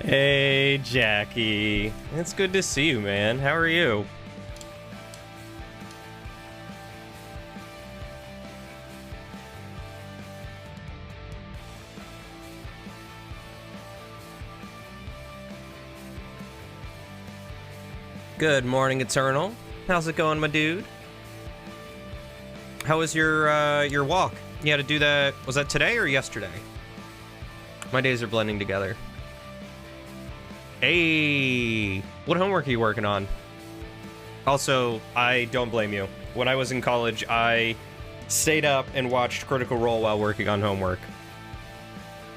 Hey, Jackie. It's good to see you, man. How are you? Good morning, Eternal. How's it going, my dude? How was your walk? You had to do that, was that today or yesterday? My days are blending together. Hey, what homework are you working on? Also, I don't blame you. When I was in college, I stayed up and watched Critical Role while working on homework.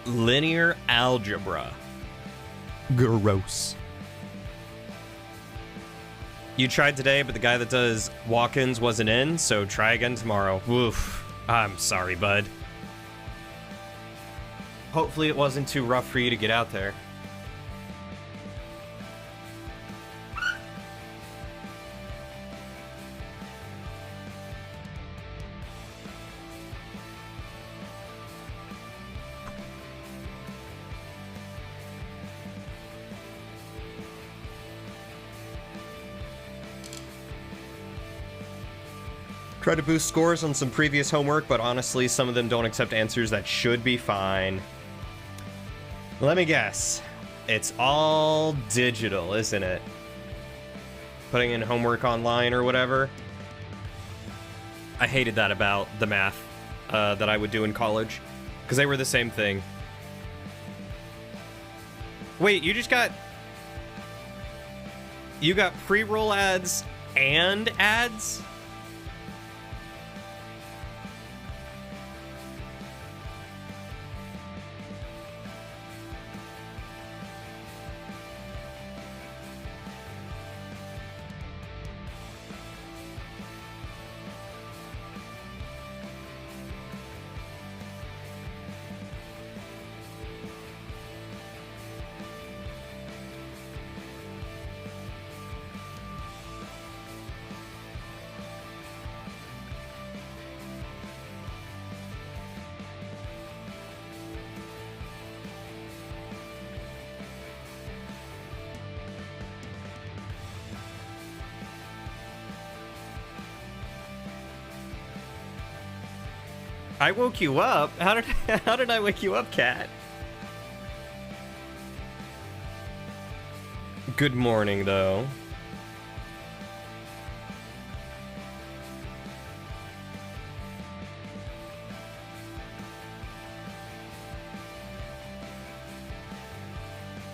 Linear algebra. Gross. You tried today, but the guy that does walk-ins wasn't in, so try again tomorrow. Oof. I'm sorry, bud. Hopefully it wasn't too rough for you to get out there. Try to boost scores on some previous homework, but honestly, some of them don't accept answers that should be fine. Let me guess. It's all digital, isn't it? Putting in homework online or whatever. I hated that about the math that I would do in college, because they were the same thing. Wait, you got pre-roll ads and ads? I woke you up? How did I wake you up, Cat? Good morning, though.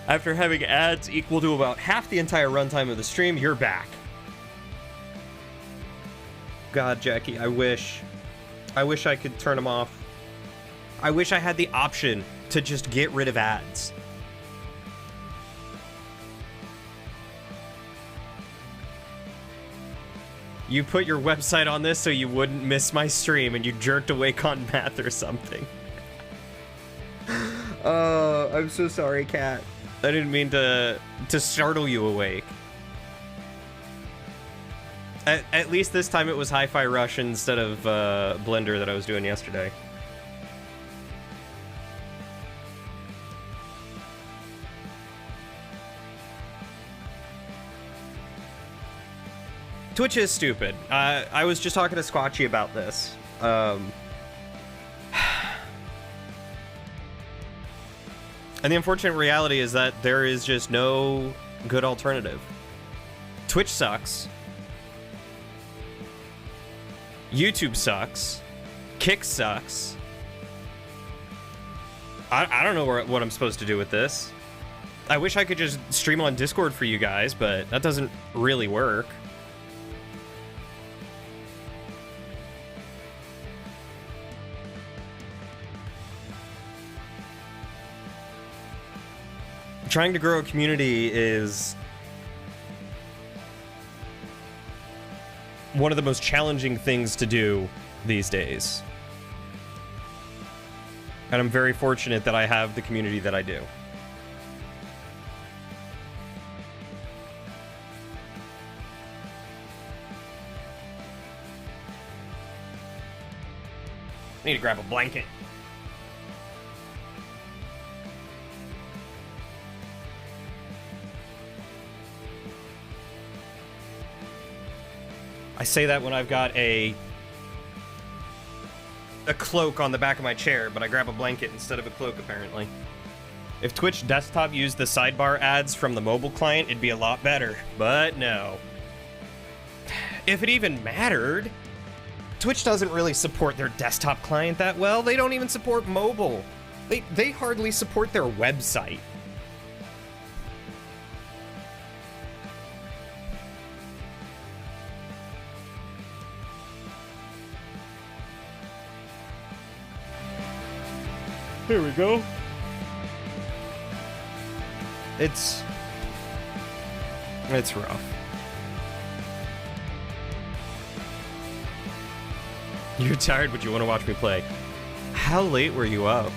After having ads equal to about half the entire runtime of the stream, you're back. God, Jackie, I wish I could turn them off. I wish I had the option to just get rid of ads. You put your website on this so you wouldn't miss my stream and you jerked awake on math or something. I'm so sorry, Cat. I didn't mean to startle you awake. At least this time it was Hi-Fi Rush instead of Blender that I was doing yesterday. Twitch is stupid. I was just talking to Squatchy about this. And the unfortunate reality is that there is just no good alternative. Twitch sucks. YouTube sucks. Kick sucks. I don't know what I'm supposed to do with this. I wish I could just stream on Discord for you guys, but that doesn't really work. Trying to grow a community is one of the most challenging things to do these days. And I'm very fortunate that I have the community that I do. I need to grab a blanket. I say that when I've got a cloak on the back of my chair, but I grab a blanket instead of a cloak, apparently. If Twitch desktop used the sidebar ads from the mobile client, it'd be a lot better, but no. If it even mattered, Twitch doesn't really support their desktop client that well. They don't even support mobile. They hardly support their website. Here we go. It's rough. You're tired, but you want to watch me play. How late were you up?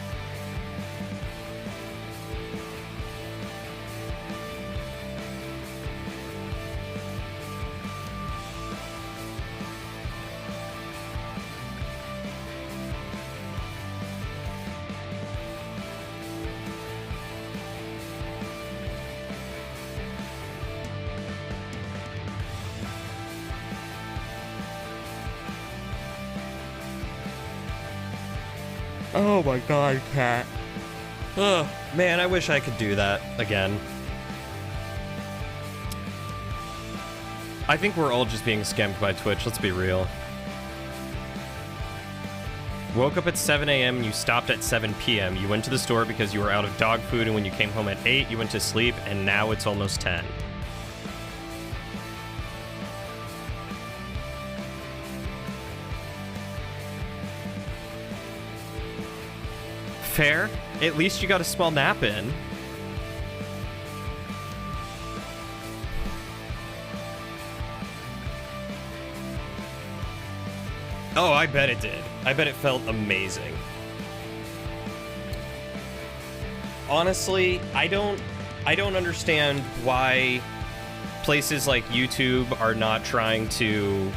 Oh my god, Cat. Oh, man, I wish I could do that again. I think we're all just being scammed by Twitch, let's be real. Woke up at 7 a.m. and you stopped at 7 p.m. You went to the store because you were out of dog food, and when you came home at 8, you went to sleep, and now it's almost 10. Fair. At least you got a small nap in. Oh, I bet it did. I bet it felt amazing. Honestly, I don't understand why places like YouTube are not trying to...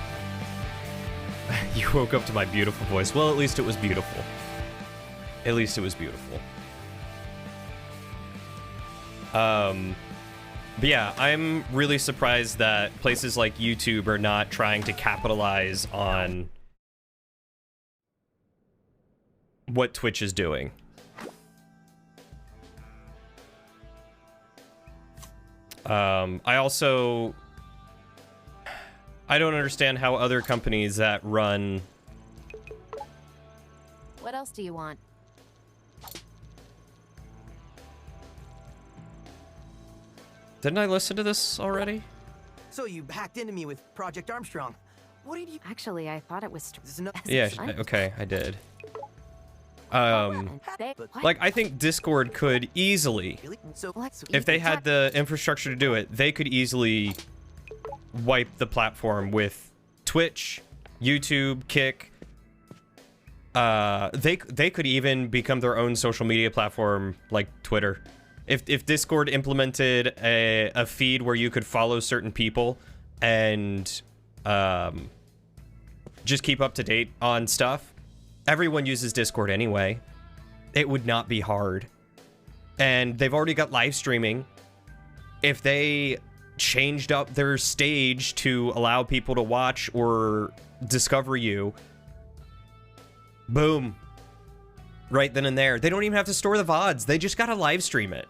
You woke up to my beautiful voice. Well, at least it was beautiful. At least it was beautiful. But yeah, I'm really surprised that places like YouTube are not trying to capitalize on what Twitch is doing. I don't understand how other companies that run... What else do you want? Didn't I listen to this already? So you hacked into me with Project Armstrong. What did you... Actually, I thought it was... Yeah, okay, I did. Like, I think Discord could easily, if they had the infrastructure to do it, they could easily wipe the platform with Twitch, YouTube, Kick. They could even become their own social media platform like Twitter. If Discord implemented a feed where you could follow certain people and just keep up to date on stuff, everyone uses Discord anyway. It would not be hard. And they've already got live streaming. If they changed up their stage to allow people to watch or discover you, boom. Right then and there. They don't even have to store the VODs. They just gotta live stream it.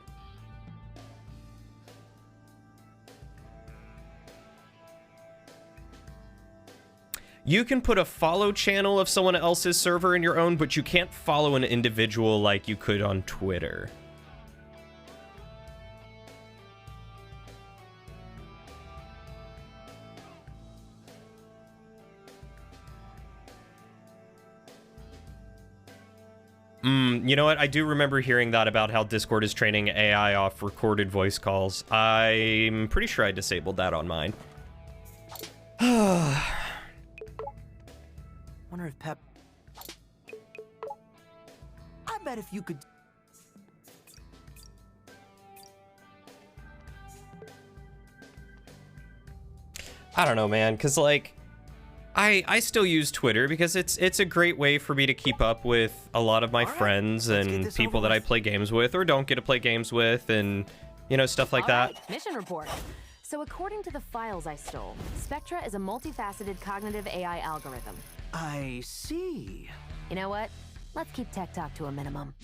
You can put a follow channel of someone else's server in your own, but you can't follow an individual like you could on Twitter. You know what? I do remember hearing that about how Discord is training AI off recorded voice calls. I'm pretty sure I disabled that on mine. Wonder if Pep... I bet if you could... I don't know, man, because, like, I still use Twitter because it's a great way for me to keep up with a lot of my friends and people that I play games with or don't get to play games with and, you know, stuff like that. Mission report. So according to the files I stole, Spectra is a multifaceted cognitive AI algorithm. I see. You know what? Let's keep tech talk to a minimum.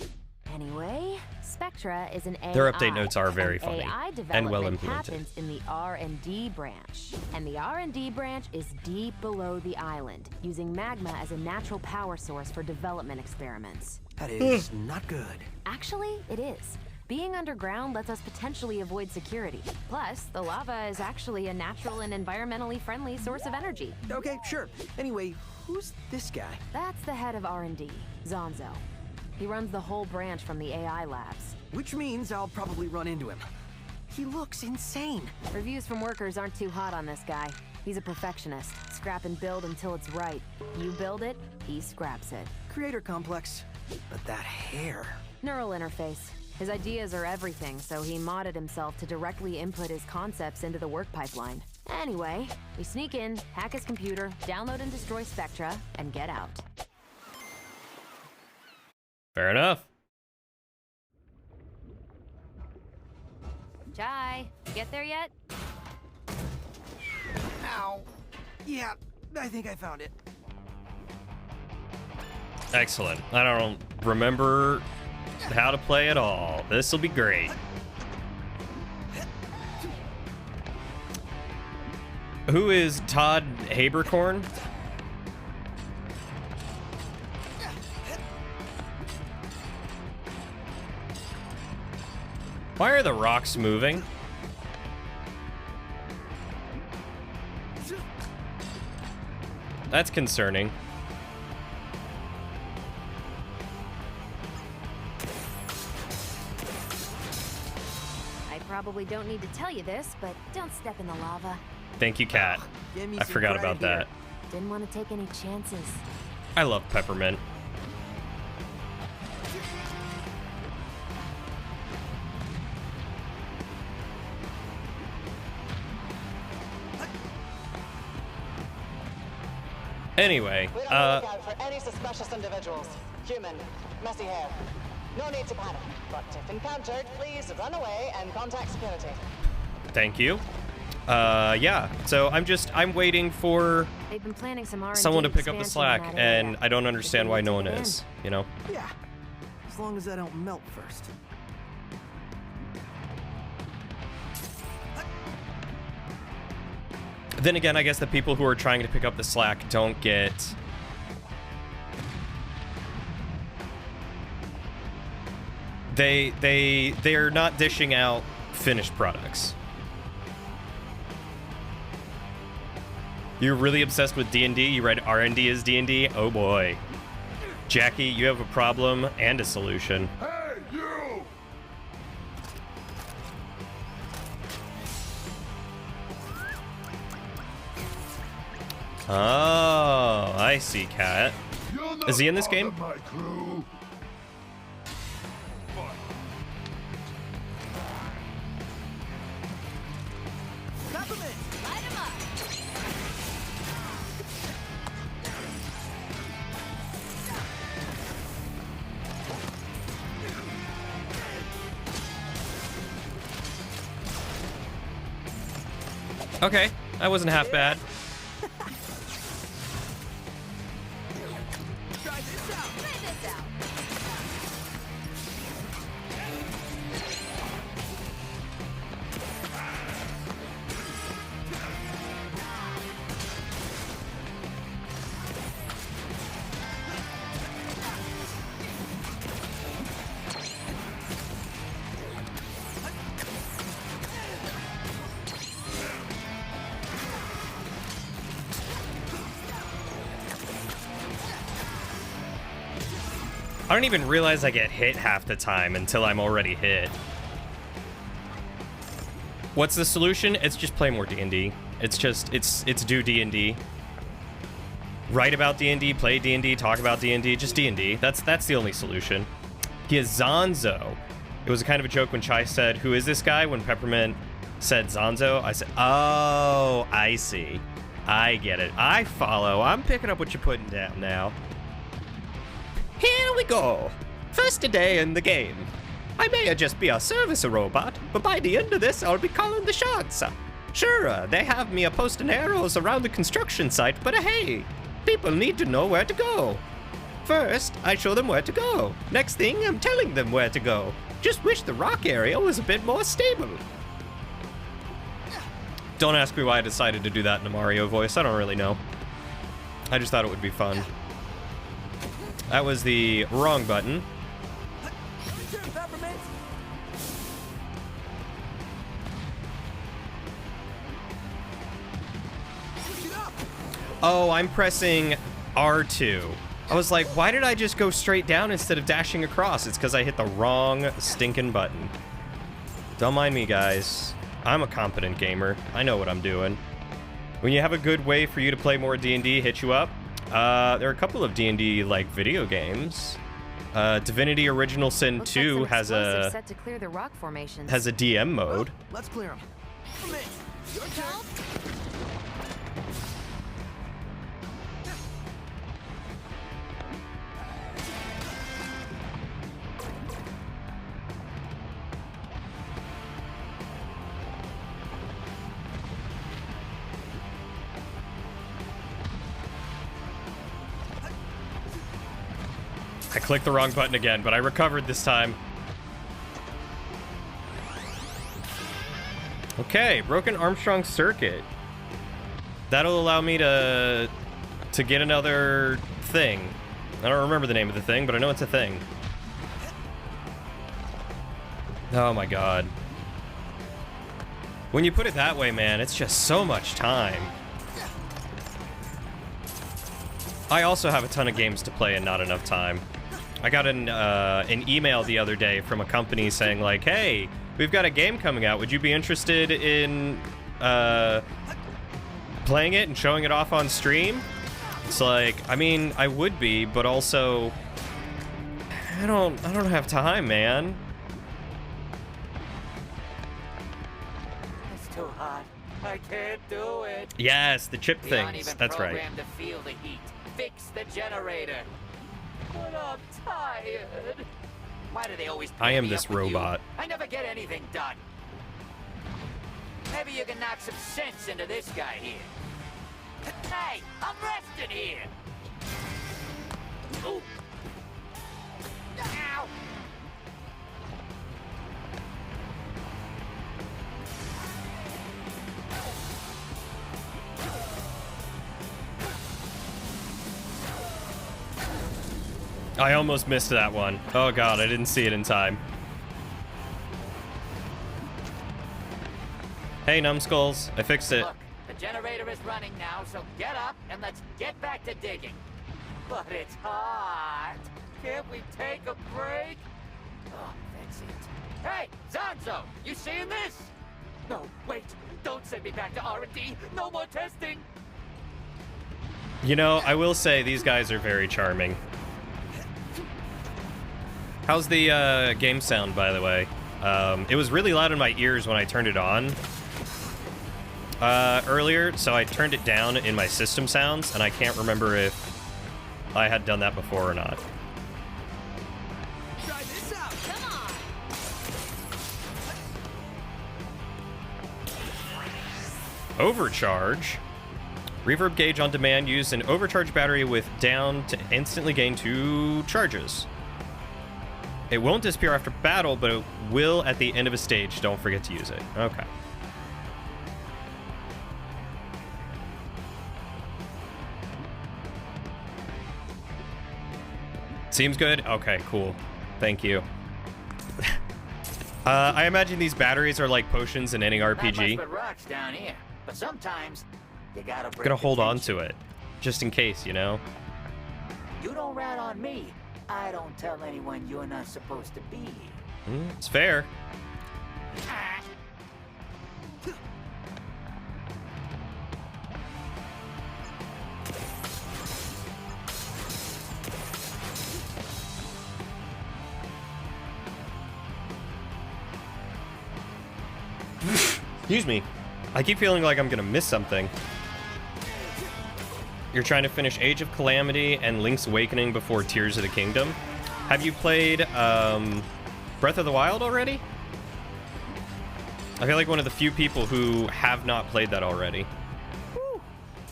Anyway, Spectra is an AI. Their update notes are very and funny AI and well development implemented. happens in the R&D branch. And the R&D branch is deep below the island, using magma as a natural power source for development experiments. That is not good. Actually, it is. Being underground lets us potentially avoid security. Plus, the lava is actually a natural and environmentally friendly source of energy. Okay, sure. Anyway, who's this guy? That's the head of R&D, Zonzo. He runs the whole branch from the AI labs. Which means I'll probably run into him. He looks insane. Reviews from workers aren't too hot on this guy. He's a perfectionist. Scrap and build until it's right. You build it, he scraps it. Creator complex. But that hair. Neural interface. His ideas are everything, so he modded himself to directly input his concepts into the work pipeline. Anyway, we sneak in, hack his computer, download and destroy Spectra, and get out. Fair enough. Chai, you get there yet? Ow. Yeah, I think I found it. Excellent. I don't remember how to play at all. This will be great. Who is Todd Habercorn? Why are the rocks moving? That's concerning. I probably don't need to tell you this, but don't step in the lava. Thank you, Kat. Give me I some forgot credit about that. Didn't want to take any chances. I love peppermint. Anyway, We don't look out for any suspicious individuals. Human, messy hair. No need to panic, but if encountered, please run away and contact security. thank you. Yeah, so I'm waiting for They've been planning some R&D someone to pick up the expansion in slack, that area. and I don't understand why no one Take it is, you know? Yeah, as long as I don't melt first. Then again, I guess the people who are trying to pick up the slack don't get... They're not dishing out finished products. You're really obsessed with D&D? You read R&D as D&D? Oh boy. Jackie, you have a problem and a solution. Hey, you! Oh, I see, Cat. You're not Is he in this part game? of my crew. Peppermint! Light 'em up. Okay, that wasn't half bad. Try this out! Try this out. I don't even realize I get hit half the time until I'm already hit. What's the solution? It's just play more D&D. It's do D&D. Write about D&D, play D&D, talk about D&D, just D&D. That's the only solution. He is Zonzo. It was kind of a joke when Chai said, "Who is this guy?" When Peppermint said Zonzo, I said, "Oh, I see. I get it. I follow. I'm picking up what you're putting down now." Here we go. First day in the game. I may just be a service robot, but by the end of this, I'll be calling the shots. Sure, they have me a posting arrows around the construction site, but hey, people need to know where to go. First, I show them where to go. Next thing, I'm telling them where to go. Just wish the rock area was a bit more stable. Don't ask me why I decided to do that in a Mario voice. I don't really know. I just thought it would be fun. That was the wrong button. Oh, I'm pressing R2. I was like, why did I just go straight down instead of dashing across? It's because I hit the wrong stinking button. Don't mind me, guys. I'm a competent gamer. I know what I'm doing. When you have a good way for you to play more D&D, hit you up. There are a couple of D&D like video games. Divinity Original Sin 2 has a set to clear the rock formations. has a DM mode. Let's clear them. Come in. Your turn. I clicked the wrong button again, but I recovered this time. Okay, broken Armstrong circuit. That'll allow me to get another thing. I don't remember the name of the thing, but I know it's a thing. Oh my god. When you put it that way, man, it's just so much time. I also have a ton of games to play and not enough time. I got an email the other day from a company saying like, hey, we've got a game coming out. Would you be interested in playing it and showing it off on stream? It's like, I mean, I would be, but also I don't have time, man. It's too hot. I can't do it. Yes, the chip We aren't things. even That's right. programmed to feel the heat. Fix the generator. But I'm tired. Why do they always I am pair me this up with you? robot. I never get anything done. Maybe you can knock some sense into this guy here. Hey, I'm resting here. Ooh. Ow. I almost missed that one. Oh god, I didn't see it in time. Hey, numbskulls, I fixed it. Look, the generator is running now, so get up and let's get back to digging. But it's hot. Can't we take a break? Oh, that's it. Hey, Zanzo, you seeing this? No, wait. Don't send me back to R&D. No more testing. You know, I will say these guys are very charming. How's the game sound, by the way? It was really loud in my ears when I turned it on earlier, so I turned it down in my system sounds, and I can't remember if I had done that before or not. Try this out. Come on. Overcharge. Reverb gauge on demand. Use an overcharge battery with down to instantly gain 2 charges. It won't disappear after battle, but it will at the end of a stage. Don't forget to use it. Okay. Seems good? Okay, cool. Thank you. I imagine these batteries are like potions in any Not much RPG. but rocks down here, but sometimes you gotta I'm break gonna the hold on tension. to it, just in case, you know? You don't rat on me. I don't tell anyone you're not supposed to be here. It's fair. Ah. Excuse me. I keep feeling like I'm gonna miss something. You're trying to finish Age of Calamity and Link's Awakening before Tears of the Kingdom. Have you played Breath of the Wild already? I feel like one of the few people who have not played that already. Whew,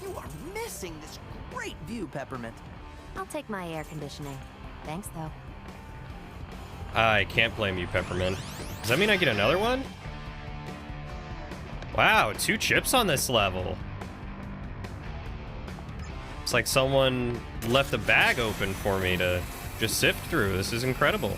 you are missing this great view, Peppermint. I'll take my air conditioning. Thanks, though. I can't blame you, Peppermint. Does that mean I get another one? Wow, 2 chips on this level. It's like someone left a bag open for me to just sift through. This is incredible.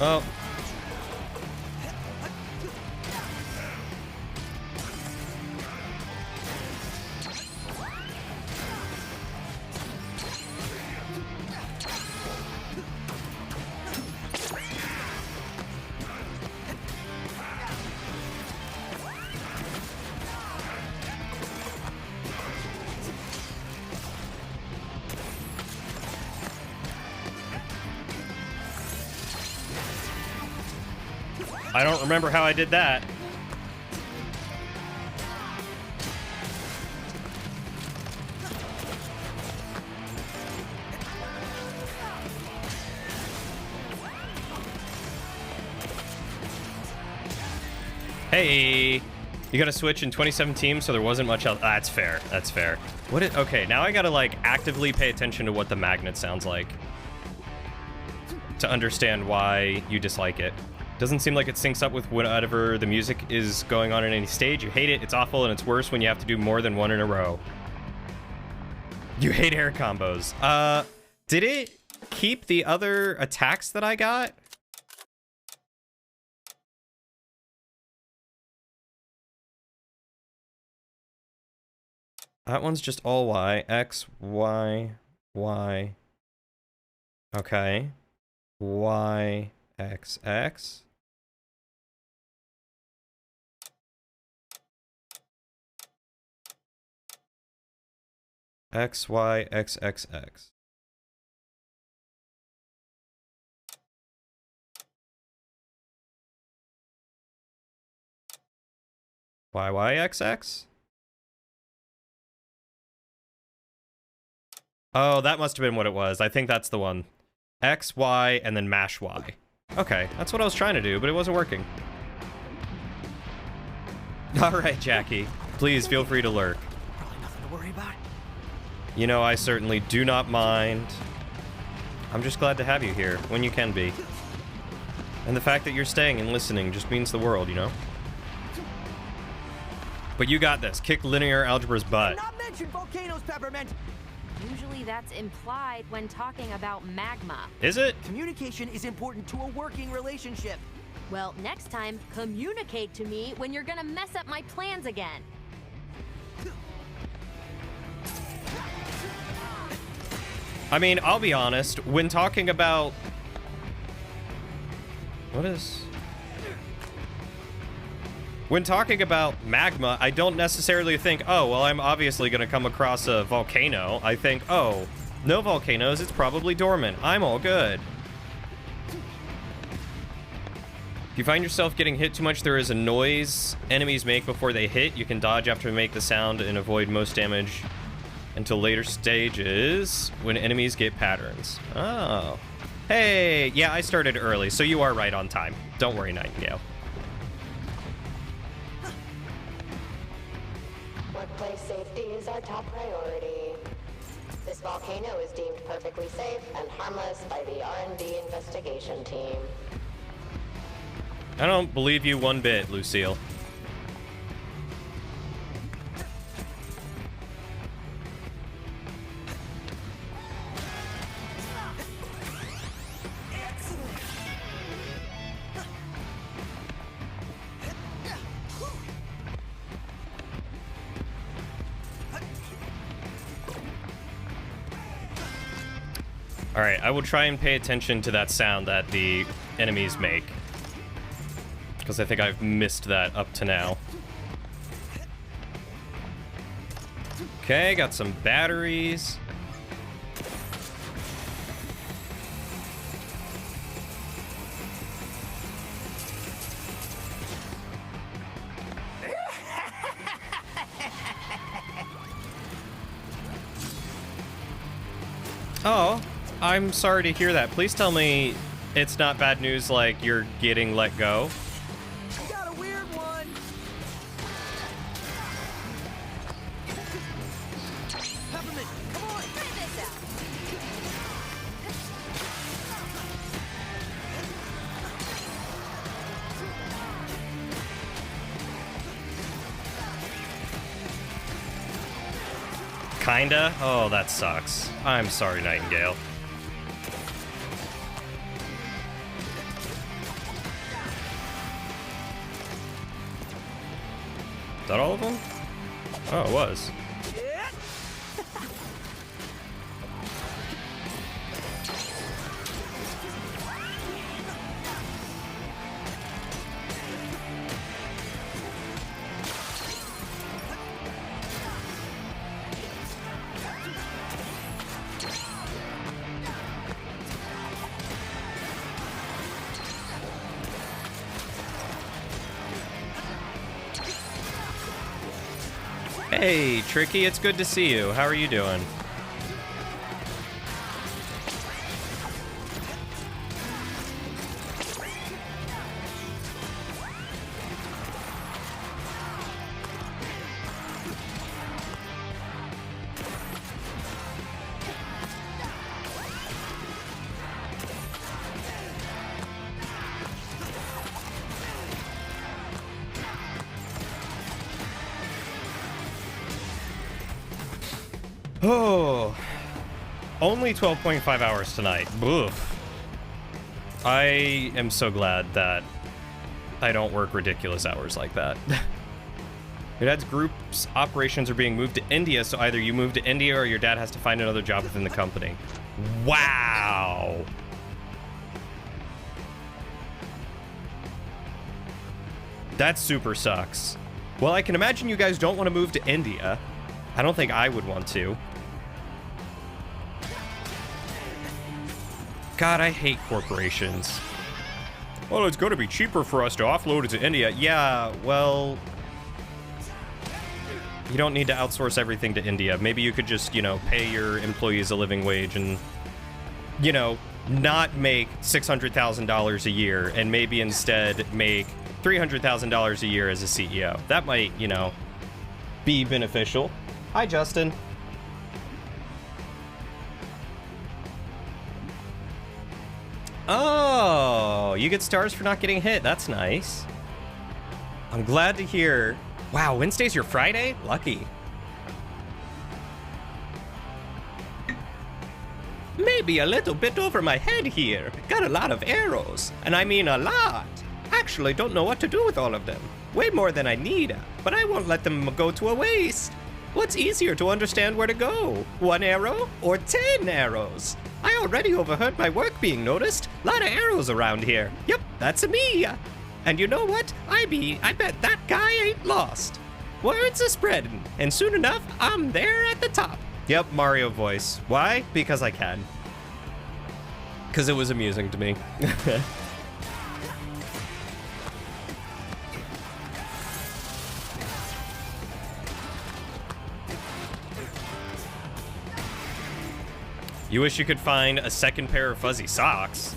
Oh. I don't remember how I did that. Hey, you got to switch in 2017, so there wasn't much else. That's fair. That's fair. Okay, now I gotta like actively pay attention to what the magnet sounds like to understand why you dislike it. Doesn't seem like it syncs up with whatever the music is going on in any stage. You hate it, it's awful, and it's worse when you have to do more than one in a row. You hate air combos. Did it keep the other attacks that I got? That one's just all Y. X, Y, Y. Okay. Y, X, X. X, Y, X, X, X. Y, Y, X, X? Oh, that must have been what it was. I think that's the one. X, Y, and then mash Y. Okay, that's what I was trying to do, but it wasn't working. All right, Jackie. Please feel free to lurk. Probably nothing to worry about. You know, I certainly do not mind. I'm just glad to have you here, when you can be. And the fact that you're staying and listening just means the world, you know? But you got this. Kick linear algebra's butt. Not mention volcanoes, Peppermint. Usually that's implied when talking about magma. Is it? Communication is important to a working relationship. Well, next time, communicate to me when you're gonna mess up my plans again. I mean, I'll be honest, when talking about... When talking about magma, I don't necessarily think, oh, well, I'm obviously going to come across a volcano. I think, oh, no volcanoes, it's probably dormant. I'm all good. If you find yourself getting hit too much, there is a noise enemies make before they hit. You can dodge after they make the sound and avoid most damage until later stages when enemies get patterns. Oh. Hey, yeah, I started early, so you are right on time. Don't worry, Nightingale. Workplace safety is our top priority. This volcano is deemed perfectly safe and harmless by the R&D investigation team. I don't believe you one bit, Lucille. Alright, I will try and pay attention to that sound that the enemies make, because I think I've missed that up to now. Okay, got some batteries. Oh, I'm sorry to hear that. Please tell me it's not bad news like you're getting let go. Got a weird one. Peppermint, come on. Try this out. Kinda? Oh, that sucks. I'm sorry, Nightingale. Is that all of them? Oh, it was. Hey, Tricky, it's good to see you. How are you doing? Oh, only 12.5 hours tonight. Oof. I am so glad that I don't work ridiculous hours like that. Your dad's group's operations are being moved to India, so either you move to India or your dad has to find another job within the company. Wow. That super sucks. Well, I can imagine you guys don't want to move to India. I don't think I would want to. God, I hate corporations. Well, it's going to be cheaper for us to offload it to India. Yeah, well, you don't need to outsource everything to India. Maybe you could just, you know, pay your employees a living wage and, you know, not make $600,000 a year and maybe instead make $300,000 a year as a CEO. That might, you know, be beneficial. Hi, Justin. Oh, you get stars for not getting hit. That's nice. I'm glad to hear. Wow, Wednesday's your Friday? Lucky. Maybe a little bit over my head here. Got a lot of arrows. And I mean a lot. Actually don't know what to do with all of them. Way more than I need, but I won't let them go to a waste. What's easier to understand where to go? 1 arrow or 10 arrows? I already overheard my work being noticed. Lot of arrows around here. Yep, that's me. And you know what? I bet that guy ain't lost. Words are spreading, and soon enough, I'm there at the top. Yep, Mario voice. Why? Because I can. Because it was amusing to me. You wish you could find a second pair of fuzzy socks.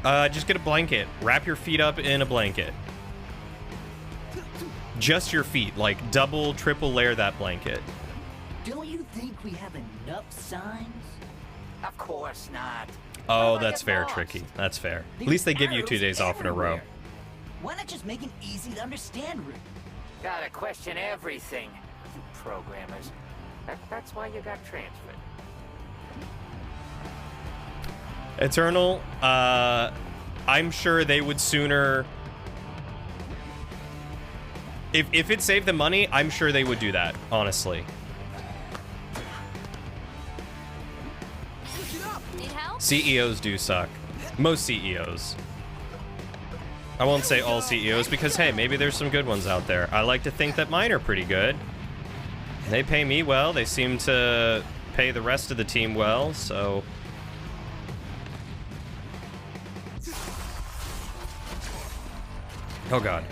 Just get a blanket. Wrap your feet up in a blanket. Just your feet. Like, double, triple layer that blanket. Don't you think we have enough signs? Of course not. Oh, Why that's get fair, lost? Tricky. That's fair. At least they give you 2 days off in a row. Why not just make an easy to understand route? Gotta question everything, you programmers. That's why you got transferred. Eternal, I'm sure they would sooner... If it saved them money, I'm sure they would do that, honestly. Need help? CEOs do suck. Most CEOs. I won't say all CEOs because, hey, maybe there's some good ones out there. I like to think that mine are pretty good. They pay me well. They seem to pay the rest of the team well, so... Oh, God.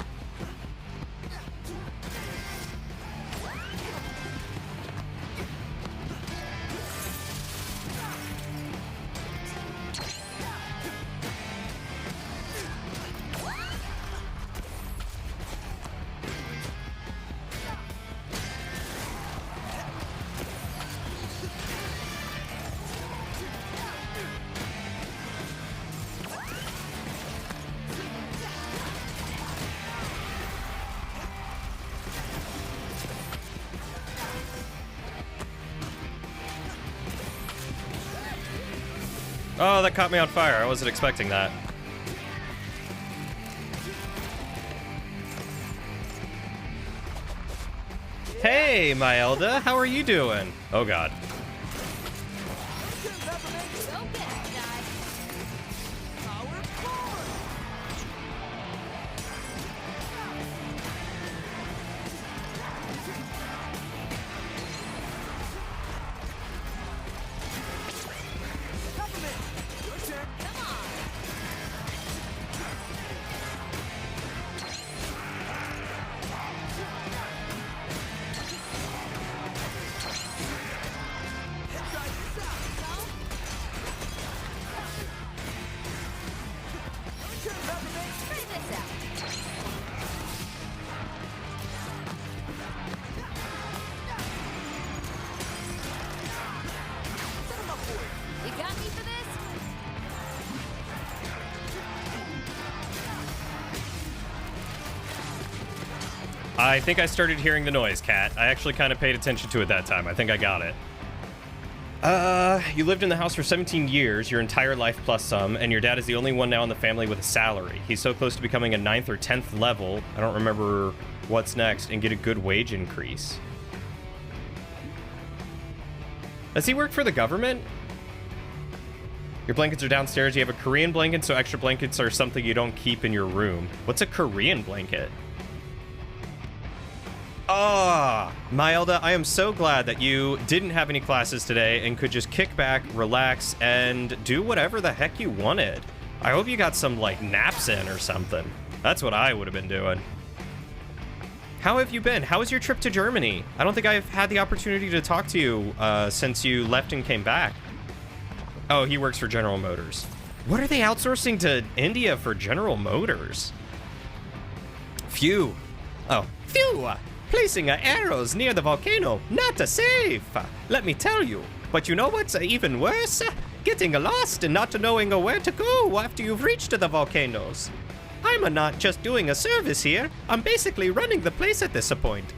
Oh, that caught me on fire. I wasn't expecting that. Hey, Myelda, how are you doing? Oh god. You got me for this? I think I started hearing the noise, Cat. I actually kind of paid attention to it that time. I think I got it. You lived in the house for 17 years, your entire life plus some, and your dad is the only one now in the family with a salary. He's so close to becoming a 9th or 10th level, I don't remember what's next, and get a good wage increase. Does he work for the government? Your blankets are downstairs. You have a Korean blanket, so extra blankets are something you don't keep in your room. What's a Korean blanket? Ah, Myelda, I am so glad that you didn't have any classes today and could just kick back, relax, and do whatever the heck you wanted. I hope you got some, like, naps in or something. That's what I would have been doing. How have you been? How was your trip to Germany? I don't think I've had the opportunity to talk to you since you left and came back. Oh, he works for General Motors. What are they outsourcing to India for General Motors? Phew. Oh, phew! Placing arrows near the volcano, not safe, let me tell you. But you know what's even worse? Getting lost and not knowing where to go after you've reached the volcanoes. I'm not just doing a service here, I'm basically running the place at this point.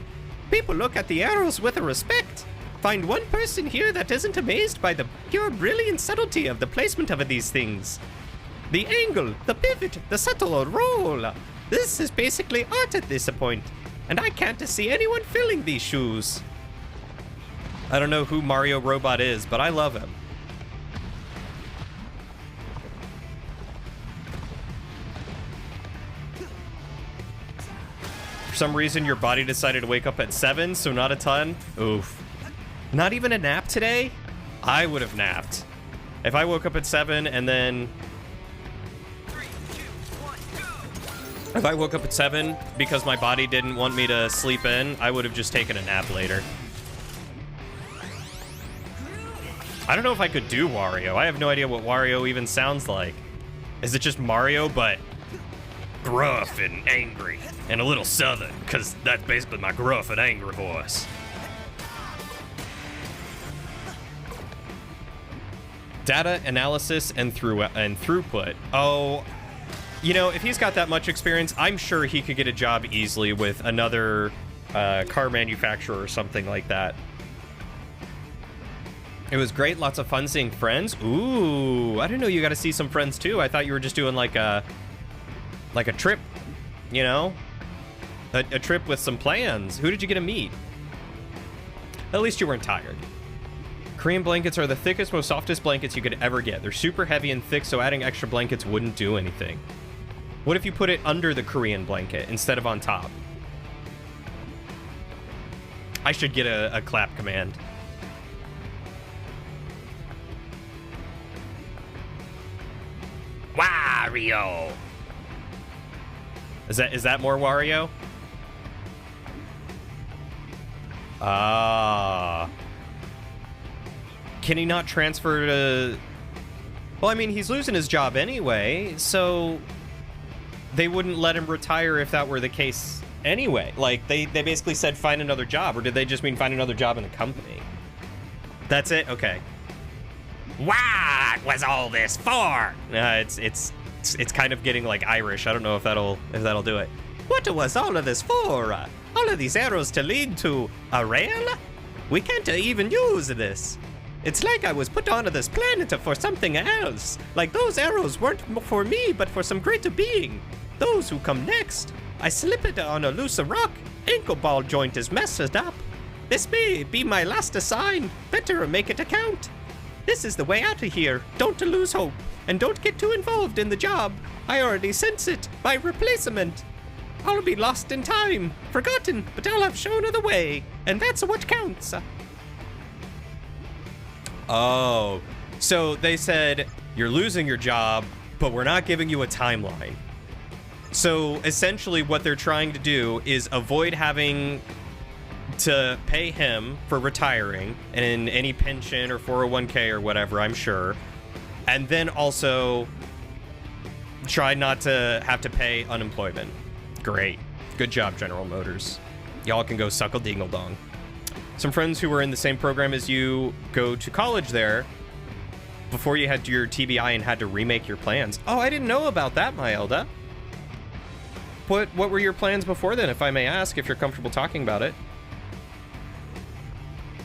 People look at the arrows with respect. Find one person here that isn't amazed by the pure brilliant subtlety of the placement of these things. The angle, the pivot, the subtle roll. This is basically art at this point. And I can't see anyone filling these shoes. I don't know who Mario Robot is, but I love him. For some reason, your body decided to wake up at 7, so not a ton. Oof. Not even a nap today? I would have napped. If I woke up at 7 and then... If I woke up at 7 because my body didn't want me to sleep in, I would have just taken a nap later. I don't know if I could do Wario. I have no idea what Wario even sounds like. Is it just Mario, but gruff and angry and a little southern? Because that's basically my gruff and angry voice. Data analysis and throughput. Oh... You know, if he's got that much experience, I'm sure he could get a job easily with another car manufacturer or something like that. It was great. Lots of fun seeing friends. Ooh, I didn't know you got to see some friends too. I thought you were just doing like a trip, you know? A trip with some plans. Who did you get to meet? At least you weren't tired. Korean blankets are the thickest, most softest blankets you could ever get. They're super heavy and thick, so adding extra blankets wouldn't do anything. What if you put it under the Korean blanket instead of on top? I should get a clap command. Wario! Is that more Wario? Ah. Can he not transfer to... Well, I mean, he's losing his job anyway, so they wouldn't let him retire if that were the case anyway. Like, they basically said find another job, or did they just mean find another job in the company? That's it? Okay. What was all this for? It's kind of getting like Irish. I don't know if that'll do it. What was all of this for? All of these arrows to lead to a rail? We can't even use this. It's like I was put onto this planet for something else. Like those arrows weren't for me, but for some greater being. Those who come next. I slip it on a loose rock. Ankle ball joint is messed up. This may be my last assign. Better make it count. This is the way out of here. Don't lose hope. And don't get too involved in the job. I already sense it. My replacement. I'll be lost in time. Forgotten, but I'll have shown her the way. And that's what counts. Oh. So they said, you're losing your job, but we're not giving you a timeline. So essentially what they're trying to do is avoid having to pay him for retiring and any pension or 401k or whatever, I'm sure. And then also try not to have to pay unemployment. Great. Good job, General Motors. Y'all can go suckle dingle dong. Some friends who were in the same program as you go to college there before you had your TBI and had to remake your plans. Oh, I didn't know about that, Myelda. What were your plans before then, if I may ask, if you're comfortable talking about it?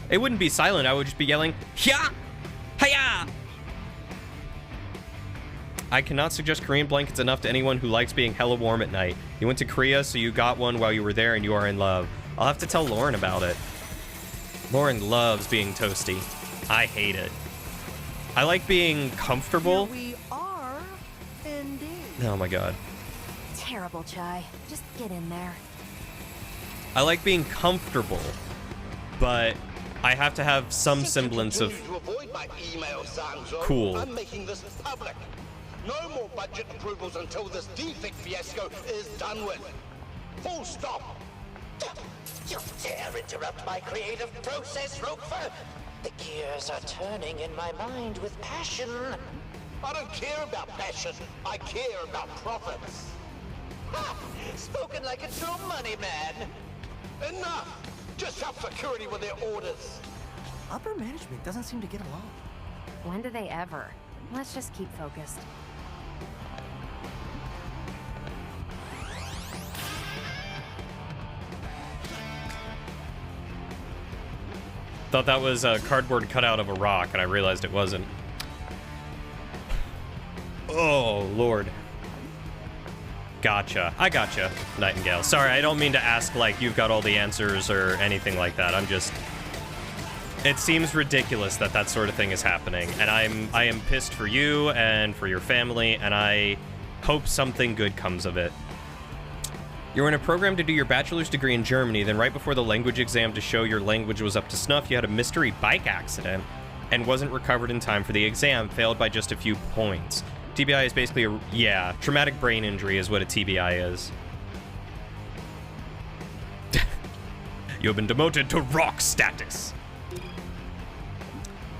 It wouldn't be silent. I would just be yelling, "Hya! Hiya!" I cannot suggest Korean blankets enough to anyone who likes being hella warm at night. You went to Korea, so you got one while you were there and you are in love. I'll have to tell Lauren about it. Lauren loves being toasty. I hate it. I like being comfortable. Here we are, indeed. Oh my god. Terrible, Chai. Just get in there. I like being comfortable, but I have to have some semblance of To avoid my email, Sanzo, cool. I'm making this public. No more budget approvals until this defect fiasco is done with. Full stop. You dare interrupt my creative process, Roquefort? The gears are turning in my mind with passion. I don't care about passion. I care about profits. Ha! Spoken like a true money man. Enough! Just help security with their orders. Upper management doesn't seem to get along. When do they ever? Let's just keep focused. Thought that was a cardboard cutout of a rock, and I realized it wasn't. Oh, Lord. Gotcha. I gotcha, Nightingale. Sorry, I don't mean to ask like you've got all the answers or anything like that. I'm just... It seems ridiculous that that sort of thing is happening, and I am pissed for you and for your family, and I hope something good comes of it. You were in a program to do your bachelor's degree in Germany, then right before the language exam to show your language was up to snuff, you had a mystery bike accident and wasn't recovered in time for the exam, failed by just a few points. TBI is basically a, yeah, traumatic brain injury is what a TBI is. You have been demoted to rock status.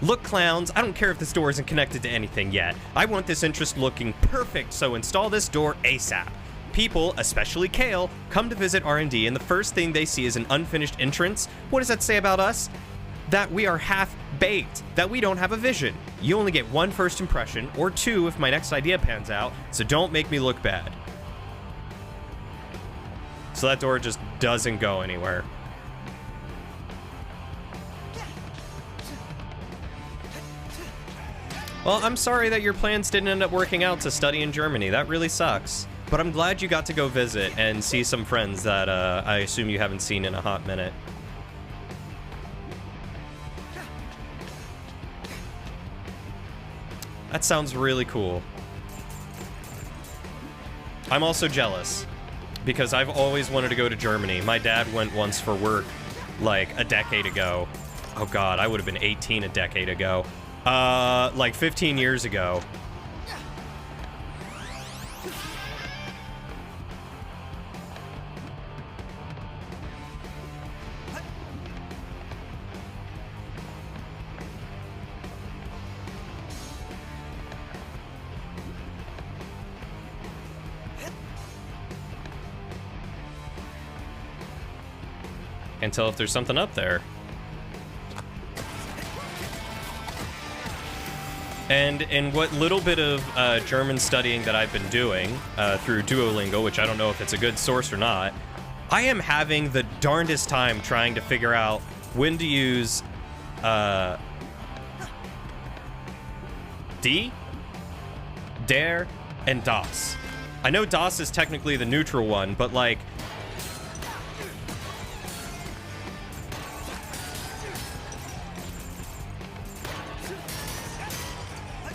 Look, clowns, I don't care if this door isn't connected to anything yet. I want this entrance looking perfect, so install this door ASAP. People, especially Kale, come to visit R&D, and the first thing they see is an unfinished entrance. What does that say about us? That we are half-baked, that we don't have a vision. You only get one first impression, or two if my next idea pans out, so don't make me look bad. So that door just doesn't go anywhere. Well, I'm sorry that your plans didn't end up working out to study in Germany. That really sucks. But I'm glad you got to go visit and see some friends that I assume you haven't seen in a hot minute. That sounds really cool. I'm also jealous because I've always wanted to go to Germany. My dad went once for work like a decade ago. Oh God, I would have been 18 a decade ago. Like 15 years ago. Can't tell if there's something up there. And in what little bit of German studying that I've been doing through Duolingo, which I don't know if it's a good source or not, I am having the darndest time trying to figure out when to use D, Der, and Das. I know Das is technically the neutral one, but like...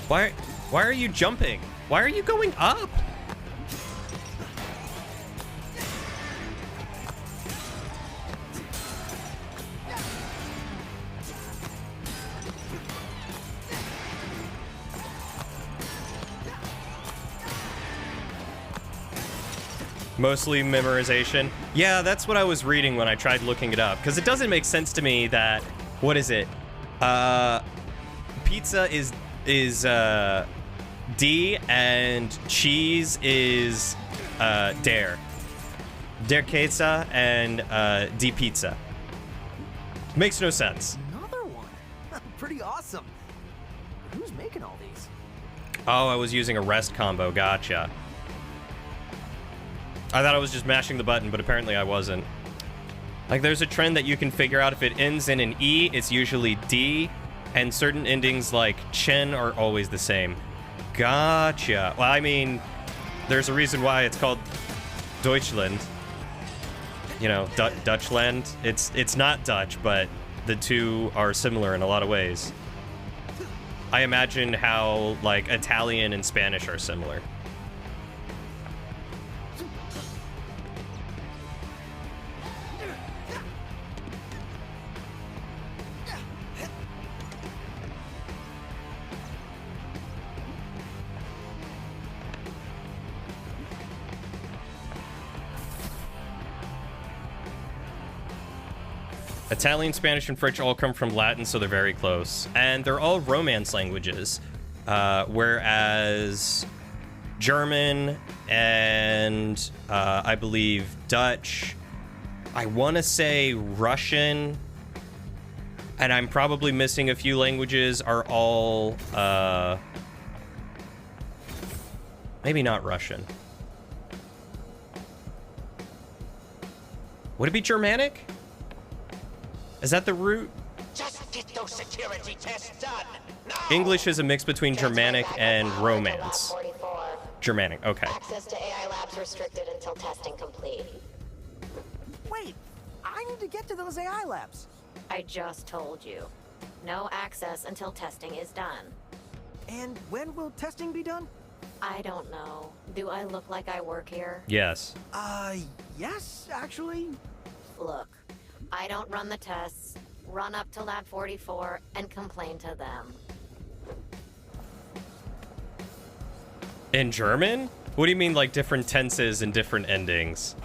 Why are you jumping? Why are you going up? Mostly memorization. Yeah, that's what I was reading when I tried looking it up, because it doesn't make sense to me that, what is it? Pizza is D and cheese is Der. Der Käse and Die Pizza. Makes no sense. Another one. Pretty awesome. Who's making all these? Oh, I was using a rest combo. Gotcha. I thought I was just mashing the button, but apparently I wasn't. Like, there's a trend that you can figure out if it ends in an E, it's usually D, and certain endings like Chen are always the same. Gotcha. Well, I mean, there's a reason why it's called Deutschland. You know, Dutchland. It's not Dutch, but the two are similar in a lot of ways. I imagine how, like, Italian and Spanish are similar. Italian, Spanish, and French all come from Latin, so they're very close. And they're all Romance languages. Whereas German and I believe Dutch, I want to say Russian, and I'm probably missing a few languages, are all maybe not Russian. Would it be Germanic? Is that the root? Just get those security tests done. Now. English is a mix between Germanic and Romance. Germanic, okay. Access to AI labs restricted until testing complete. Wait, I need to get to those AI labs. I just told you. No access until testing is done. And when will testing be done? I don't know. Do I look like I work here? Yes. Yes, actually. Look, I don't run the tests. Run up to Lab 44 and complain to them. In German? What do you mean, like, different tenses and different endings?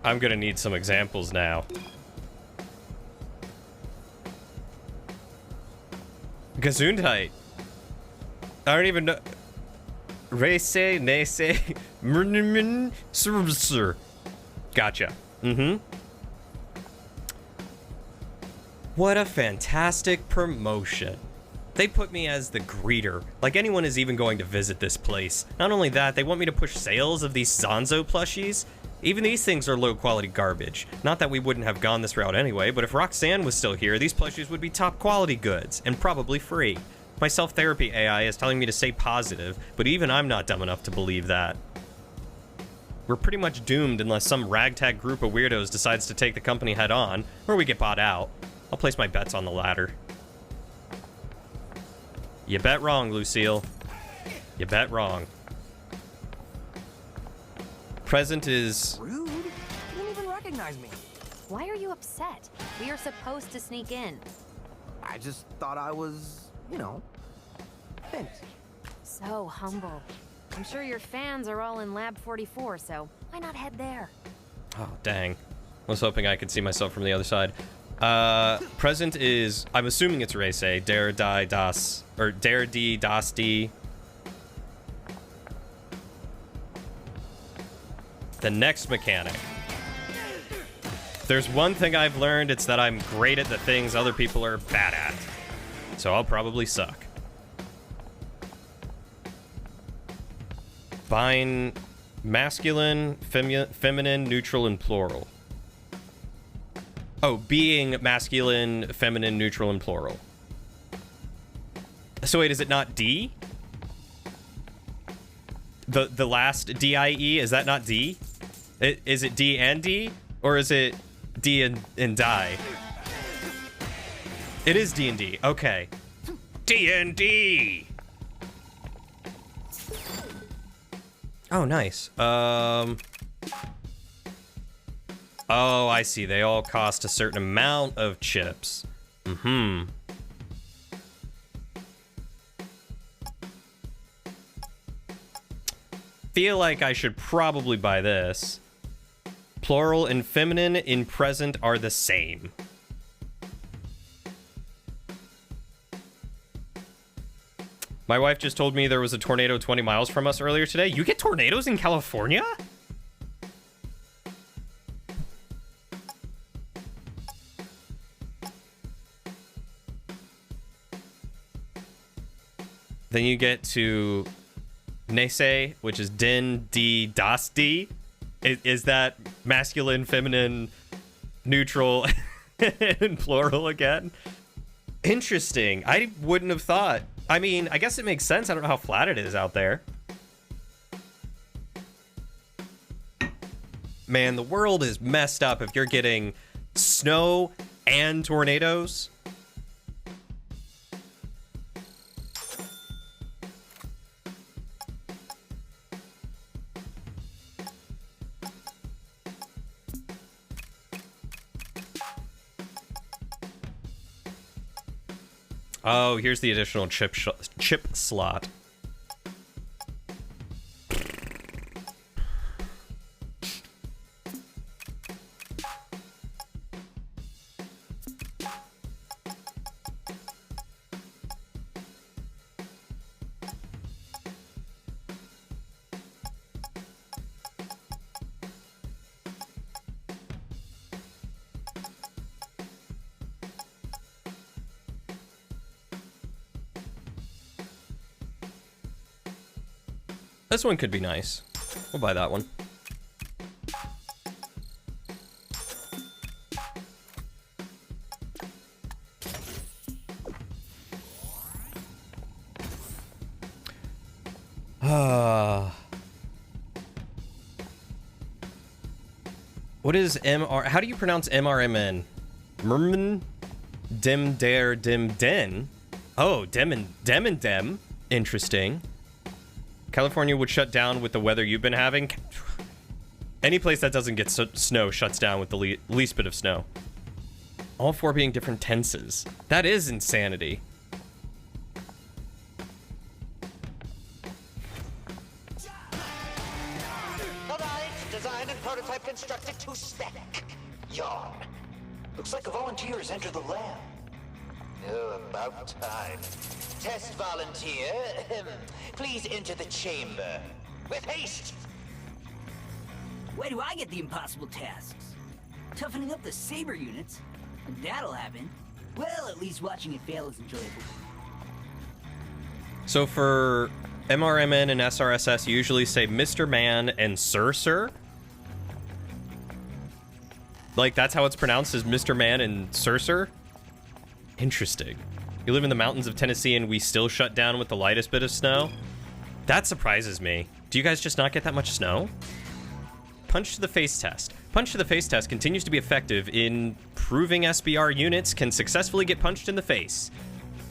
I'm gonna need some examples now. Gesundheit. I don't even know. Race, Nase, Servicer. Gotcha. Mm-hmm. What a fantastic promotion. They put me as the greeter. Like anyone is even going to visit this place. Not only that, they want me to push sales of these Zanzo plushies. Even these things are low-quality garbage. Not that we wouldn't have gone this route anyway, but if Roxanne was still here, these plushies would be top-quality goods, and probably free. My self-therapy AI is telling me to stay positive, but even I'm not dumb enough to believe that. We're pretty much doomed unless some ragtag group of weirdos decides to take the company head-on, or we get bought out. I'll place my bets on the latter. You bet wrong, Lucille. You bet wrong. Present is... Rude. You didn't even recognize me. Why are you upset? We are supposed to sneak in. I just thought I was, you know, finished. So humble. I'm sure your fans are all in Lab 44, so why not head there? Oh, dang. I was hoping I could see myself from the other side. Present is... I'm assuming it's Race. Der, die, das... Or Der, die, das, die... The next mechanic. If there's one thing I've learned, it's that I'm great at the things other people are bad at. So I'll probably suck. Bind masculine, feminine, neutral, and plural. Oh, being masculine, feminine, neutral, and plural. So wait, is it not D? The last D-I-E, is that not D? Is it D and D? Or is it D and die? It is D and D. Okay. D and D. Oh, nice. Oh, I see. They all cost a certain amount of chips. Mm-hmm. Feel like I should probably buy this. Plural and feminine in present are the same. My wife just told me there was a tornado 20 miles from us earlier today. You get tornadoes in California? Then you get to Nese, which is Din, D, Das, D. Is that masculine, feminine, neutral, and plural again? Interesting. I wouldn't have thought. I mean, I guess it makes sense. I don't know how flat it is out there. Man, the world is messed up if you're getting snow and tornadoes. Oh, here's the additional chip slot. This one could be nice. We'll buy that one. What is MR? How do you pronounce MRMN? Merman? Dim dare dim den? Oh, dem and dem. Interesting. California would shut down with the weather you've been having. Any place that doesn't get snow shuts down with the least bit of snow. All four being different tenses. That is insanity. Alright, designed and prototype constructed to spec. Yawn. Looks like a volunteer has entered the lab. Oh, about time. Test volunteer, please enter the chamber. With haste! Why do I get the impossible tasks? Toughening up the Saber units? That'll happen. Well, at least watching it fail is enjoyable. So for MRMN and SRSS, you usually say Mr. Man and Sir. Like, that's how it's pronounced, is Mr. Man and Sir? Interesting. You live in the mountains of Tennessee and we still shut down with the lightest bit of snow? That surprises me. Do you guys just not get that much snow? Punch to the face test. Punch to the face test continues to be effective in proving SBR units can successfully get punched in the face.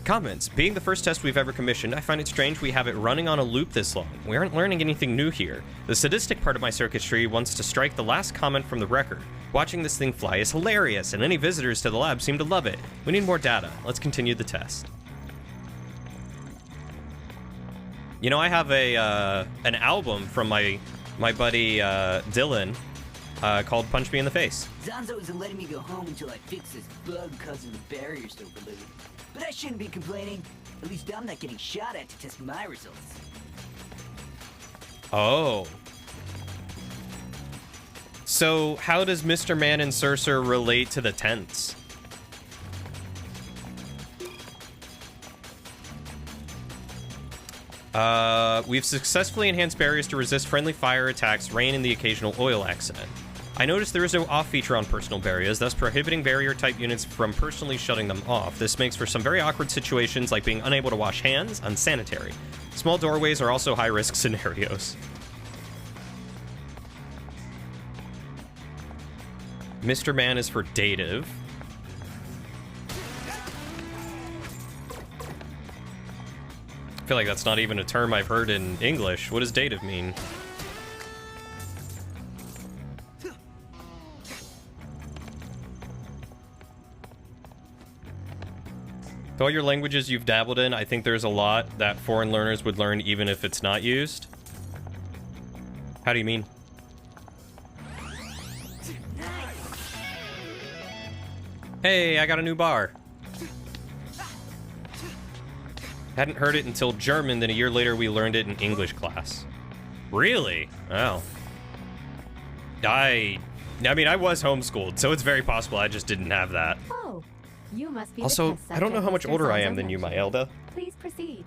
Comments. Being the first test we've ever commissioned, I find it strange we have it running on a loop this long. We aren't learning anything new here. The sadistic part of my circuitry wants to strike the last comment from the record. Watching this thing fly is hilarious, and any visitors to the lab seem to love it. We need more data. Let's continue the test. You know, I have an album from my buddy Dylan called Punch Me in the Face. Zonzo isn't letting me go home until I fix this bug causing the barriers to overload. But I shouldn't be complaining. At least I'm not getting shot at to test my results. Oh. So how does Mr. Man and Sir relate to the tents? We've successfully enhanced barriers to resist friendly fire attacks, rain, and the occasional oil accident. I noticed there is no off feature on personal barriers, thus prohibiting barrier-type units from personally shutting them off. This makes for some very awkward situations, like being unable to wash hands, unsanitary. Small doorways are also high-risk scenarios. Mr. Man is for dative. I feel like that's not even a term I've heard in English. What does dative mean? To all your languages you've dabbled in, I think there's a lot that foreign learners would learn even if it's not used. How do you mean? Hey, I got a new bar. Hadn't heard it until German, then a year later we learned it in English class. Really? Oh. I mean, I was homeschooled, so it's very possible I just didn't have that. Oh, you must be Also, I don't know how much older I am than you, Maelda. Please proceed.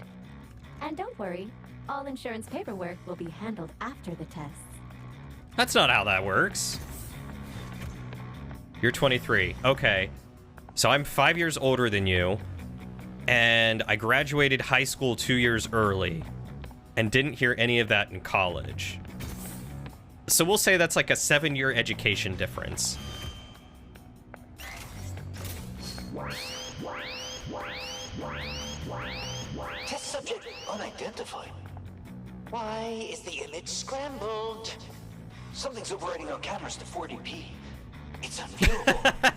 And don't worry, all insurance paperwork will be handled after the tests. That's not how that works. You're 23. Okay. So I'm 5 years older than you, and I graduated high school 2 years early, and didn't hear any of that in college. So we'll say that's like a 7-year education difference. Test subject unidentified. Why is the image scrambled? Something's overriding our cameras to 40p. It's unviewable.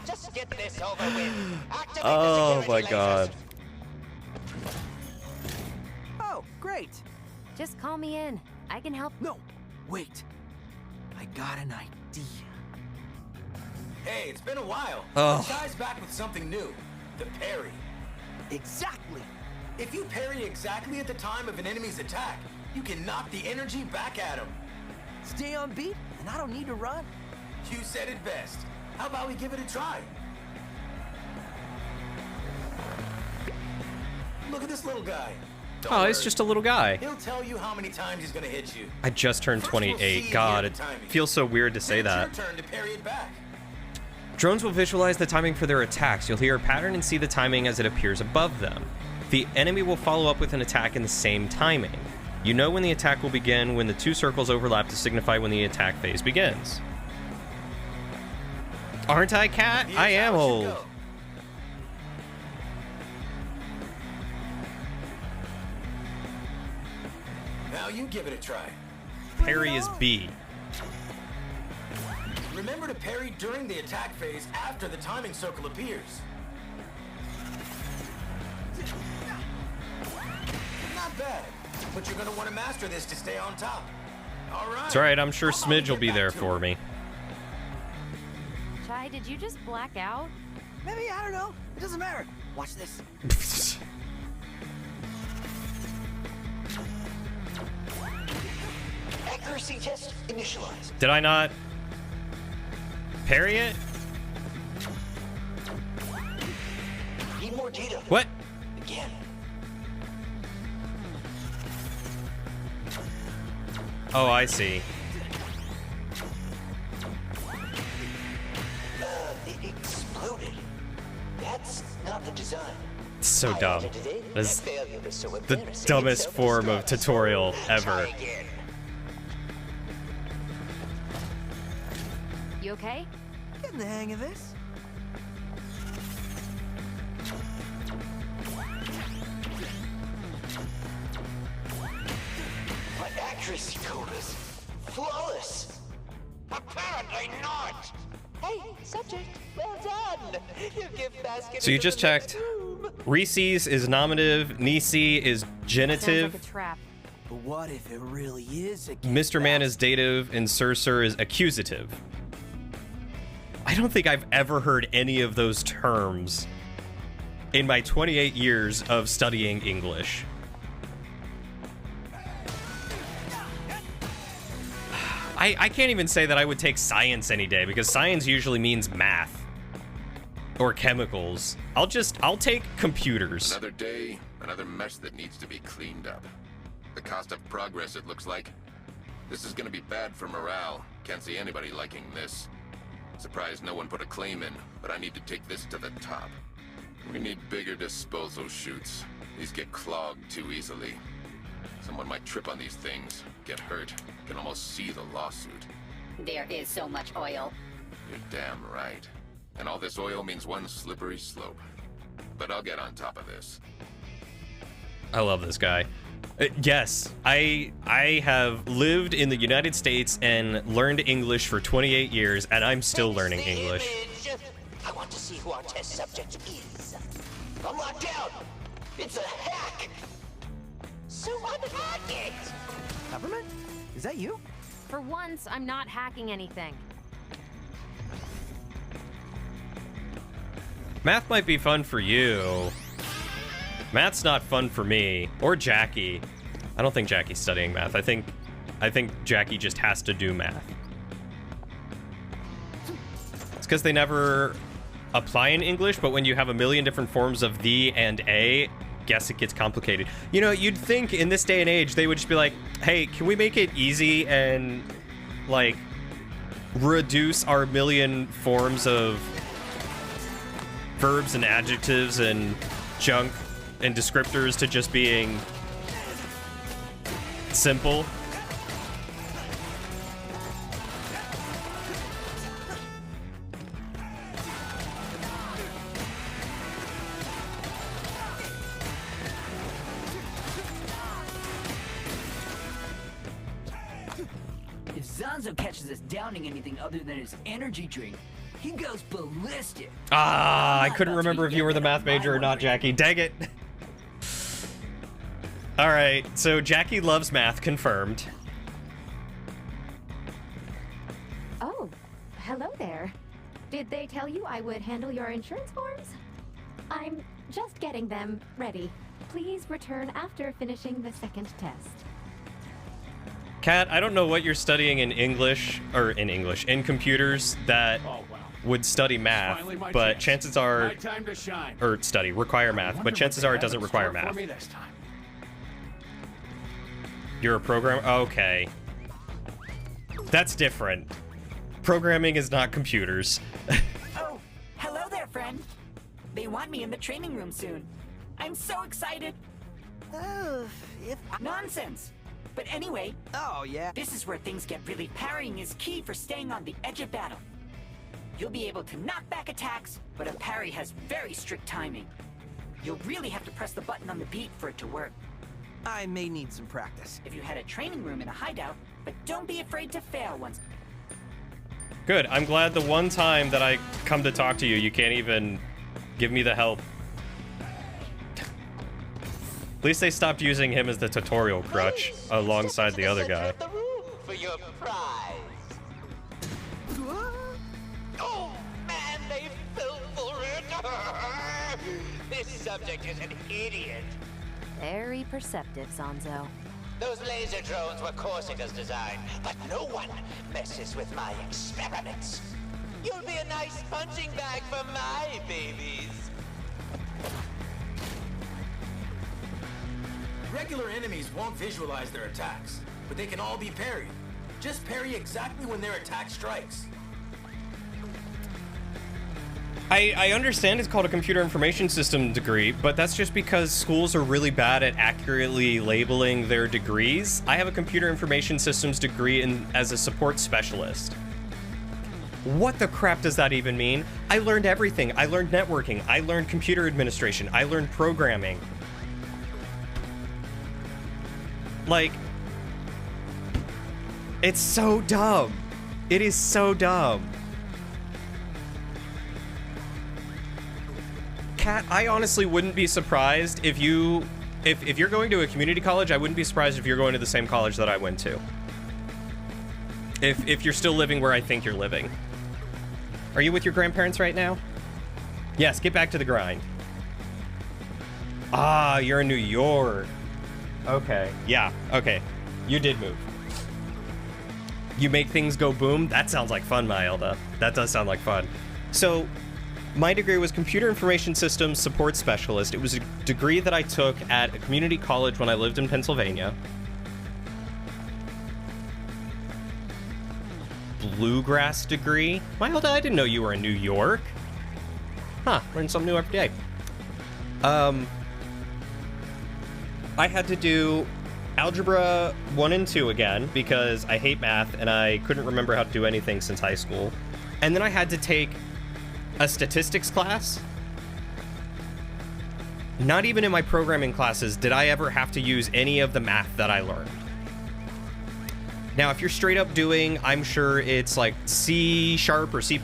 Just get this over with. Activate Oh the my security god. lasers. Oh, great. Just call me in. I can help. No, wait. I got an idea. Hey, it's been a while. Oh. The guy's back with something new. The parry. Exactly. If you parry exactly at the time of an enemy's attack, you can knock the energy back at him. Stay on beat, and I don't need to run. You said it best. How about we give it a try? Look at this little guy. Don't Oh, he's worry. just a little guy. He'll tell you how many times he's gonna hit you. I just turned First we'll see 28. and God, hear it the timing. feels so weird to say Then that. it's your turn to parry it back. Drones will visualize the timing for their attacks. You'll hear a pattern and see the timing as it appears above them. The enemy will follow up with an attack in the same timing. You know when the attack will begin when the two circles overlap to signify when the attack phase begins. Aren't I, Cat? Here's I am how it should old. go. Now you give it a try. Parry is B. Remember to parry during the attack phase after the timing circle appears. Not bad, but you're gonna want to master this to stay on top. All right. It's alright, I'm sure How about we Smidge will get be back there to for it? me. Chai, did you just black out? Maybe, I don't know. It doesn't matter. Watch this. Accuracy test initialized. Did I not parry it? Need more data. What? Again. Oh, I see. It exploded. That's not the design. It's so dumb. Edited it. That's That failure was so the embarrassing, dumbest it's form of self-destruct. tutorial ever. Try again. You okay? Getting the hang of this. My accuracy code is flawless. Apparently not. Hey, subject, well done. You give basket. So you into just the next checked. room. Reese's is nominative, Nisi is Sounds genitive, like a trap. But what if it really is a Mr. Man is dative, and Sir is accusative. I don't think I've ever heard any of those terms in my 28 years of studying English. I can't even say that I would take science any day, because science usually means math or chemicals. I'll take computers. Another day, another mess that needs to be cleaned up. The cost of progress, it looks like. This is gonna be bad for morale. Can't see anybody liking this. Surprised no one put a claim in, but I need to take this to the top. We need bigger disposal chutes. These get clogged too easily. Someone might trip on these things, get hurt, can almost see the lawsuit. There is so much oil. You're damn right. And all this oil means one slippery slope. But I'll get on top of this. I love this guy. Yes, I have lived in the United States and learned English for 28 years, and I'm still learning English. I want to see who our test subject is. I'm locked down! It's a hack! So unhack it! Peppermint? Is that you? For once, I'm not hacking anything. Math might be fun for you. Math's not fun for me or Jackie. I don't think Jackie's studying math. I think Jackie just has to do math. It's because they never apply in English, but when you have a million different forms of the and a, guess it gets complicated. You know, you'd think in this day and age they would just be like, hey, can we make it easy and like reduce our million forms of verbs and adjectives and junk and descriptors to just being simple. If Zanzo catches us downing anything other than his energy drink, he goes ballistic. Ah, I couldn't remember if you were the math major or not, Jackie. Dang it. All right, so Jackie loves math, confirmed. Oh, hello there. Did they tell you I would handle your insurance forms? I'm just getting them ready. Please return after finishing the second test. Kat, I don't know what you're studying in English, in computers that would study math, but chances are, require math, but chances are it doesn't require math. You're a programmer? Okay. That's different. Programming is not computers. Oh, hello there, friend. They want me in the training room soon. I'm so excited. Nonsense. But anyway, this is where things get really. Parrying is key for staying on the edge of battle. You'll be able to knock back attacks, but a parry has very strict timing. You'll really have to press the button on the beat for it to work. I may need some practice. If you had a training room in a hideout, but don't be afraid to fail once. Good. I'm glad the one time that I come to talk to you, you can't even give me the help. At least they stopped using him as the tutorial crutch alongside the other guy. For your prize. Oh man, they fell for it. This subject is an idiot. Very perceptive, Zanzo. Those laser drones were Corsica's design, but no one messes with my experiments. You'll be a nice punching bag for my babies. Regular enemies won't visualize their attacks, but they can all be parried. Just parry exactly when their attack strikes. I understand it's called a computer information system degree, but that's just because schools are really bad at accurately labeling their degrees. I have a computer information systems degree as a support specialist. What the crap does that even mean? I learned everything. I learned networking. I learned computer administration. I learned programming. Like, it's so dumb. It is so dumb. Kat, I honestly wouldn't be surprised if you're going to a community college, I wouldn't be surprised if you're going to the same college that I went to. If you're still living where I think you're living. Are you with your grandparents right now? Yes, get back to the grind. Ah, you're in New York. Okay. Yeah, okay. You did move. You make things go boom? That sounds like fun, Maelda. That does sound like fun. So, my degree was Computer Information Systems Support Specialist. It was a degree that I took at a community college when I lived in Pennsylvania. bluegrass degree. I didn't know you were in New York. Huh, learn something new every day. I had to do Algebra 1 and 2 again because I hate math and I couldn't remember how to do anything since high school. And then I had to take a statistics class. Not even in my programming classes did I ever have to use any of the math that I learned. Now, if you're straight up doing, I'm sure it's like C# or C++,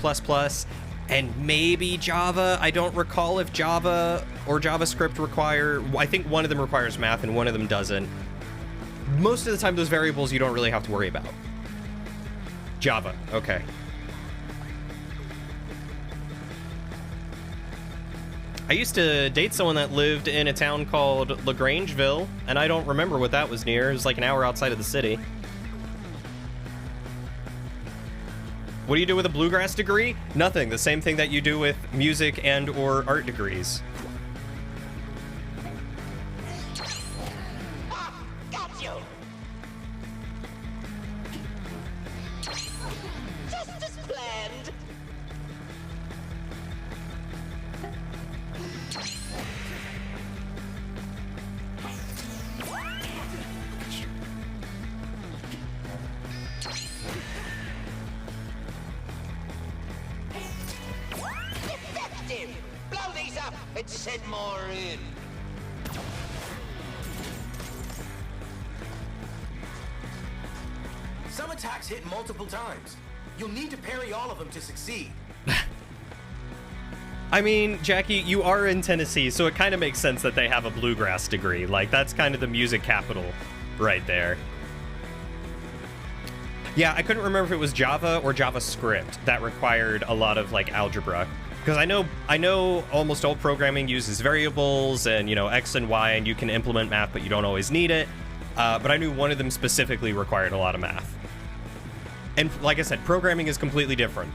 and maybe Java. I don't recall if Java or JavaScript require, I think one of them requires math and one of them doesn't. Most of the time, those variables you don't really have to worry about. Java, okay. I used to date someone that lived in a town called LaGrangeville, and I don't remember what that was near. It was like an hour outside of the city. What do you do with a bluegrass degree? Nothing. The same thing that you do with music and or art degrees. Got you! Just as planned. Effective! Blow these up and send more in. Some attacks hit multiple times. You'll need to parry all of them to succeed. I mean, Jackie, you are in Tennessee, so it kind of makes sense that they have a bluegrass degree. Like, that's kind of the music capital right there. Yeah, I couldn't remember if it was Java or JavaScript that required a lot of, like, algebra. Because I know almost all programming uses variables and, you know, X and Y, and you can implement math, but you don't always need it. But I knew one of them specifically required a lot of math. And like I said, programming is completely different.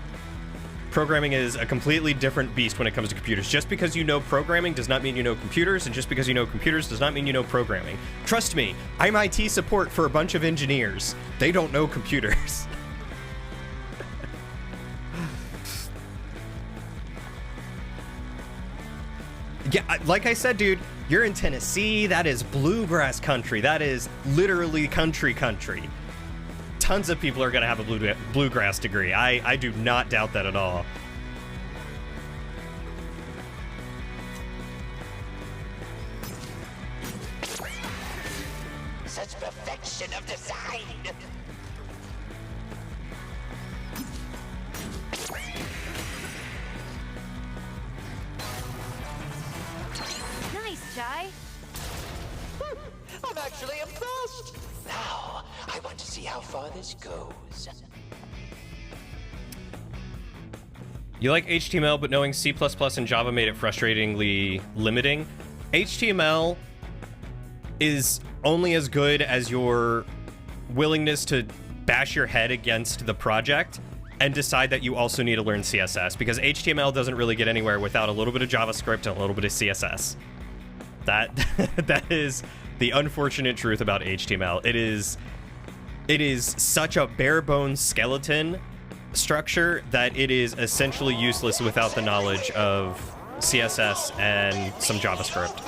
Programming is a completely different beast when it comes to computers. Just because you know programming does not mean you know computers, and just because you know computers does not mean you know programming. Trust me, I'm IT support for a bunch of engineers. They don't know computers. Yeah, like I said, dude, you're in Tennessee. That is bluegrass country. That is literally country. Tons of people are going to have a bluegrass degree. I do not doubt that at all. Such perfection of design. Nice, Jai. I'm actually impressed. Now, I want to see how far this goes. You like HTML, but knowing C++ and Java made it frustratingly limiting. HTML is only as good as your willingness to bash your head against the project and decide that you also need to learn CSS, because HTML doesn't really get anywhere without a little bit of JavaScript and a little bit of CSS. That is the unfortunate truth about HTML. It is such a bare bones skeleton structure that it is essentially useless without the knowledge of CSS and some JavaScript.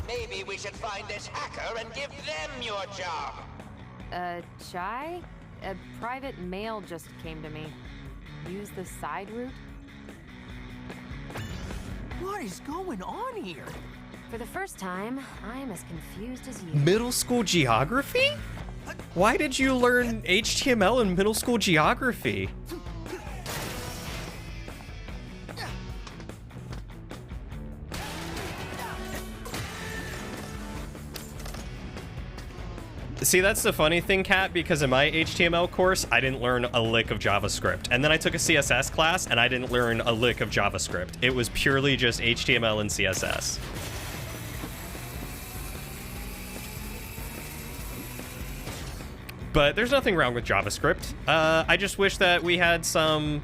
Maybe we should find this hacker and give them your job. Jai? A private mail just came to me. Use the side route? What is going on here? For the first time, I'm as confused as you. Middle school geography? Why did you learn HTML in middle school geography? See, that's the funny thing, Kat, because in my HTML course, I didn't learn a lick of JavaScript. And then I took a CSS class, and I didn't learn a lick of JavaScript. It was purely just HTML and CSS. But there's nothing wrong with JavaScript. I just wish that we had some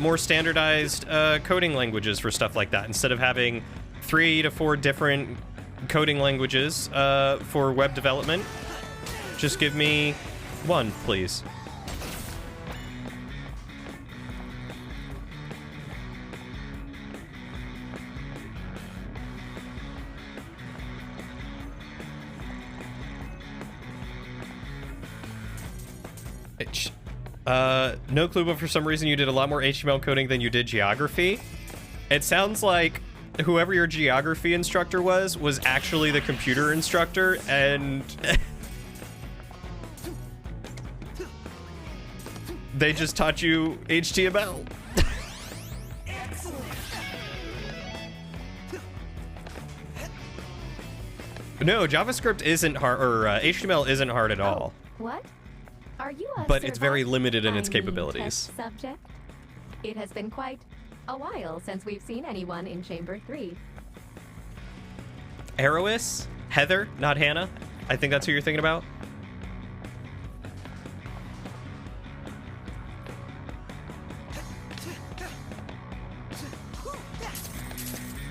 more standardized coding languages for stuff like that, instead of having 3 to 4 different coding languages for web development. Just give me one, please. No clue, but for some reason you did a lot more HTML coding than you did geography. It sounds like whoever your geography instructor was actually the computer instructor, and they just taught you HTML. No, JavaScript isn't hard, or HTML isn't hard at all. What? Are you a But it's very limited in its surviving capabilities. test subject? It has been quite a while since we've seen anyone in Chamber 3. Erois? Heather, not Hannah? I think that's who you're thinking about.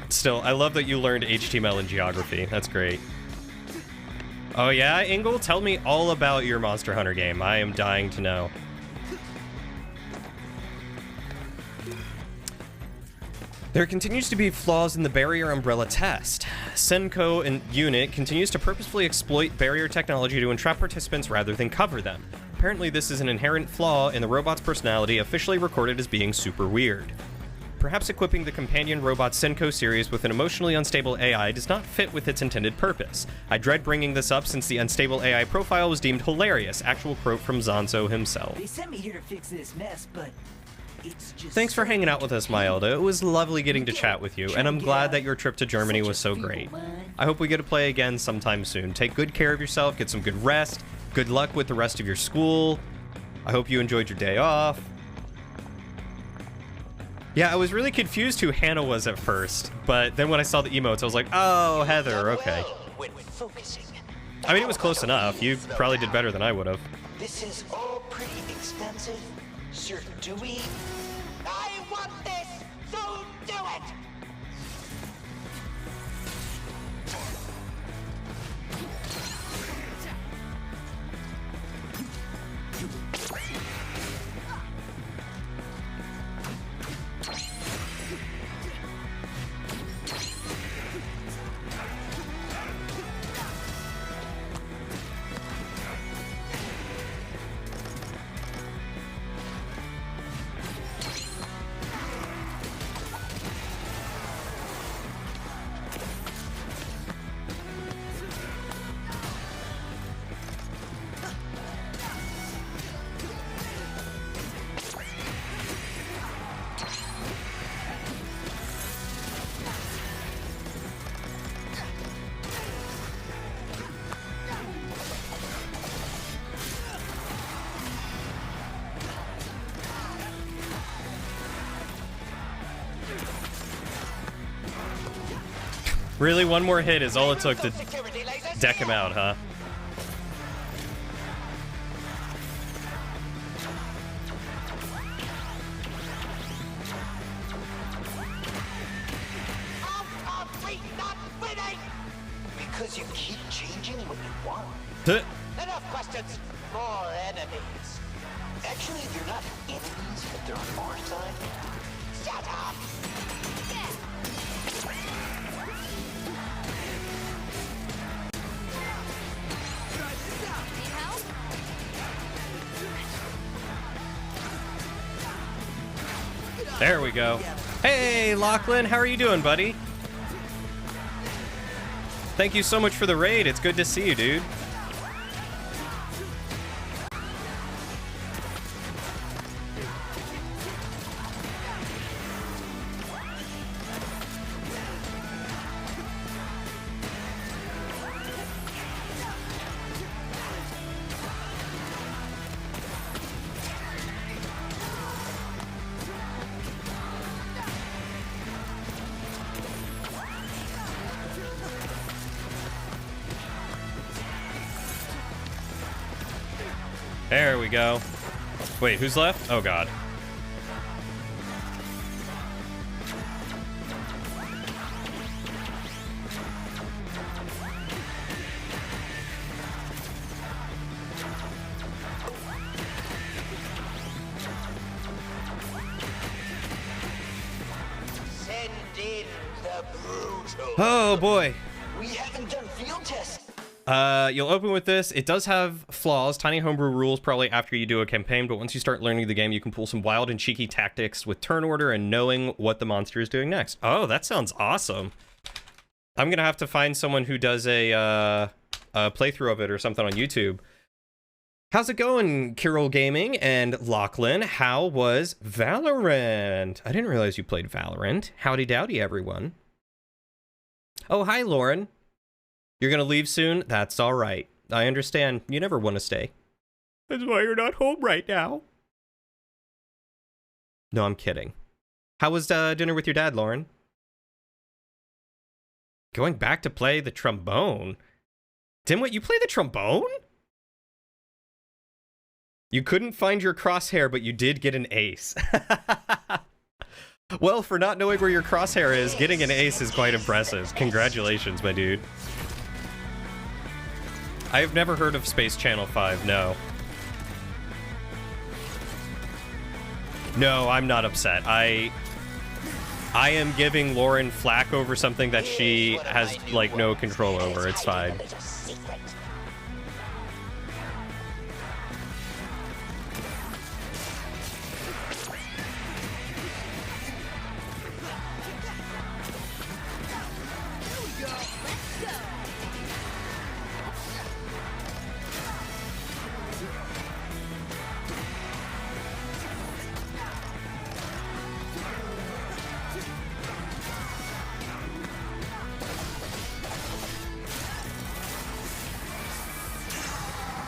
Still, I love that you learned HTML and geography. That's great. Oh yeah, Ingle? Tell me all about your Monster Hunter game. I am dying to know. There continues to be flaws in the barrier umbrella test. Senko and Unit continues to purposefully exploit barrier technology to entrap participants rather than cover them. Apparently this is an inherent flaw in the robot's personality, officially recorded as being super weird. Perhaps equipping the companion robot Senko series with an emotionally unstable AI does not fit with its intended purpose. I dread bringing this up since the unstable AI profile was deemed hilarious. Actual quote from Zanzo himself. They sent me here to fix this mess, but it's just... Thanks for hanging out with us, Myelda. It was lovely getting to chat with you, and I'm glad that your trip to Germany was so great. I hope we get to play again sometime soon. Take good care of yourself, get some good rest, good luck with the rest of your school. I hope you enjoyed your day off. Yeah, I was really confused who Hannah was at first, but then when I saw the emotes, I was like, oh, Heather, okay. I mean, it was close enough. You probably did better than I would have. This is all pretty extensive, Sir Dewey. I want this, so do it! Really, one more hit is all it took to deck him out, huh? Because you keep changing what you want. Enough questions. More enemies. Actually, they're not enemies, but they're on our side. Shut up! There we go. Hey, Lachlan, how are you doing, buddy? Thank you so much for the raid. It's good to see you, dude. There we go. Wait, who's left? Oh, God. in the brutal. Oh boy. We haven't done field tests. You'll open with this. It does have flaws. Tiny homebrew rules probably after you do a campaign, but once you start learning the game, you can pull some wild and cheeky tactics with turn order and knowing what the monster is doing next. Oh, that sounds awesome. I'm gonna have to find someone who does a playthrough of it or something on YouTube. How's it going, Kirill Gaming and Lachlan? How was Valorant? I didn't realize you played Valorant. Howdy dowdy, everyone. Oh, hi, Lauren. You're gonna leave soon? That's all right. I understand. You never want to stay. That's why you're not home right now. No, I'm kidding. How was dinner with your dad, Lauren? Going back to play the trombone? Dimwit, you play the trombone? You couldn't find your crosshair, but you did get an ace. Well, for not knowing where your crosshair is, getting an ace is quite impressive. Congratulations, my dude. I have never heard of Space Channel 5, no. No, I'm not upset. I am giving Lauren flack over something that she has, like, no control over. It's fine.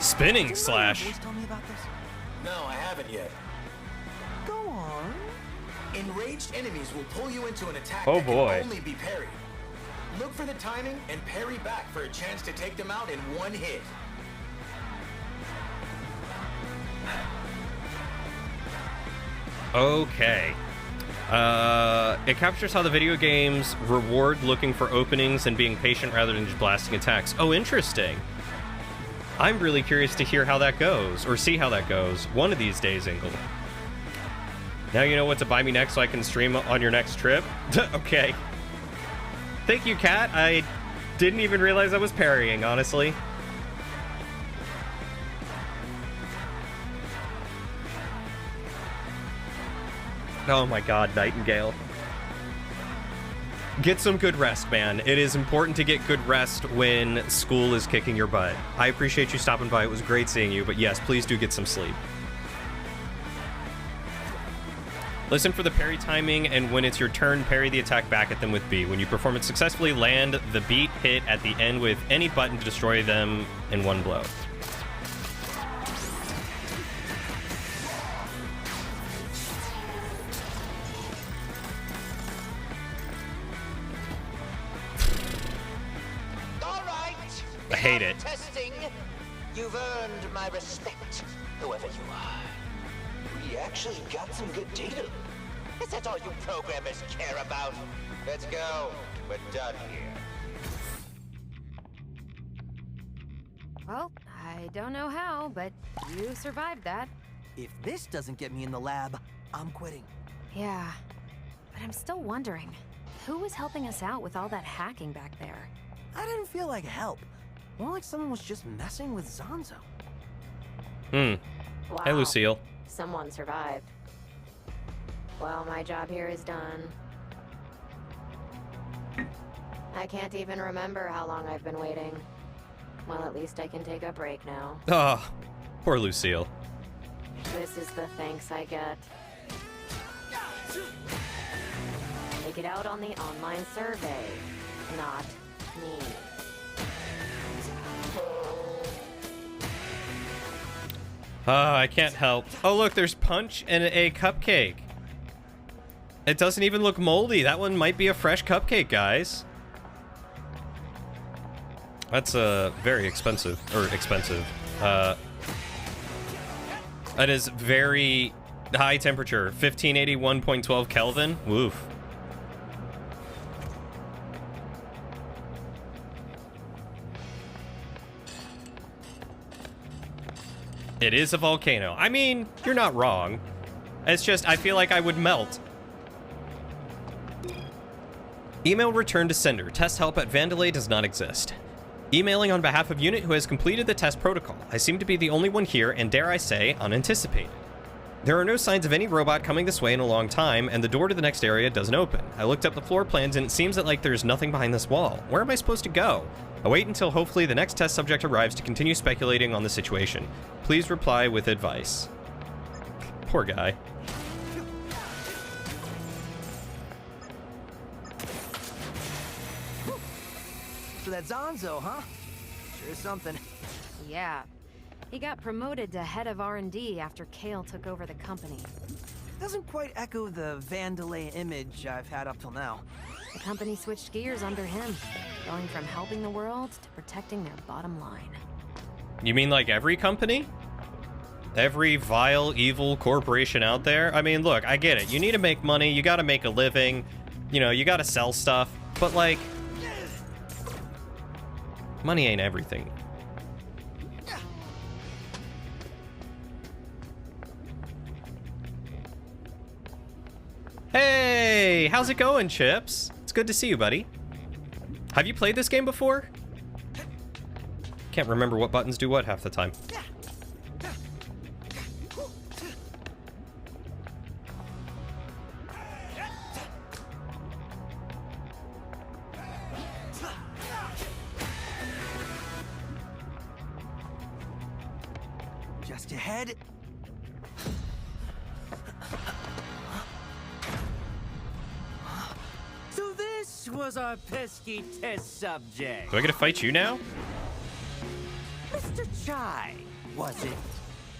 Spinning slash. No, I haven't yet. Go on. Enraged enemies will pull you into an attack Oh that boy. can only be parried. Look for the timing and parry back for a chance to take them out in one hit. Okay. It captures how the video games reward looking for openings and being patient rather than just blasting attacks. Oh, interesting. I'm really curious to hear how that goes, or see how that goes, one of these days, Ingle. Now you know what to buy me next so I can stream on your next trip? Okay. Thank you, Kat. I didn't even realize I was parrying, honestly. Oh my god, Nightingale. Get some good rest, man. It is important to get good rest when school is kicking your butt. I appreciate you stopping by. It was great seeing you, but yes, please do get some sleep. Listen for the parry timing, and when it's your turn, parry the attack back at them with B. When you perform it successfully, land the beat hit at the end with any button to destroy them in one blow. I hate it. Testing. You've earned my respect, whoever you are. We actually got some good data. Is that all you programmers care about? Let's go. We're done here. Well, I don't know how, but you survived that. If this doesn't get me in the lab, I'm quitting. Yeah, but I'm still wondering, who was helping us out with all that hacking back there? I didn't feel like help. More like someone was just messing with Zanzo. Wow. Hey, Lucille. Someone survived. Well, my job here is done. I can't even remember how long I've been waiting. Well, at least I can take a break now. Oh, poor Lucille. This is the thanks I get. Take it out on the online survey, not me. I can't help. Oh, look, there's Punch and a cupcake. It doesn't even look moldy. That one might be a fresh cupcake, guys. That's very expensive. Or expensive. That is very high temperature. 1581.12 Kelvin. Woof. It is a volcano. I mean, you're not wrong. It's just, I feel like I would melt. Email returned to sender. Test help at Vandelay does not exist. Emailing on behalf of unit who has completed the test protocol. I seem to be the only one here, and dare I say, unanticipated. There are no signs of any robot coming this way in a long time, and the door to the next area doesn't open. I looked up the floor plans, and it seems that there's nothing behind this wall. Where am I supposed to go? I wait until hopefully the next test subject arrives to continue speculating on the situation. Please reply with advice. Poor guy. So that's Zanzo, huh? Sure is something. Yeah. He got promoted to head of R&D after Kale took over the company. Doesn't quite echo the Vandelay image I've had up till now. The company switched gears under him, going from helping the world to protecting their bottom line. You mean like every company? Every vile, evil corporation out there? I mean, look, I get it. You need to make money, you gotta make a living, you know, you gotta sell stuff, but like, money ain't everything. Hey, how's it going, Chips? It's good to see you, buddy. Have you played this game before? Can't remember what buttons do what half the time. Just ahead. So this was our pesky test subject. Do I get to fight you now? Mr. Chai, was it?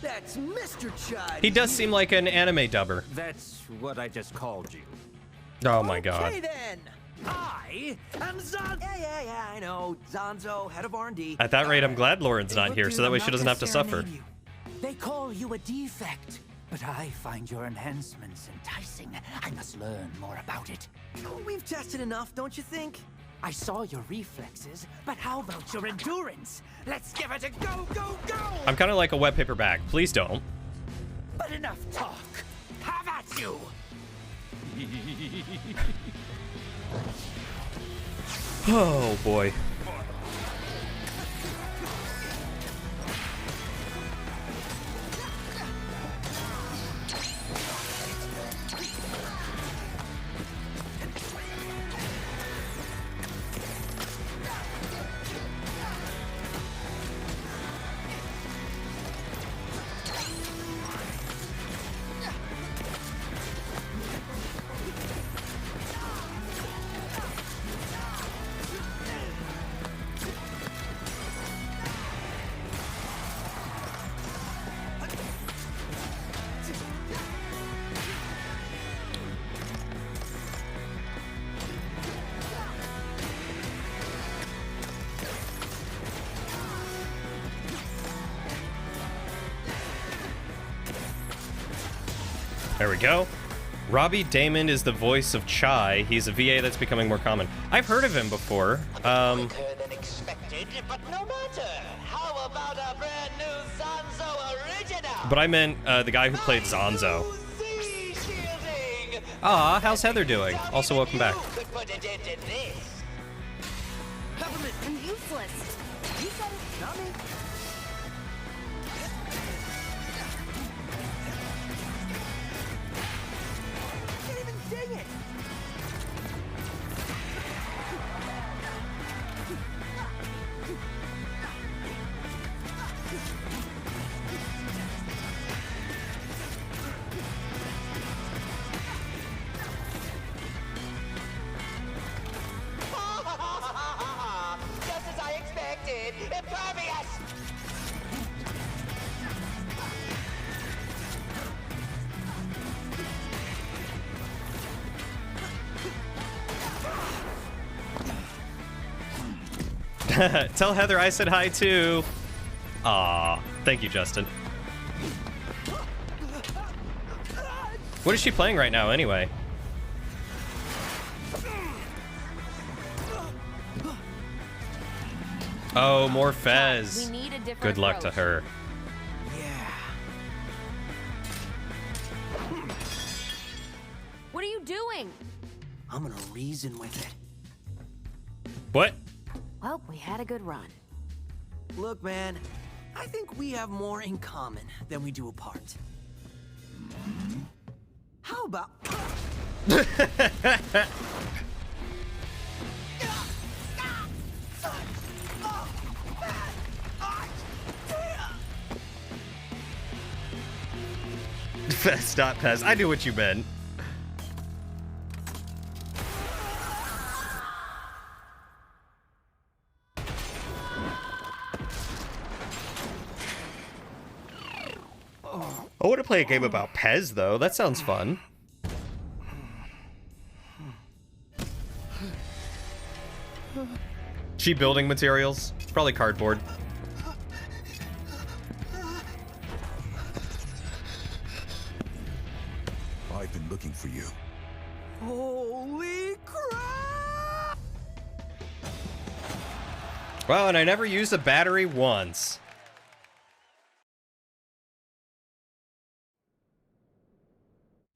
That's Mr. Chai. He does seem like an anime dubber. That's what I just called you. Oh my god. Okay then. I am Zanzo. Yeah, I know. Zanzo, head of R&D. At that rate, I'm glad Lauren's not here, so that way she doesn't have to suffer. They call you a defect, but I find your enhancements enticing. I must learn more about it. We've tested enough, don't you think? I saw your reflexes, but how about your endurance? Let's give it a go, go, go! I'm kind of like a wet paper bag. Please don't. But enough talk. Have at you! Oh boy. There we go. Robbie Damon is the voice of Chai. He's a VA that's becoming more common. I've heard of him before. Quicker than expected, but no matter. How about a brand new Zanzo original? But I meant the guy who played Zanzo. Ah, how's Heather doing? Also, welcome back. Could put an end to this. I'm useless. You said it, not me. Can't even ding it. Just as I expected. Impervious! Tell Heather I said hi too. Aw, thank you, Justin. What is she playing right now, anyway? Oh, more Fez. We need a different Good luck to approach. her. What are you doing? I'm gonna reason with it. What? Well, we had a good run. Look, man, I think we have more in common than we do apart. How about... Fest, not Pez. I knew what you meant. I want to play a game about Pez, though. That sounds fun. Cheap building materials. Probably cardboard. I've been looking for you. Holy crap! Wow, and I never used a battery once.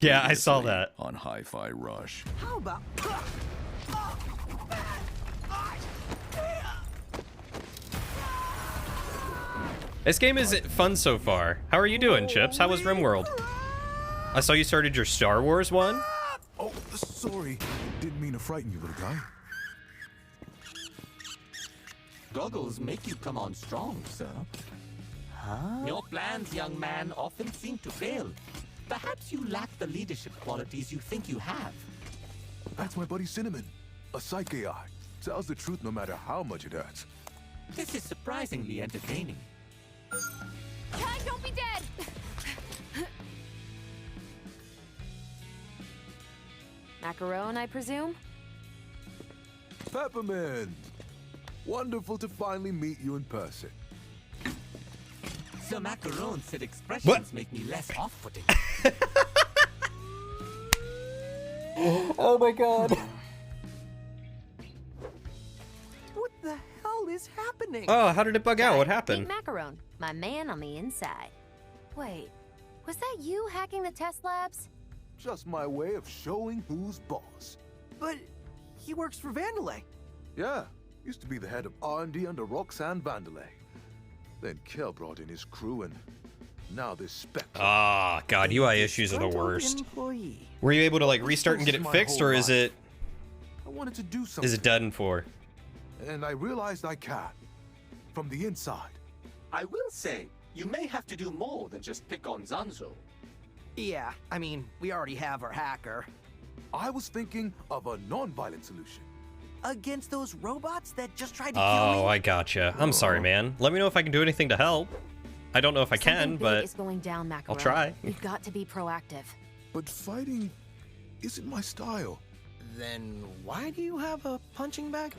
Yeah, I saw that. On Hi-Fi Rush. How about... This game is fun so far. How are you doing, Chips? How was RimWorld? I saw you started your Star Wars one. Oh, sorry. Didn't mean to frighten you, little guy. Goggles make you come on strong, sir. Huh? Your plans, young man, often seem to fail. Perhaps you lack the leadership qualities you think you have. That's my buddy Cinnamon, a psych AI. Tells the truth no matter how much it hurts. This is surprisingly entertaining. Kai, don't be dead! Macaron, I presume? Peppermint! Wonderful to finally meet you in person. Sir Macaron said expressions What? make me less off-putting. Oh my god. What the hell is happening? Oh, how did it bug out? What happened? Meet Macaron, my man on the inside. Wait, was that you hacking the test labs? Just my way of showing who's boss. But he works for Vandelay. Yeah, used to be the head of R&D under Roxanne Vandelay. Then Kel brought in his crew, and now this Spectre. Ah, god, UI issues are the worst. Employee. Were you able to like restart and get it fixed, or is it I wanted to do something. is it done for? And I realized I can. From the inside. I will say, you may have to do more than just pick on Zanzo. Yeah, I mean, we already have our hacker. I was thinking of a non-violent solution. Against those robots that just tried to kill me? Oh, I gotcha. I'm sorry, man. Let me know if I can do anything to help. I don't know if I can, Something big but is going down, Macaron. I'll try. We've got to be proactive. But fighting isn't my style. Then why do you have a punching bag?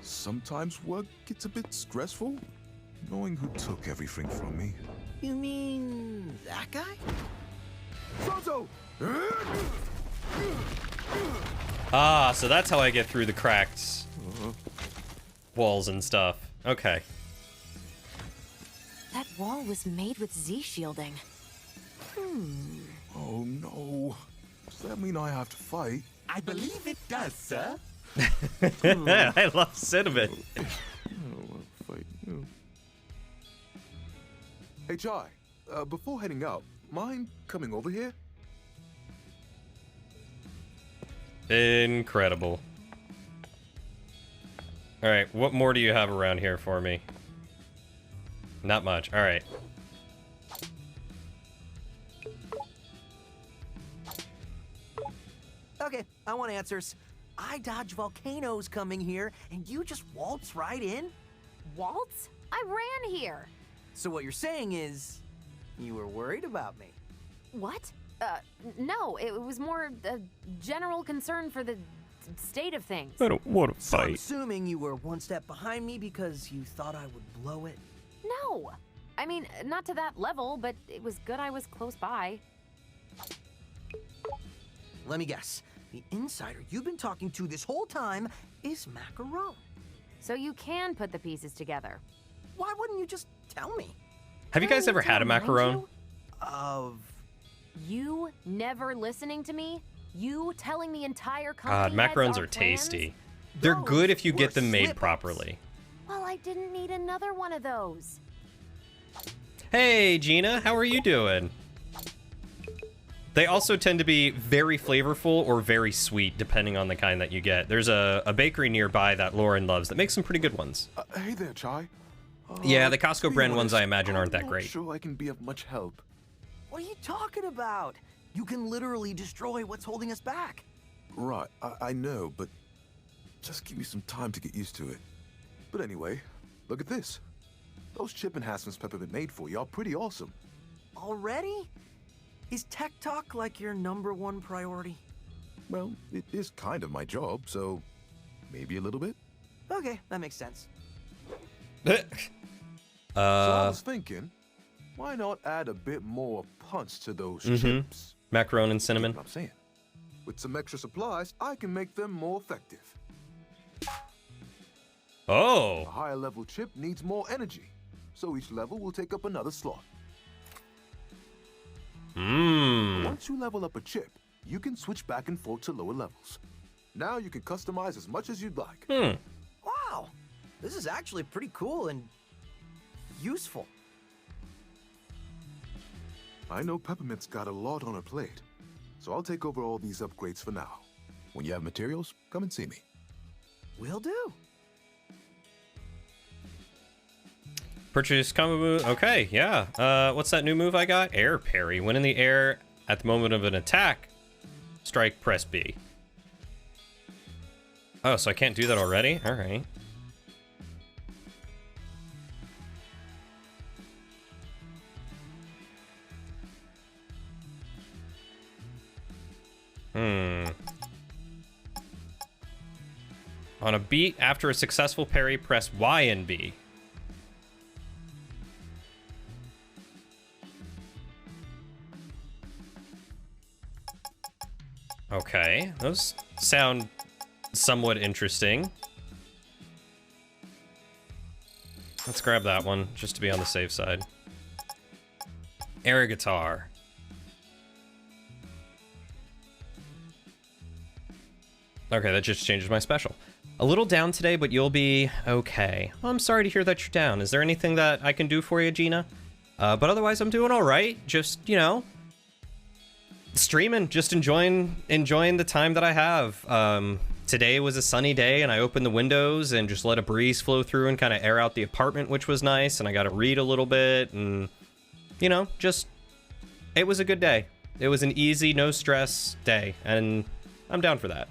Sometimes work gets a bit stressful, knowing who took everything from me. You mean that guy? Zanzo! Ah, so that's how I get through the cracked walls and stuff. Okay. That wall was made with Z shielding. Oh no. Does that mean I have to fight? I believe it does, sir. I love Cinnamon. I don't want to fight you. Hey, Chai. Before heading out, mind coming over here? Incredible. Alright, what more do you have around here for me? Not much. Alright. Okay, I want answers. I dodge volcanoes coming here, and you just waltz right in? Waltz? I ran here. So what you're saying is, you were worried about me? What? No, it was more a general concern for the state of things. I don't want to So I'm fight. assuming you were one step behind me because you thought I would blow it? No. I mean, not to that level, but it was good I was close by. Let me guess. The insider you've been talking to this whole time is Macaron. So you can put the pieces together. Why wouldn't you just tell me? Have you guys ever had a macaron? Of... You never listening to me? You telling the entire God, company heads macarons our are plans? tasty. They're good if you were get them made slip-ups. properly. Well, I didn't need another one of those. Hey, Gina, how are you doing? They also tend to be very flavorful or very sweet, depending on the kind that you get. There's a bakery nearby that Lauren loves that makes some pretty good ones. Hey there, Chai. Yeah, the To Costco be brand ones honest, I imagine aren't that I'm great. not sure I can be of much help. What are you talking about? You can literally destroy what's holding us back. Right, I know, but just give me some time to get used to it. But anyway, look at this. Those chip enhancements Peppermint made for you are pretty awesome. Already? Is tech talk like your #1 priority? Well, it is kind of my job, so maybe a little bit. Okay, that makes sense. So I was thinking, why not add a bit more punch to those chips? Macaron and cinnamon. What I'm saying. With some extra supplies, I can make them more effective. Oh. A higher level chip needs more energy, so each level will take up another slot. Once you level up a chip, you can switch back and forth to lower levels. Now you can customize as much as you'd like. Wow, this is actually pretty cool and useful. I know Peppermint's got a lot on her plate, so I'll take over all these upgrades for now. When you have materials, come and see me. Will do. Purchase combo move. Okay, yeah. What's that new move I got? Air parry. When in the air at the moment of an attack, strike, press B. Oh, so I can't do that already? All right. On a beat after a successful parry, press Y and B. Okay, those sound somewhat interesting. Let's grab that one, just to be on the safe side. Air guitar. Okay, that just changes my special. A little down today, but you'll be okay. Well, I'm sorry to hear that you're down. Is there anything that I can do for you, Gina? But otherwise, I'm doing all right. Just, you know, streaming, just enjoying the time that I have. Today was a sunny day, and I opened the windows and just let a breeze flow through and kind of air out the apartment, which was nice. And I got to read a little bit, and you know, just it was a good day. It was an easy, no stress day, and I'm down for that.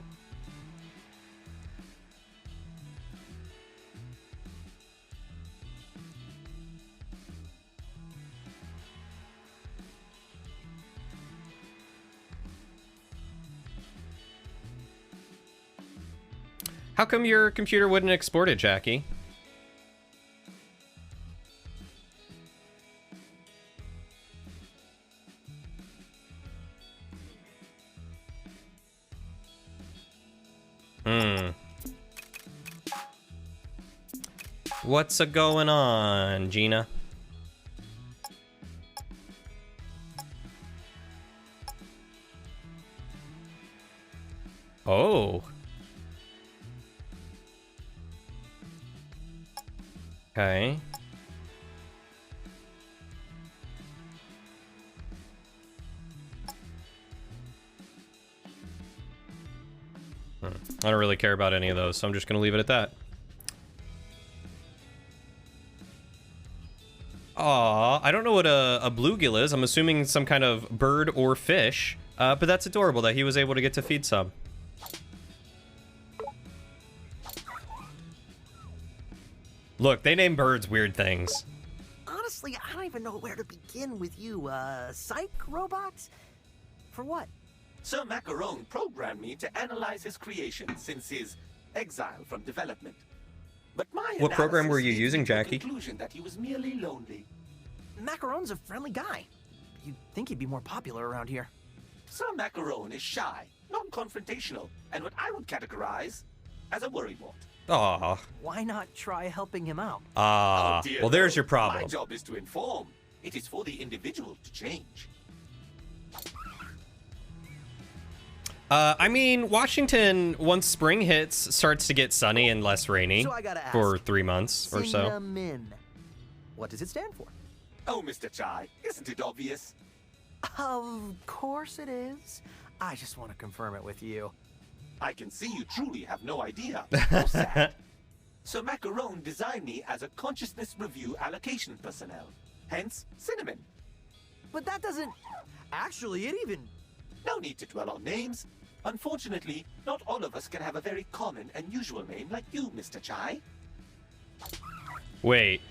How come your computer wouldn't export it, Jackie? What's a going on, Gina? Oh. Okay. I don't really care about any of those, so I'm just gonna leave it at that. Aw, I don't know what a bluegill is. I'm assuming some kind of bird or fish, but that's adorable that he was able to get to feed some. Look, they name birds weird things. Honestly, I don't even know where to begin with you, psych robots? For what? Sir Macaron programmed me to analyze his creation since his exile from development. But my What program were you analysis using, leads to the Jackie? conclusion that he was merely lonely. Macaron's a friendly guy. You'd think he'd be more popular around here. Sir Macaron is shy, non-confrontational, and what I would categorize as a worrywart. Aw. Why not try helping him out? Ah. Oh, dear Well, there's no. your problem. My job is to inform. It is for the individual to change. I mean, Washington, once spring hits, starts to get sunny and less rainy So I gotta ask, for 3 months or so. Cinnamon. What does it stand for? Oh, Mr. Chai, isn't it obvious? Of course it is. I just want to confirm it with you. I can see you truly have no idea. How sad. So Macaron designed me as a consciousness review allocation personnel. Hence, Cinnamon. But that doesn't... Actually, it even... No need to dwell on names. Unfortunately, not all of us can have a very common and usual name like you, Mr. Chai. Wait.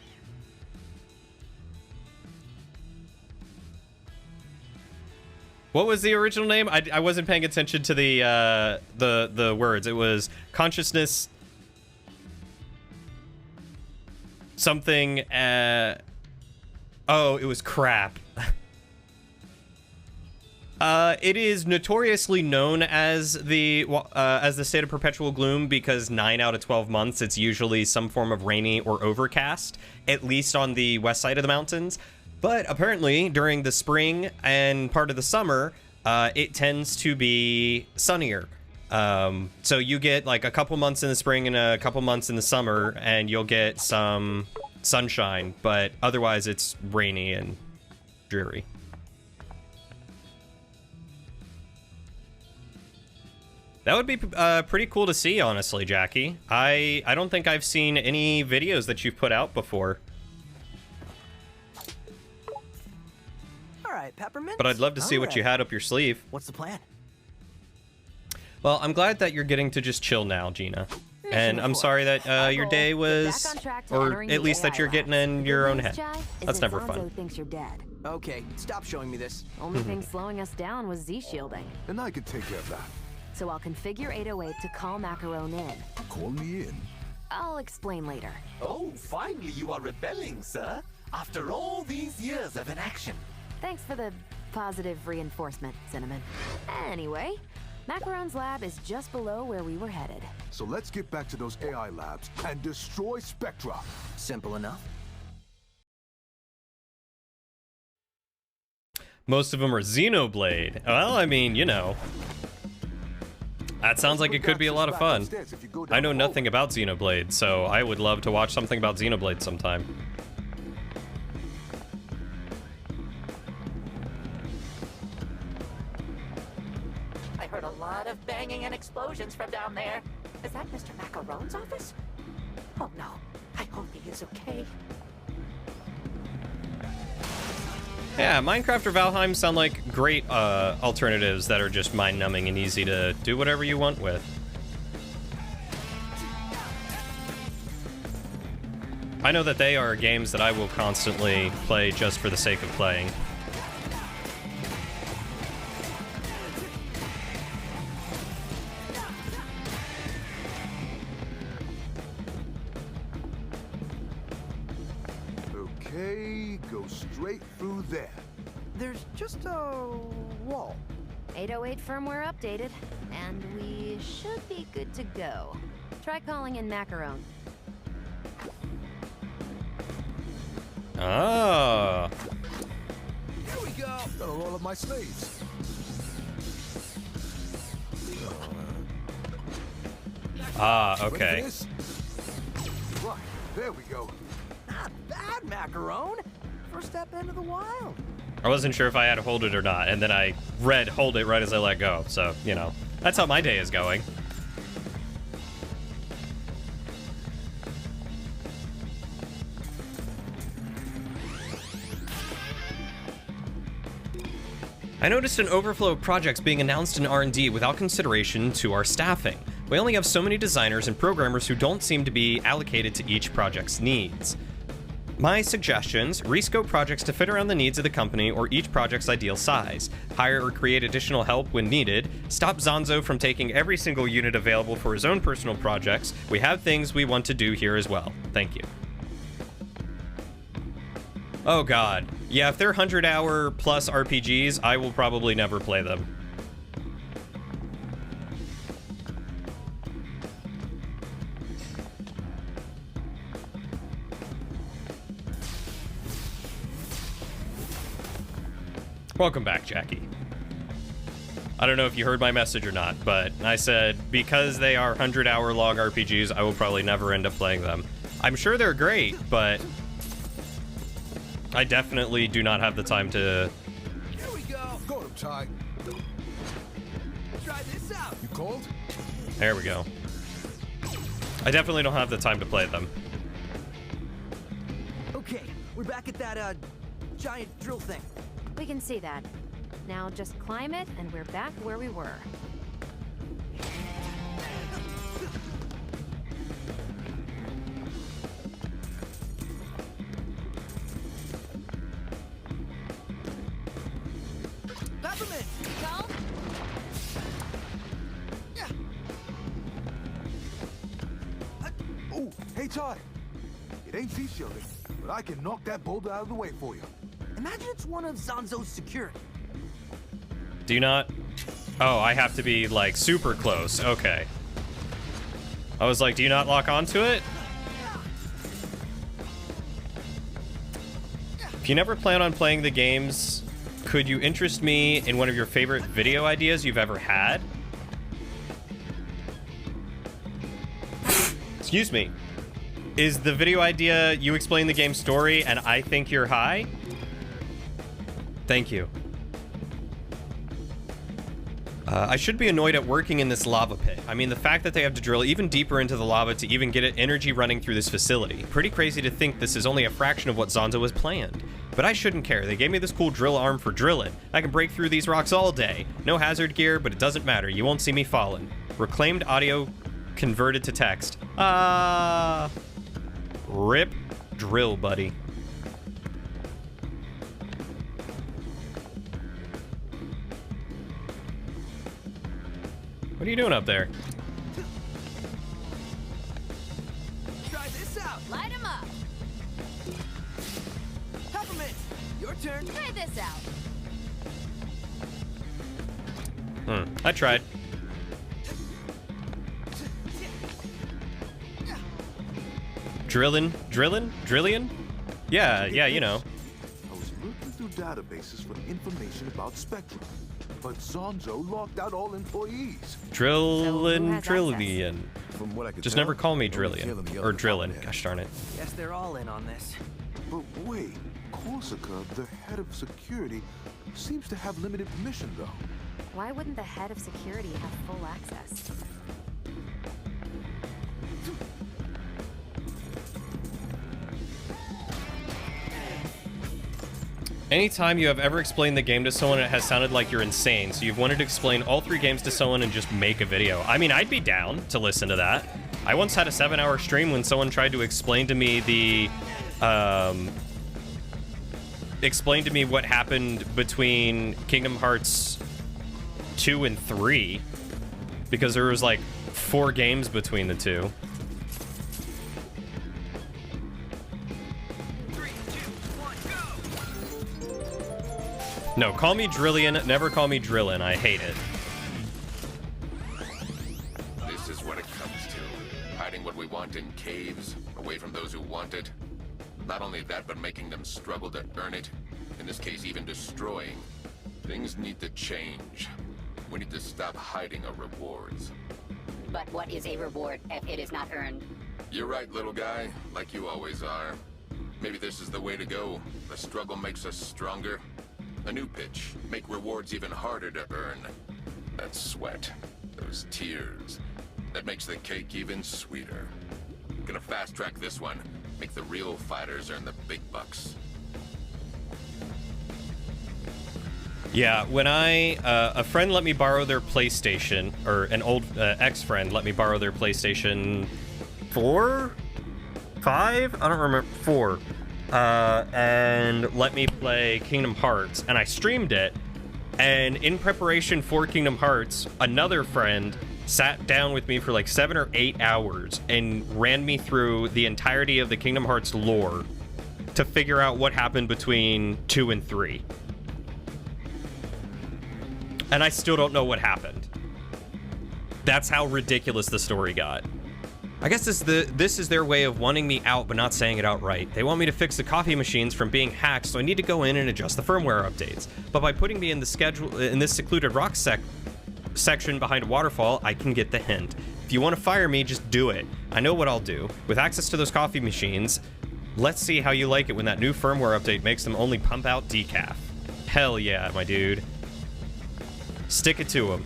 What was the original name? I wasn't paying attention to the words. It was consciousness something. Oh, it was crap. It is notoriously known as the state of perpetual gloom because 9 out of 12 months it's usually some form of rainy or overcast, at least on the west side of the mountains. But apparently during the spring and part of the summer, it tends to be sunnier. So you get like a couple months in the spring and a couple months in the summer, and you'll get some sunshine, but otherwise it's rainy and dreary. That would be pretty cool to see, honestly, Jackie. I don't think I've seen any videos that you've put out before. All right, Peppermint. But I'd love to see what you had up your sleeve. What's the plan? Well, I'm glad that you're getting to just chill now, Gina. And I'm sorry that your day was, or at least that you're getting in your own head. That's never fun. Thinks you're dead. Okay, stop showing me this. Only thing slowing us down was Z-shielding. And I can take care of that. So I'll configure 808 to call Macaron in. Call me in? I'll explain later. Oh, finally you are rebelling, sir. After all these years of inaction. Thanks for the positive reinforcement, Cinnamon. Anyway, Macaron's lab is just below where we were headed. So let's get back to those AI labs and destroy Spectra. Simple enough. Most of them are Xenoblade. Well, I mean, you know. That sounds like it could be a lot of fun. I know nothing about Xenoblade, so I would love to watch something about Xenoblade sometime. I heard a lot of banging and explosions from down there. Is that Mr. Macaron's office? Oh no, I hope he is okay. Yeah, Minecraft or Valheim sound like great alternatives that are just mind-numbing and easy to do whatever you want with. I know that they are games that I will constantly play just for the sake of playing. Okay, go straight through there. There's just a wall. 808 firmware updated, and we should be good to go. Try calling in Macaron. Oh. Here we go. Gotta roll up my sleeves. Ah, okay. Right, there we go. Not bad, Macaron. First step into the wild. I wasn't sure if I had to hold it or not, and then I read hold it right as I let go, so, you know. That's how my day is going. I noticed an overflow of projects being announced in R&D without consideration to our staffing. We only have so many designers and programmers who don't seem to be allocated to each project's needs. My suggestions: rescope projects to fit around the needs of the company or each project's ideal size. Hire or create additional help when needed. Stop Zanzo from taking every single unit available for his own personal projects. We have things we want to do here as well. Thank you. Oh god. Yeah, if they're 100-hour plus RPGs, I will probably never play them. Welcome back, Jackie. I don't know if you heard my message or not, but I said because they are 100-hour long RPGs, I will probably never end up playing them. I'm sure they're great, but I definitely do not have the time to... Here we go. Got him, Ty. Try this out. You cold? There we go. I definitely don't have the time to play them. Okay, we're back at that, giant drill thing. We can see that. Now just climb it, and we're back where we were. Peppermint! Go! Oh, hey, Ty. It ain't C-shielded, but I can knock that boulder out of the way for you. Imagine it's one of Zanzo's security. Do you not? Oh, I have to be, like, super close. Okay. I was like, do you not lock onto it? If you never plan on playing the games, could you interest me in one of your favorite video ideas you've ever had? Excuse me. Is the video idea you explain the game story and I think you're high? Thank you. I should be annoyed at working in this lava pit. I mean, the fact that they have to drill even deeper into the lava to even get energy running through this facility. Pretty crazy to think this is only a fraction of what Zanzo has planned. But I shouldn't care. They gave me this cool drill arm for drilling. I can break through these rocks all day. No hazard gear, but it doesn't matter. You won't see me falling. Reclaimed audio converted to text. Rip drill, buddy. What are you doing up there? Try this out. Light him up. Peppermint, your turn. Try this out. I tried. Drillion? Yeah, you know. I was looking through databases for information about Spectrum, but Zanzo locked out all employees. Trillion. From what I could Just tell, never call me they're only Drillion. killing the Or other Drillin. Hellman. Gosh darn it. Guess they're all in on this. But wait, Corsica, the head of security, seems to have limited permission, though. Why wouldn't the head of security have full access? Anytime you have ever explained the game to someone, it has sounded like you're insane, so you've wanted to explain all 3 games to someone and just make a video. I mean, I'd be down to listen to that. I once had a 7-hour stream when someone tried to explain to me what happened between Kingdom Hearts 2 and 3, because there was like 4 games between the two. No, call me Drillion, never call me Drillin. I hate it. This is what it comes to. Hiding what we want in caves, away from those who want it. Not only that, but making them struggle to earn it. In this case, even destroying. Things need to change. We need to stop hiding our rewards. But what is a reward if it is not earned? You're right, little guy. Like you always are. Maybe this is the way to go. The struggle makes us stronger. A new pitch. Make rewards even harder to earn. That sweat. Those tears. That makes the cake even sweeter. Gonna fast track this one. Make the real fighters earn the big bucks. Yeah, when a friend let me borrow their PlayStation, or an old ex-friend let me borrow their PlayStation 4? 5? I don't remember. 4. And let me play Kingdom Hearts, and I streamed it, and in preparation for Kingdom Hearts, another friend sat down with me for like 7 or 8 hours and ran me through the entirety of the Kingdom Hearts lore to figure out what happened between 2 and 3. And I still don't know what happened. That's how ridiculous the story got. I guess this is their way of wanting me out but not saying it outright. They want me to fix the coffee machines from being hacked, so I need to go in and adjust the firmware updates. But by putting me in the schedule in this secluded rock section behind a waterfall, I can get the hint. If you want to fire me, just do it. I know what I'll do. With access to those coffee machines, let's see how you like it when that new firmware update makes them only pump out decaf. Hell yeah, my dude. Stick it to him.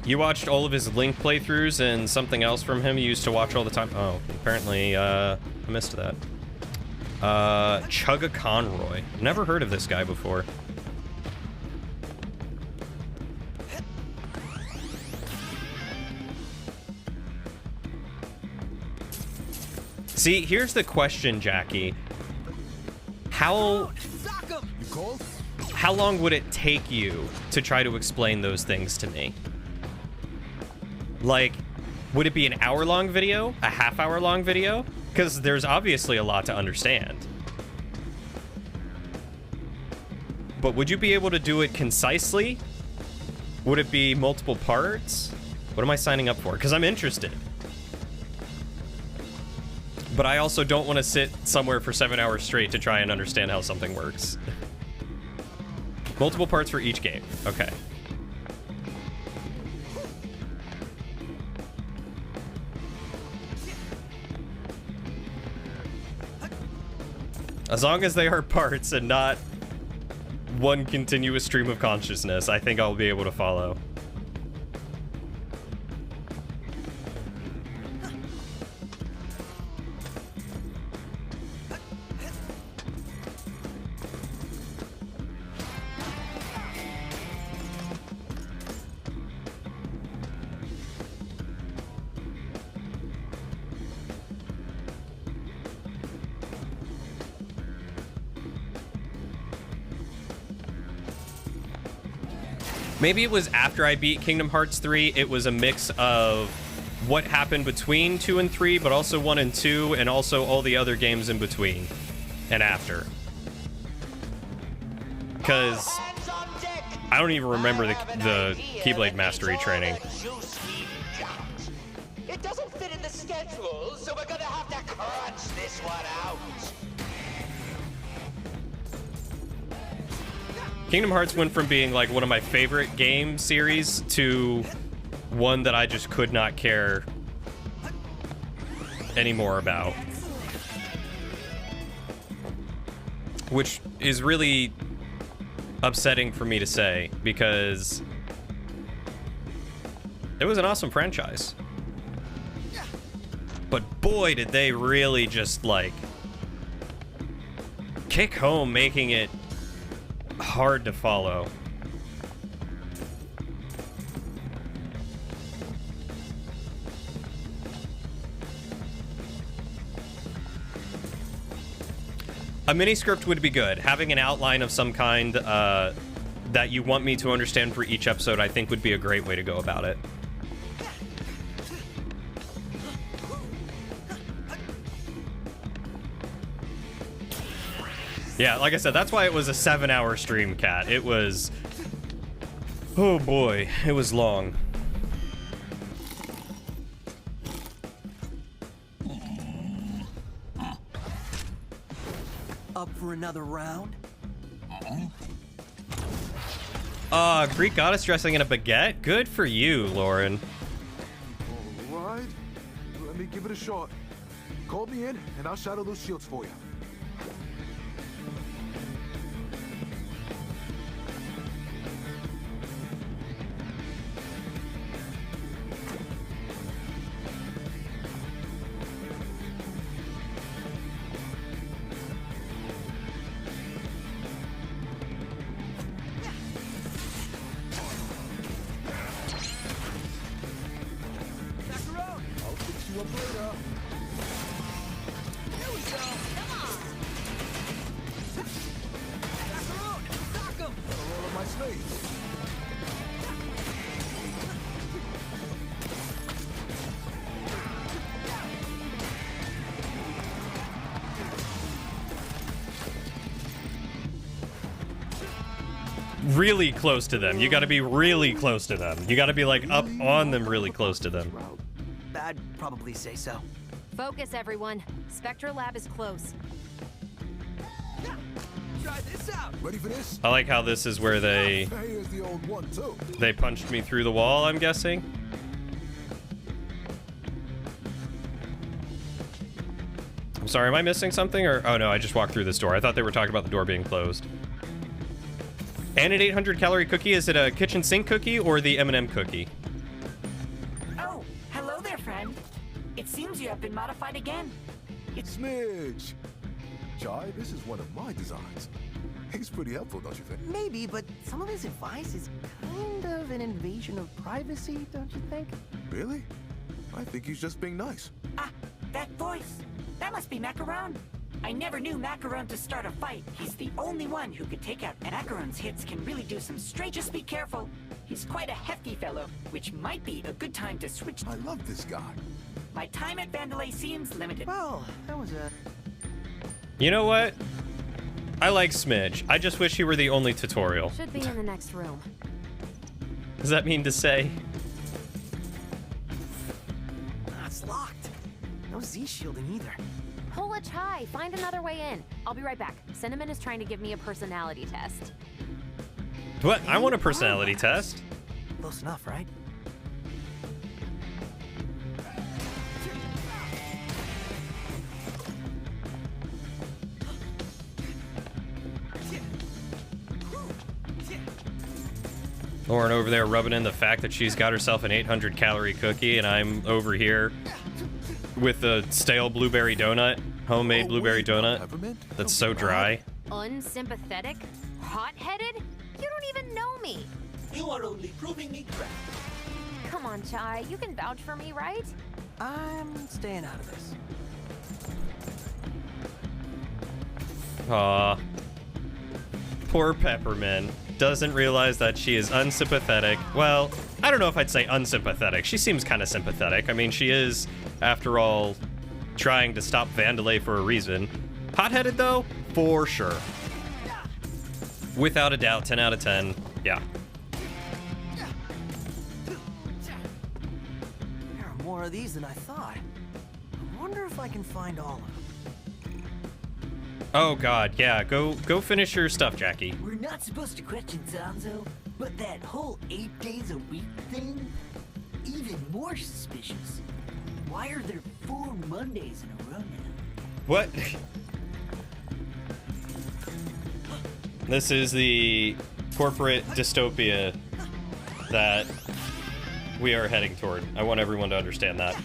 You watched all of his Link playthroughs and something else from him you used to watch all the time? Oh, apparently, I missed that. Chugga Conroy. Never heard of this guy before. See, here's the question, Jackie. How long would it take you to try to explain those things to me? Like, would it be an hour-long video? A half-hour-long video? Because there's obviously a lot to understand. But would you be able to do it concisely? Would it be multiple parts? What am I signing up for? Because I'm interested. But I also don't want to sit somewhere for 7 hours straight to try and understand how something works. Multiple parts for each game. Okay. As long as they are parts and not one continuous stream of consciousness, I think I'll be able to follow. Maybe it was after I beat Kingdom Hearts 3, it was a mix of what happened between 2 and 3, but also 1 and 2, and also all the other games in between and after. Because I don't even remember the Keyblade Mastery training. It doesn't fit in the schedule, so we're gonna have to crunch this one out. Kingdom Hearts went from being like one of my favorite game series to one that I just could not care anymore about. Which is really upsetting for me to say, because it was an awesome franchise. But boy, did they really just like kick home, making it hard to follow. A mini script would be good. Having an outline of some kind that you want me to understand for each episode, I think would be a great way to go about it. Yeah, like I said, that's why it was a 7-hour stream, Cat. It was... oh boy, it was long. Up for another round? Greek goddess dressing in a baguette? Good for you, Lauren. All right, let me give it a shot. Call me in, and I'll shadow those shields for you. really close to them. You gotta be really close to them. You gotta be like up on them really close to them. I'd probably say so. Focus, everyone. Spectra Lab is close. Try this out. Ready for this? I like how this is where they Here's the old one too. they punched me through the wall, I'm guessing. I'm sorry, am I missing something? Or oh no, I just walked through this door. I thought they were talking about the door being closed. And an 800-calorie cookie. Is it a kitchen sink cookie or the M&M cookie? Oh, hello there, friend. It seems you have been modified again. It's Smidge. Chai, this is one of my designs. He's pretty helpful, don't you think? Maybe, but some of his advice is kind of an invasion of privacy, don't you think? Really? I think he's just being nice. Ah, that voice. That must be Macaron. I never knew Macaron to start a fight. He's the only one who could take out, and Macaron's hits can really do some straight. Just be careful. He's quite a hefty fellow, which might be a good time to switch. I love this guy. My time at Vandalay seems limited. Well, that was a... You know what? I like Smidge. I just wish he were the only tutorial. Should be in the next room. Does that mean to say? It's locked. No Z shielding either. Pull a Chai. Find another way in. I'll be right back. Cinnamon is trying to give me a personality test. What? I want a personality test. Close enough, right? Lauren over there rubbing in the fact that she's got herself an 800-calorie cookie, and I'm over here with a stale blueberry donut, homemade blueberry donut that's so dry. Unsympathetic? Hot-headed? You don't even know me. You are only proving me correct. Come on, Chai. You can vouch for me, right? I'm staying out of this. Aw. Poor Peppermint. Doesn't realize that she is unsympathetic. Well, I don't know if I'd say unsympathetic. She seems kind of sympathetic. I mean, she is, after all, trying to stop Vandalay for a reason. Hot-headed, though? For sure. Without a doubt, 10 out of 10. Yeah. There are more of these than I thought. I wonder if I can find all of them. Oh god, yeah. Go finish your stuff, Jackie. We're not supposed to question Zanzo, but that whole 8 days a week thing? Even more suspicious. Why are there 4 Mondays in a row now? What? This is the corporate dystopia that we are heading toward. I want everyone to understand that.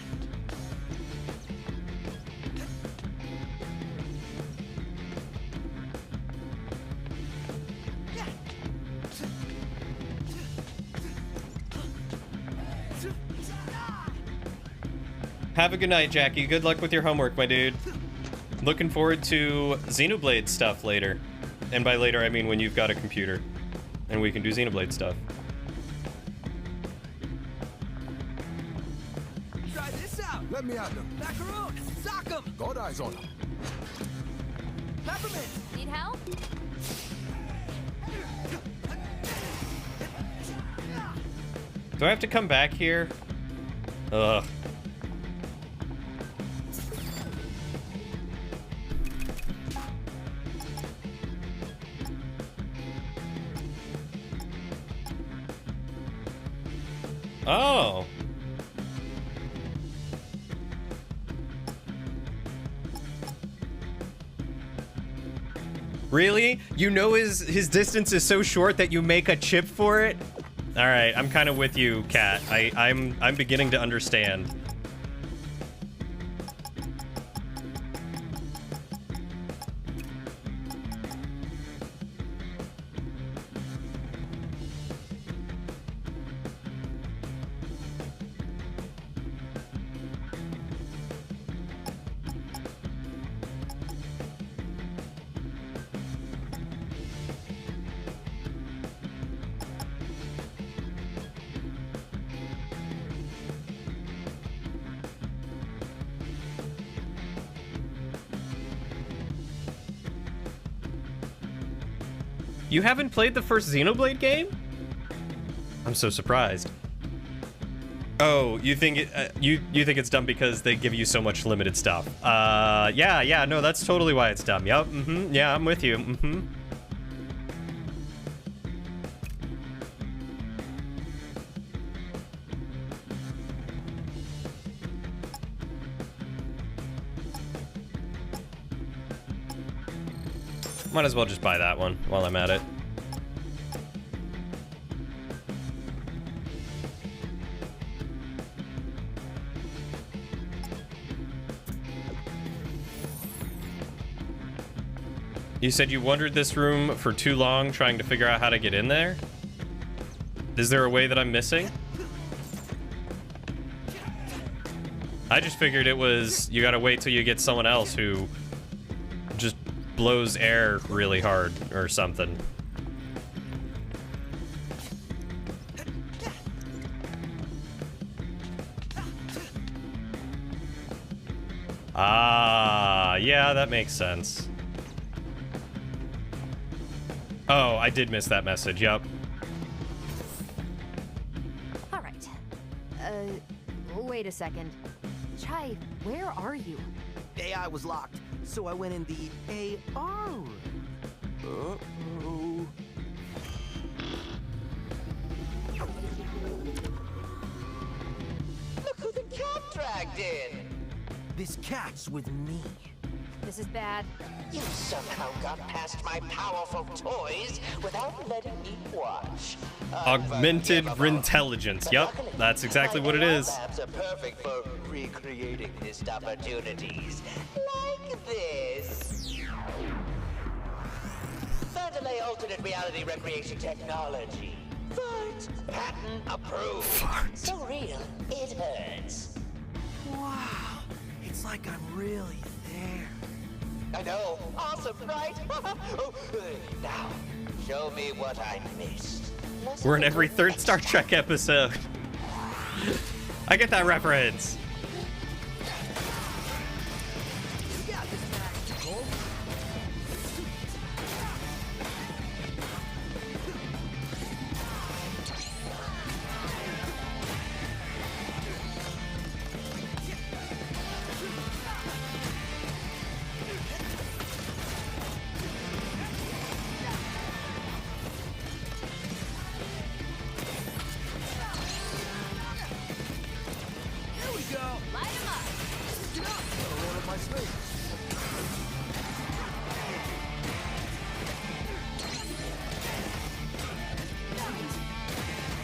Have a good night, Jackie. Good luck with your homework, my dude. Looking forward to Xenoblade stuff later. And by later, I mean when you've got a computer. And we can do Xenoblade stuff. Try this out. Let me at them. Macaron, sock him. God eyes on them. Peppermint. Need help? Do I have to come back here? Ugh. Oh. Really? You know his distance is so short that you make a chip for it? All right, I'm kind of with you, Kat. I'm beginning to understand. You haven't played the first Xenoblade game? I'm so surprised. Oh, you think you think it's dumb because they give you so much limited stuff? Yeah, no, that's totally why it's dumb. Yup, yeah, I'm with you. Might as well just buy that one while I'm at it. You said you wandered this room for too long trying to figure out how to get in there? Is there a way that I'm missing? I just figured it was you gotta wait till you get someone else who just blows air really hard or something. Ah, yeah, that makes sense. Oh, I did miss that message, yup. All right. Wait a second. Chai, where are you? AI was locked, so I went in the AR room. Uh-oh. Look who the cat dragged in! This cat's with me. This is bad. You somehow got past my powerful toys without letting me watch. Augmented intelligence. Yup, that's exactly what it is. Labs are perfect for recreating missed opportunities. Like this. Vandelay alternate reality recreation technology. But patent approved. So real, it hurts. Wow, it's like I'm really there. I know. Awesome, right? Oh, now, show me what I missed. We're in every third Star Trek episode. I get that reference.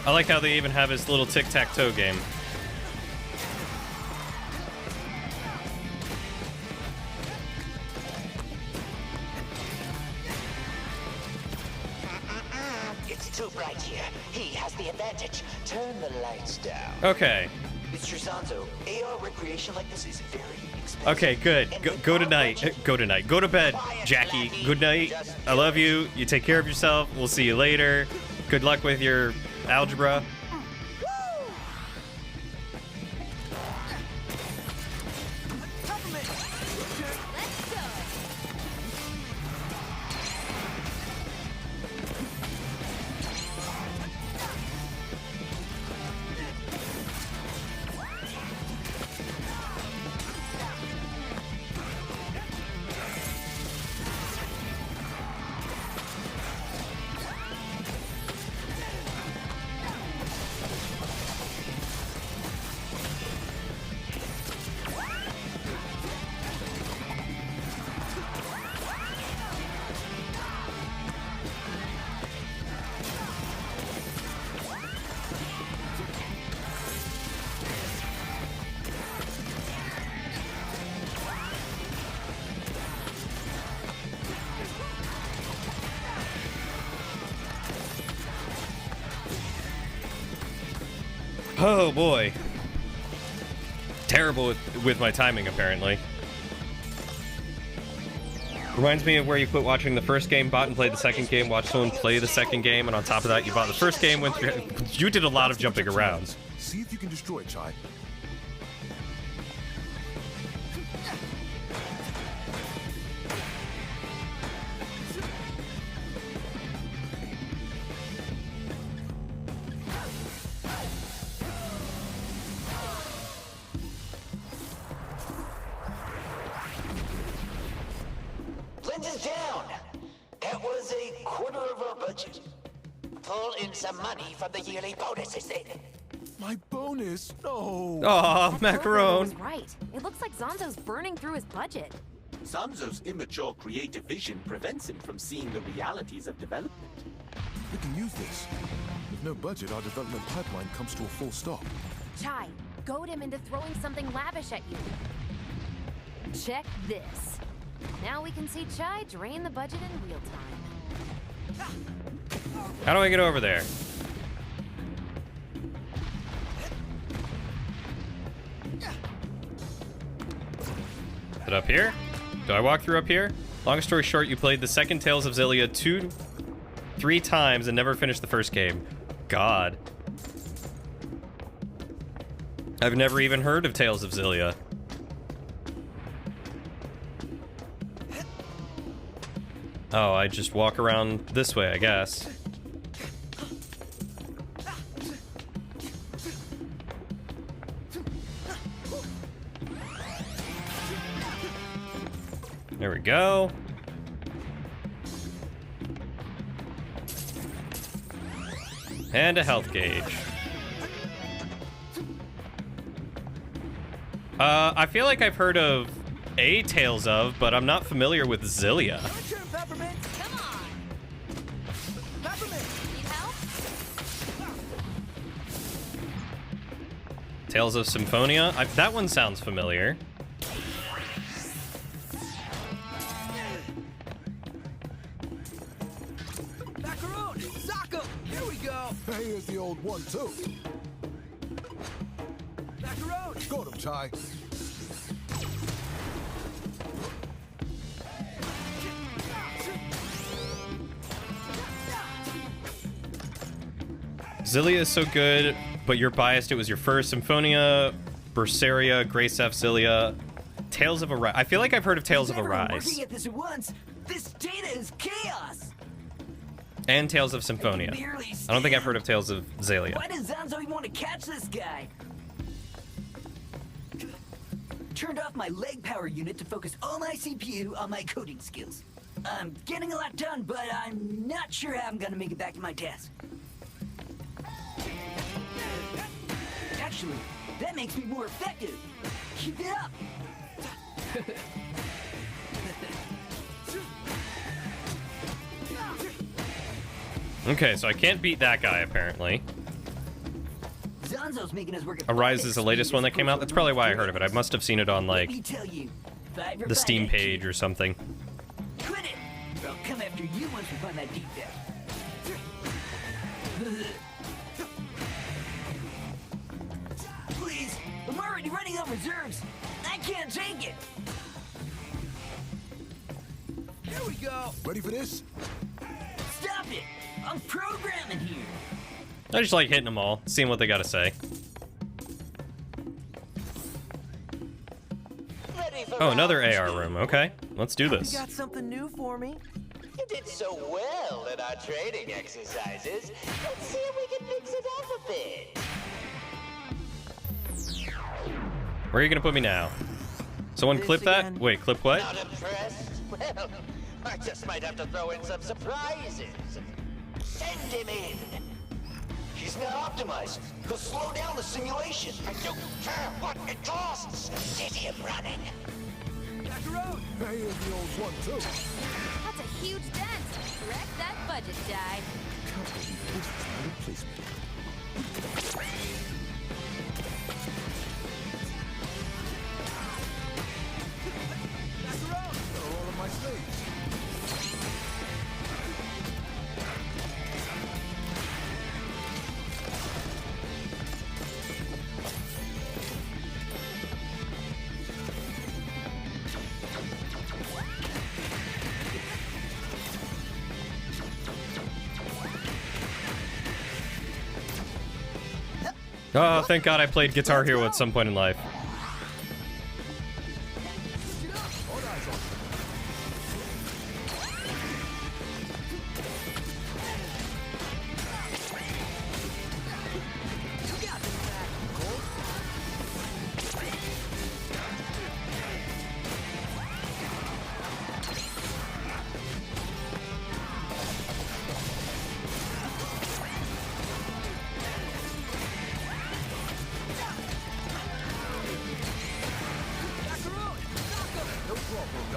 I like how they even have his little tic-tac-toe game. It's too bright here. He has the advantage. Turn the lights down. Okay. Mr. Zanzo, AR recreation like this is very expensive. Okay, good. Go tonight. Go tonight. Go to bed, Jackie. Good night. I love you. You take care of yourself. We'll see you later. Good luck with your algebra. Oh boy. Terrible with my timing, apparently. Reminds me of where you quit watching the first game, bought and played the second game, watched someone play the second game, and on top of that, you bought the first game, went through. You did a lot of jumping around. See if you can destroy it, Chai. budget. Pull in some money from the yearly bonuses then. My bonus? No. Aw, That programmer was Macaron. right. It looks like Zanzo's burning through his budget. Sanzo's immature creative vision prevents him from seeing the realities of development. We can use this. With no budget, our development pipeline comes to a full stop. Chai, goad him into throwing something lavish at you. Check this. Now we can see Chai drain the budget in real time. How do I get over there? Is it up here? Do I walk through up here? Long story short, you played the second Tales of Xillia 3 times and never finished the first game. God. I've never even heard of Tales of Xillia. Oh, I just walk around this way, I guess. There we go. And a health gauge. I feel like I've heard of a Tales of, but I'm not familiar with Xillia. Peppermint, come on. Peppermint, need help? Tales of Symphonia? That one sounds familiar. Macaron, Zocco, here we go. Hey, here's the old one, too. Macaron. Got him, Chai. Xillia is so good, but you're biased. It was your first. Symphonia, Berseria, Grace F. Xillia, Tales of Arise. I feel like I've heard of Tales of Everyone Arise. working at this at once. This data is chaos. And Tales of Symphonia. I don't think I've heard of Tales of Xillia. Why does Zanzo even want to catch this guy? Turned off my leg power unit to focus all my CPU on my coding skills. I'm getting a lot done, but I'm not sure how I'm gonna make it back to my desk. Actually, that makes me more effective. Keep it up. Okay, so I can't beat that guy, apparently. Zanzo's making us work at Arise is the latest one that came out. That's probably why I heard of it. I must have seen it on, like, Let me tell you, the Steam page or something. Quit it! I'll come after you once we find that defect. Please, I'm already running out of reserves. I can't take it. Here we go. Ready for this? Stop it! I'm programming here. I just like hitting them all, seeing what they gotta say. Oh, another AR room. Okay, let's do this. You got something new for me? You did so well in our training exercises. Let's see if we can mix it up a bit. Where are you gonna put me now? Someone clip that? Wait, clip what? Not impressed? Well, I just might have to throw in some surprises. Send him in. He's not optimized. He'll slow down the simulation. I don't care what it costs. Get him running. Macaron. Hey, here's the old one, too. That's a huge dent. Wreck that budget, Jai. Can't believe this is my replacement. Macaron. They're all of my slaves. Oh, thank God I played Guitar Hero at some point in life.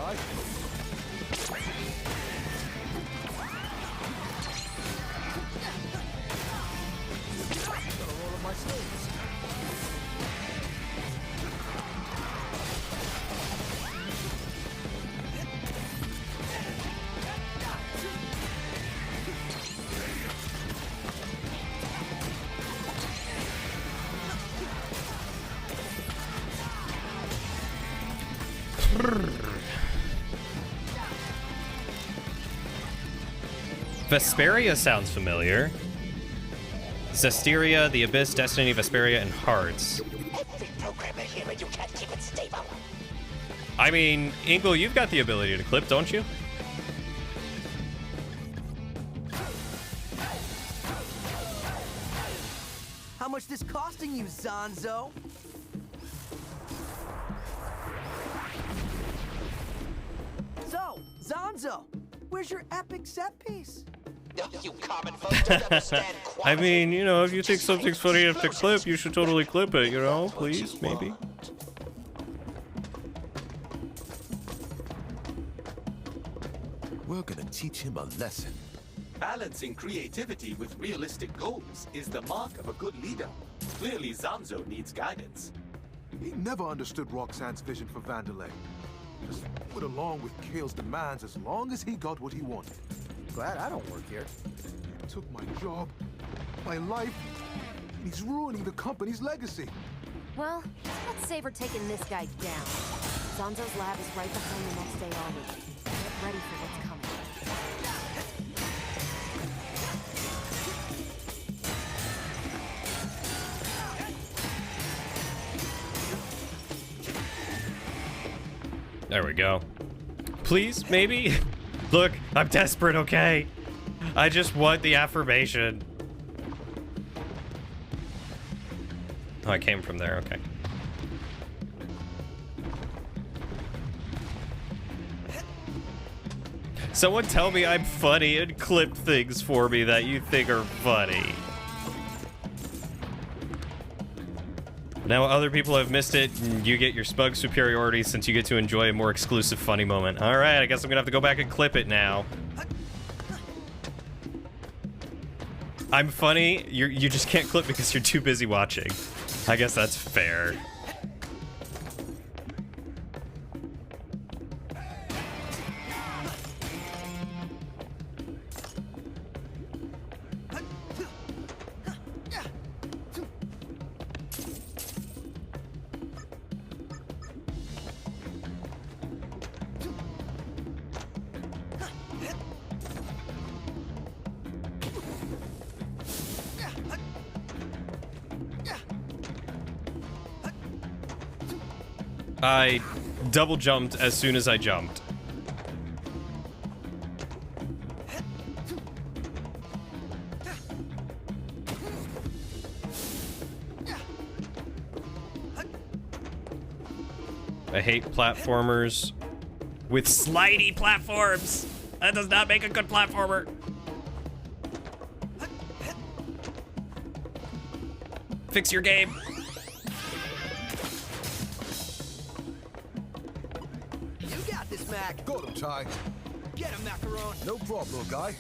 guy. Gotta roll up my sleeves. Vesperia sounds familiar. Zestiria, the Abyss, Destiny, Vesperia, and Hearts. Every programmer here, you can't keep it stable. I mean, Inkle, you've got the ability to clip, don't you? How much this costing you, Zanzo? So, Zanzo, where's your epic set piece? You common folks don't understand I mean, you know, if you think something's funny enough to clip, you should totally clip it, you know? Please, maybe. We're gonna teach him a lesson. Balancing creativity with realistic goals is the mark of a good leader. Clearly, Zanzo needs guidance. He never understood Roxanne's vision for Vandelay. Just went along with Kale's demands as long as he got what he wanted. Glad I don't work here. He took my job, my life, and he's ruining the company's legacy. Well, let's say we're taking this guy down. Zanzo's lab is right behind the next day onward. Get ready for what's coming. There we go. Please, maybe? Look, I'm desperate, okay? I just want the affirmation. Oh, I came from there, okay. Someone tell me I'm funny and clip things for me that you think are funny. Now other people have missed it, and you get your smug superiority since you get to enjoy a more exclusive funny moment. Alright, I guess I'm gonna have to go back and clip it now. I'm funny, you just can't clip because you're too busy watching. I guess that's fair. I double jumped as soon as I jumped. I hate platformers with slidey platforms. That does not make a good platformer. Fix your game. Mac. Got him, Ty. Get him, Macaron. No problem, little guy.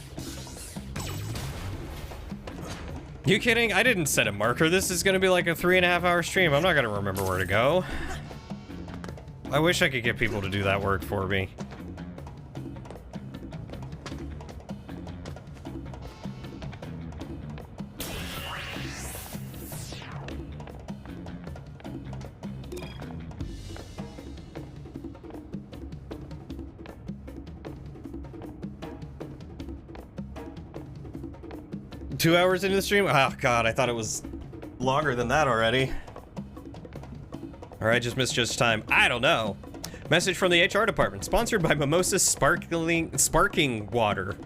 You kidding? I didn't set a marker. This is gonna be like a 3.5-hour stream. I'm not gonna remember where to go. I wish I could get people to do that work for me. Two hours into the stream? Oh god, I thought it was longer than that already. Or I just misjudged time. I don't know. Message from the HR department, sponsored by Mimosa's Sparking Water.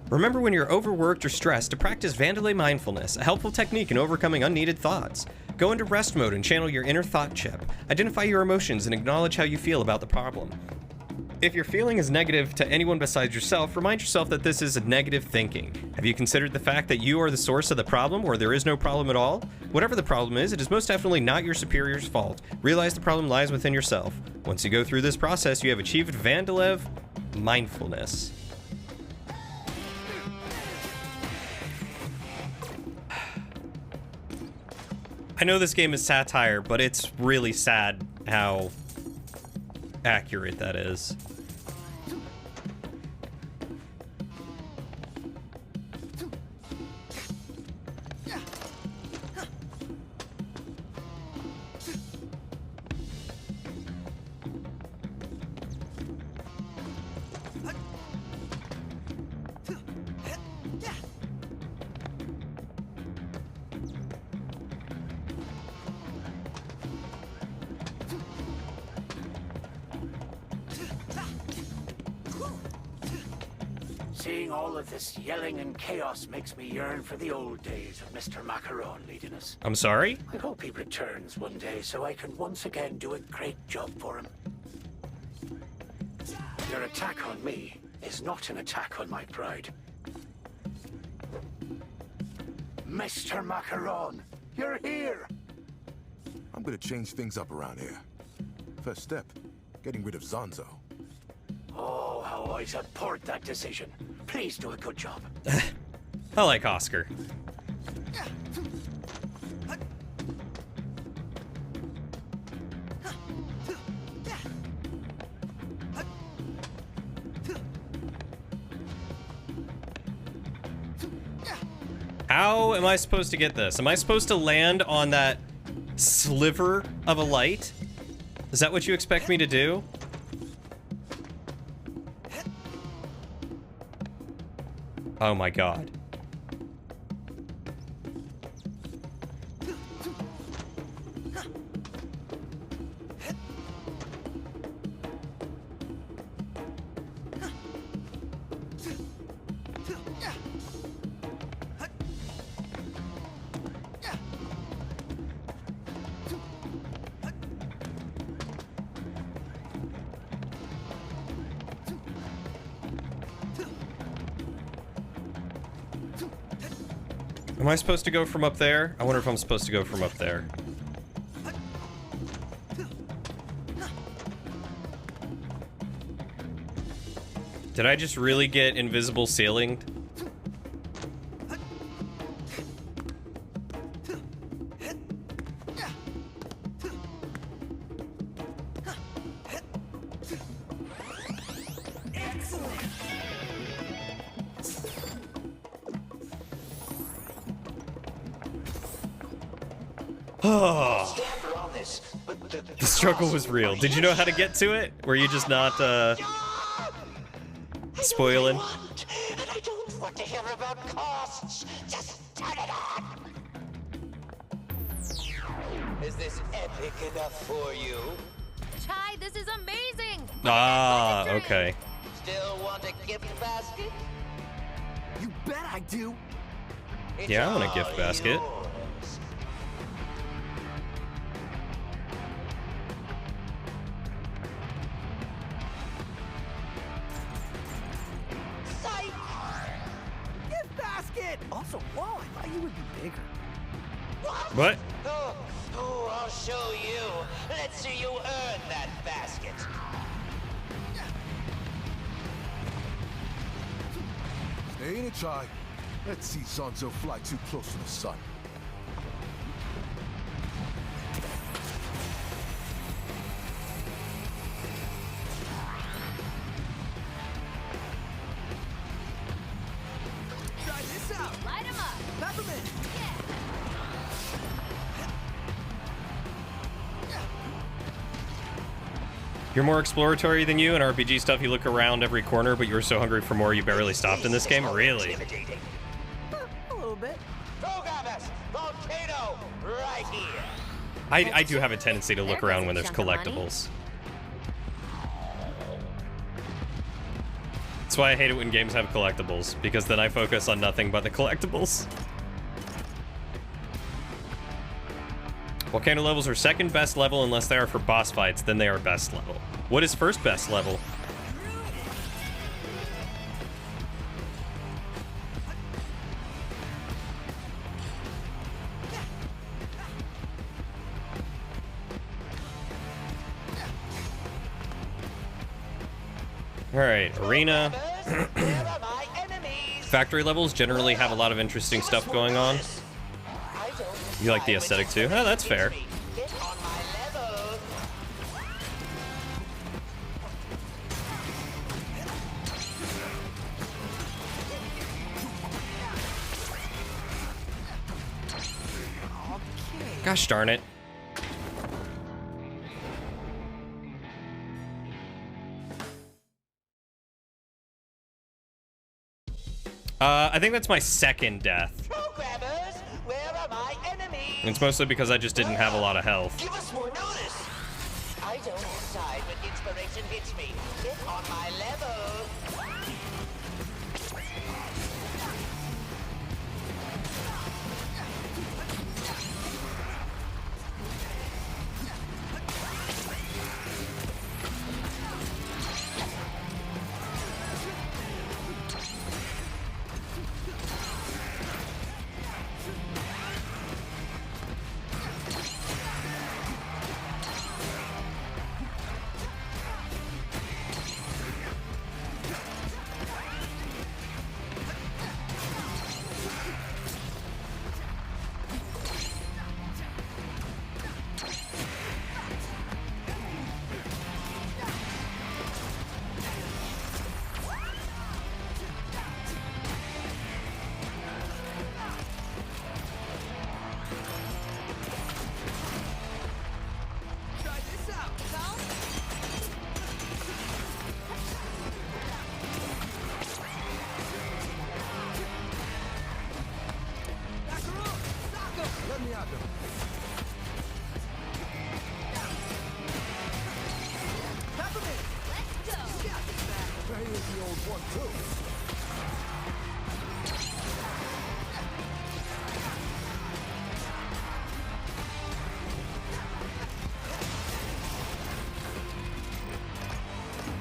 Remember when you're overworked or stressed to practice Vandelay mindfulness, a helpful technique in overcoming unneeded thoughts. Go into rest mode and channel your inner thought chip. Identify your emotions and acknowledge how you feel about the problem. If your feeling is negative to anyone besides yourself, remind yourself that this is negative thinking. Have you considered the fact that you are the source of the problem, or there is no problem at all? Whatever the problem is, it is most definitely not your superior's fault. Realize the problem lies within yourself. Once you go through this process, you have achieved Vandalev mindfulness. I know this game is satire, but it's really sad how accurate that is. Seeing all of this yelling and chaos makes me yearn for the old days of Mr. Macaron leading us. I'm sorry? I hope he returns one day so I can once again do a great job for him. Your attack on me is not an attack on my pride. Mr. Macaron, you're here! I'm gonna change things up around here. First step, getting rid of Zanzo. Oh, how I support that decision. Please do a good job. I like Oscar. How am I supposed to get this? Am I supposed to land on that sliver of a light? Is that what you expect me to do? Oh my god. Am I supposed to go from up there? I wonder if I'm supposed to go from up there. Did I just really get invisible ceilinged? Oh. The struggle was real. Did you know how to get to it? Were you just not, spoiling? And I don't want to hear about costs. Just turn it on. Is this epic enough for you? Chai, this is amazing! Ah, okay. Still want a gift basket? You bet I do. Yeah, I want a gift basket. Gift basket! Also, whoa, I thought you would be bigger. What? Oh, I'll show you. Let's see you earn that basket. Stay in it, Chai. Let's see Zanzo fly too close to the sun. Try this out. Light him up! Peppermint. You're more exploratory than you. In RPG stuff, you look around every corner, but you were so hungry for more, you barely stopped in this game? Really? A little bit. Togamas, volcano, right here. I do have a tendency to look around when there's collectibles. That's why I hate it when games have collectibles, because then I focus on nothing but the collectibles. Volcano levels are second best level unless they are for boss fights, then they are best level. What is first best level? Alright, arena. Factory levels generally have a lot of interesting stuff going on. You like the aesthetic too? Oh, that's fair. Gosh darn it. I think that's my second death. Programmers, where are my enemies? It's mostly because I just didn't have a lot of health. Give us more notice. I don't decide when inspiration hits me. Get on my level.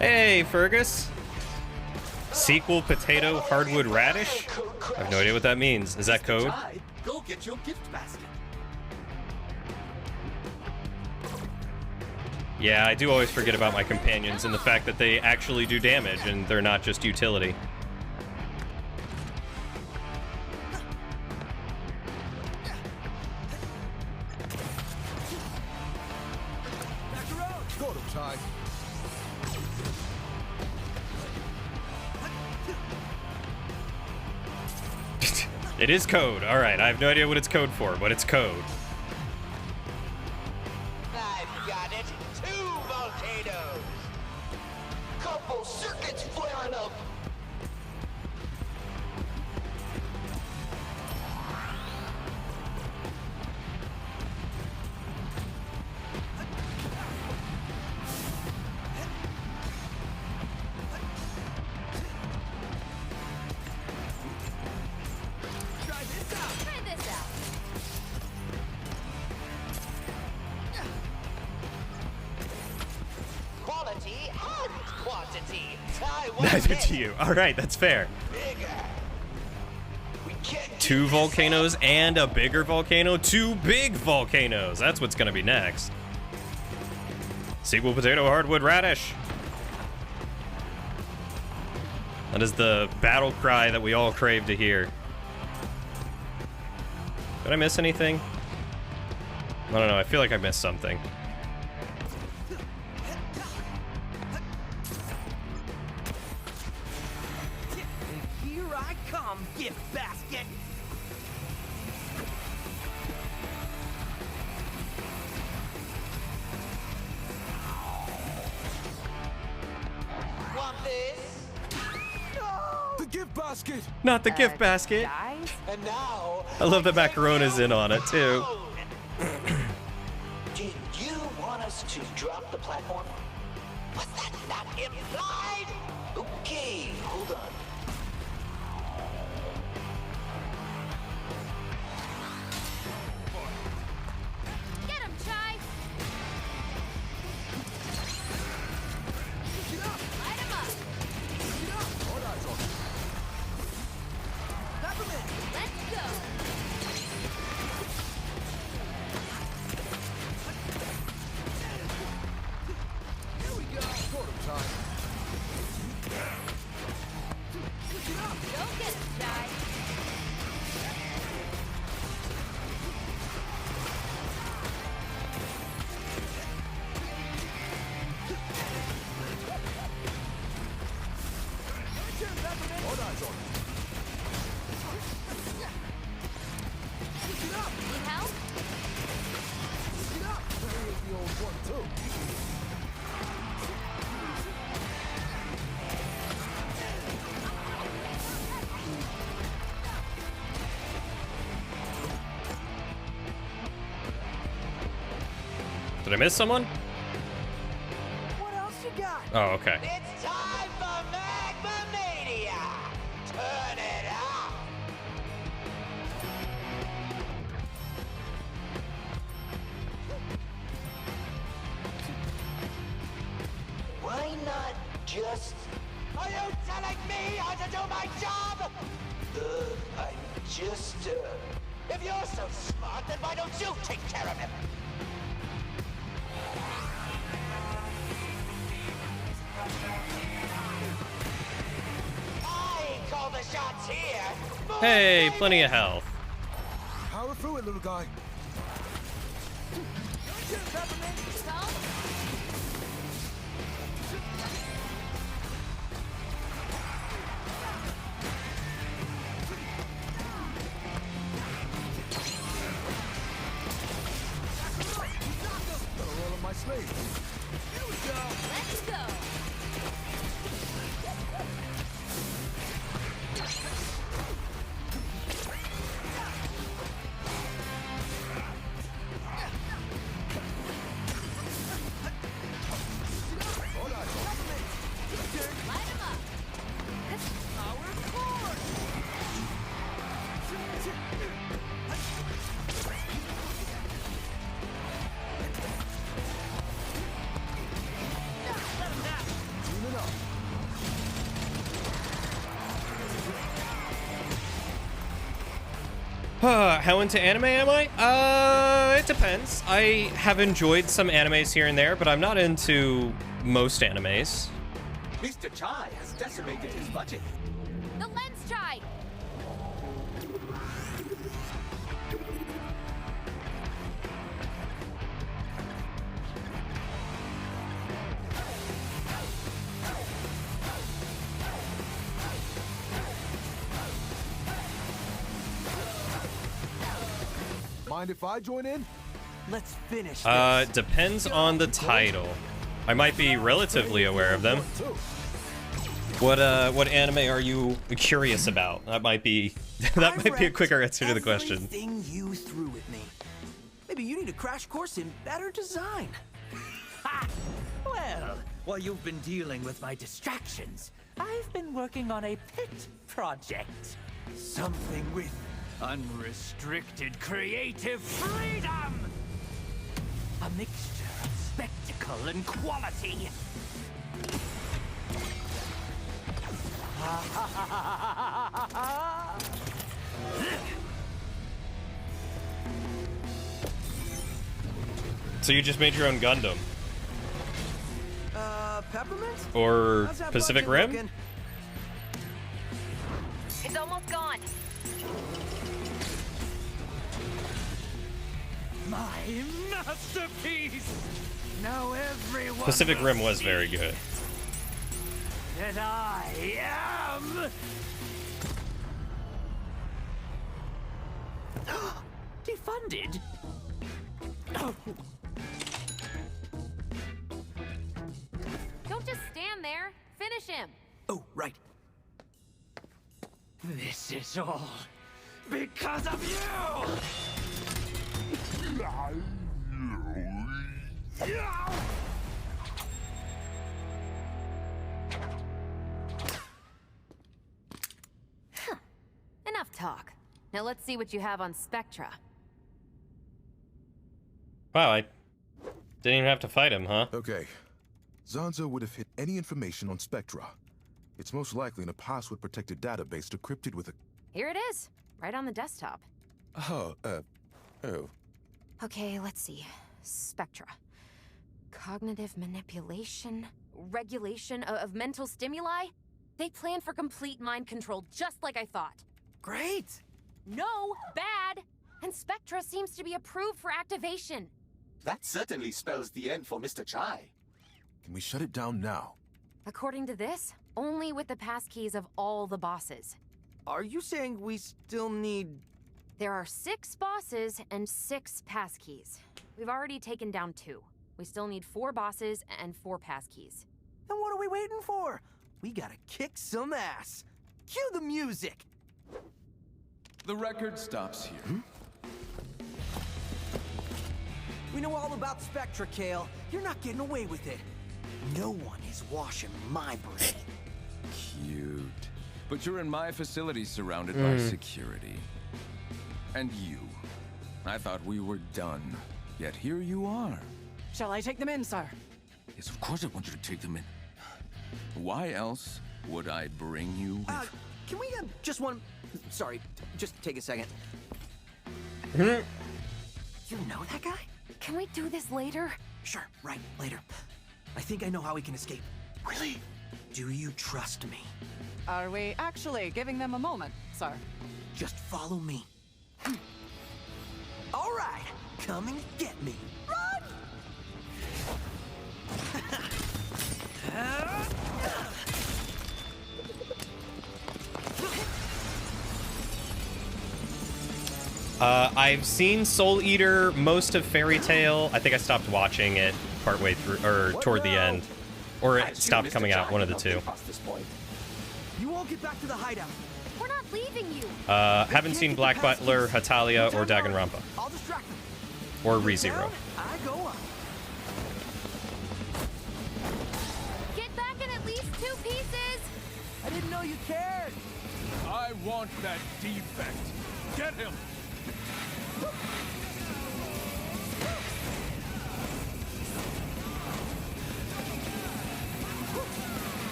Hey, Fergus. Sequel potato hardwood radish? I have no idea what that means. Is that code? Go get your gift basket. Yeah, I do always forget about my companions and the fact that they actually do damage and they're not just utility. Got him, Ty. It is code. All right, I have no idea what it's code for, but it's code. I've got it. 2 volcanoes. Couple circuits flaring up. Quality and quantity. Neither to you. All right, that's fair. 2 volcanoes and a bigger volcano. 2 big volcanoes. That's what's going to be next. Sequel potato hardwood radish. That is the battle cry that we all crave to hear. Did I miss anything? I don't know. I feel like I missed something. Here I come, gift basket. Want this? The gift basket! Not the gift basket. And now, I love that Macarona's in on it, too. did you want us to drop the platform? Was that not implied? Okay, hold on. Get him, Chai! Light him up! Let's go! Got him, Ty. I miss someone? What else you got? Oh, okay. It's time for Magma Mania! Turn it up! Why not just... Are you telling me how to do my job? I'm just, If you're so smart, then why don't you take care of him? I call the shots here. Hey, plenty of health. Power through it, little guy. Gotta roll up my sleeve. Here we go. Let's go. How into anime am I? It depends. I have enjoyed some animes here and there, but I'm not into most animes. Mr. Chai has decimated his budget. The lens chai. Mind if I join in? Let's finish this. Depends on the title. I might be relatively aware of them. What anime are you curious about? That might be that might be a quicker answer to the question. Everything you threw at me. Maybe you need a crash course in better design. Ha! Well, while you've been dealing with my distractions, I've been working on a pet project. Something with unrestricted creative freedom! A mixture of spectacle and quality. So you just made your own Gundam? Peppermint? Or How's that Pacific budget Rim? looking? It's almost gone. My masterpiece! Now everyone Pacific will Rim was see very good. that I am defunded. Oh. Don't just stand there. Finish him. Oh, right. This is all because of you! Enough talk. Now let's see what you have on Spectra. Wow, I didn't even have to fight him, huh? Okay. Zanzo would have hit any information on Spectra. It's most likely in a password-protected database decrypted with a... Here it is, right on the desktop. Oh. Okay, let's see. Spectra. Cognitive manipulation, regulation of mental stimuli. They plan for complete mind control, just like I thought. Great! No, bad! And Spectra seems to be approved for activation. That certainly spells the end for Mr. Chai. Can we shut it down now? According to this, only with the passkeys of all the bosses. Are you saying we still need... There are 6 bosses and 6 passkeys. We've already taken down 2. We still need 4 bosses and 4 passkeys. Then what are we waiting for? We gotta kick some ass. Cue the music! The record stops here. We know all about Spectra, Kale. You're not getting away with it. No one is washing my brain. Cute. But you're in my facility surrounded by security. And you. I thought we were done. Yet here you are. Shall I take them in, sir? Yes, of course I want you to take them in. Why else would I bring you with... Can we just one... Sorry, just take a second. Hmm? You know that guy? Can we do this later? Sure, right, later. I think I know how we can escape. Really? Do you trust me? Are we actually giving them a moment, sir? Just follow me. All right, come and get me. Run! I've seen Soul Eater, most of Fairy Tail. I think I stopped watching it partway through, or toward the end. Or it stopped coming out, one of the two. You all get back to the hideout. We're not leaving you. Haven't seen Black Butler, Hatalia, or Danganronpa. I'll distract them. Or ReZero. I go up. Get back in at least 2 pieces. I didn't know you cared. I want that defect. Get him!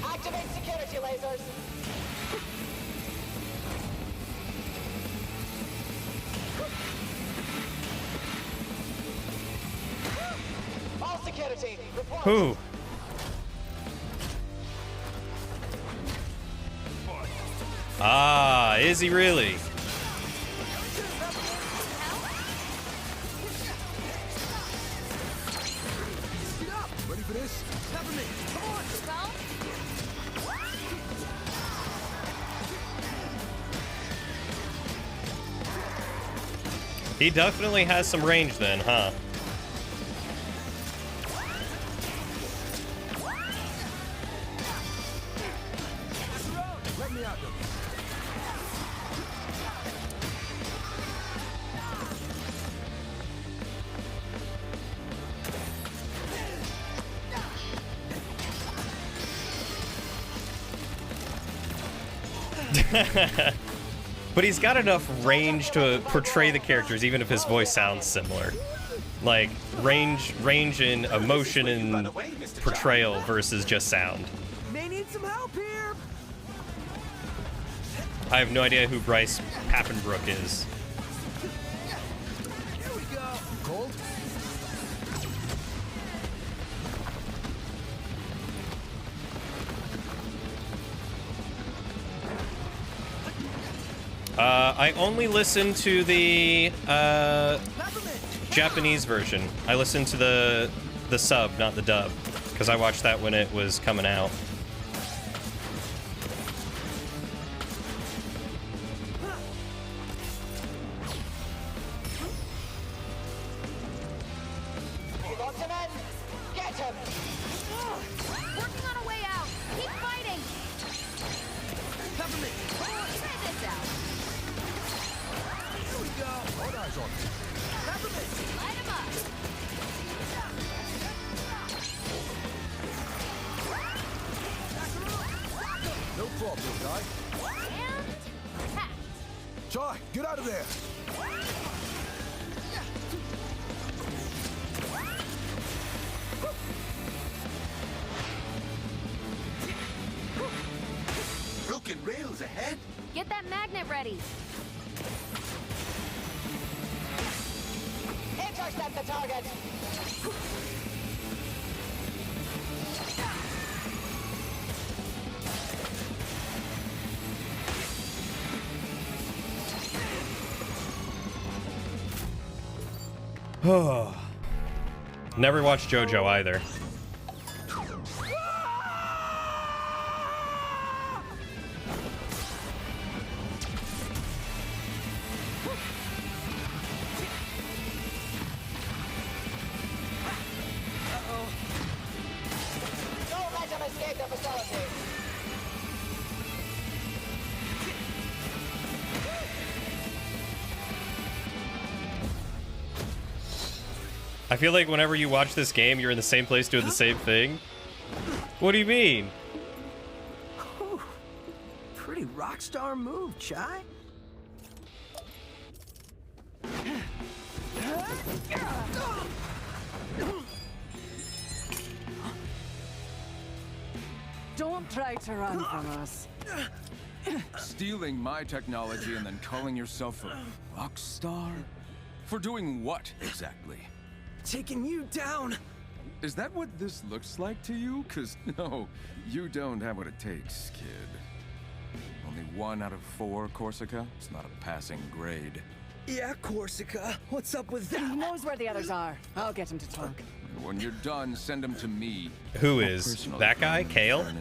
Activate security lasers. All security, report. Who? Ah, is he really? Ready for this? Peppermint, come on. He definitely has some range then, huh? Let me out, But he's got enough range to portray the characters, even if his voice sounds similar. Like, range in emotion and portrayal versus just sound. May need some help here. I have no idea who Bryce Papenbrook is. Here we go. Cold? I only listen to the Japanese version. I listen to the sub, not the dub, because I watched that when it was coming out. You want him in? Get him! Working on a way out. Keep fighting. Peppermint, come on. Try this out. Here we go. All eyes on me. Peppermint. Light him up. No problem, guy. And attack. Chai, get out of there. Broken rails ahead. Get that magnet ready. Intercept the target. Never watched JoJo either. Don't let him escape the facility. I feel like whenever you watch this game, you're in the same place doing the same thing. What do you mean? Whew. Pretty rock star move, Chai. Don't try to run from us. Stealing my technology and then calling yourself a rock star? For doing what, exactly? Taking you down. Is that what this looks like to you? 'Cause no, you don't have what it takes, kid. Only 1 out of 4, Corsica? It's not a passing grade. Yeah, Corsica. What's up with that? He knows where the others are. I'll get him to talk. When you're done, send him to me. Who is that guy? Kale?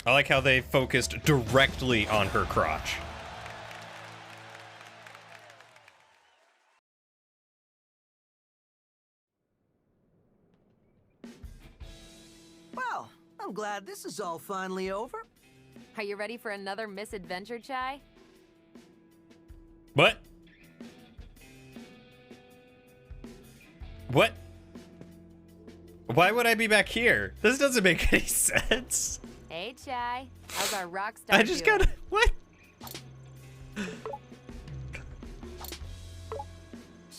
I like how they focused directly on her crotch. Well, I'm glad this is all finally over. Are you ready for another misadventure, Chai? What? What? Why would I be back here? This doesn't make any sense. Hey, Chai. How's our rock star I just doing? gotta... What?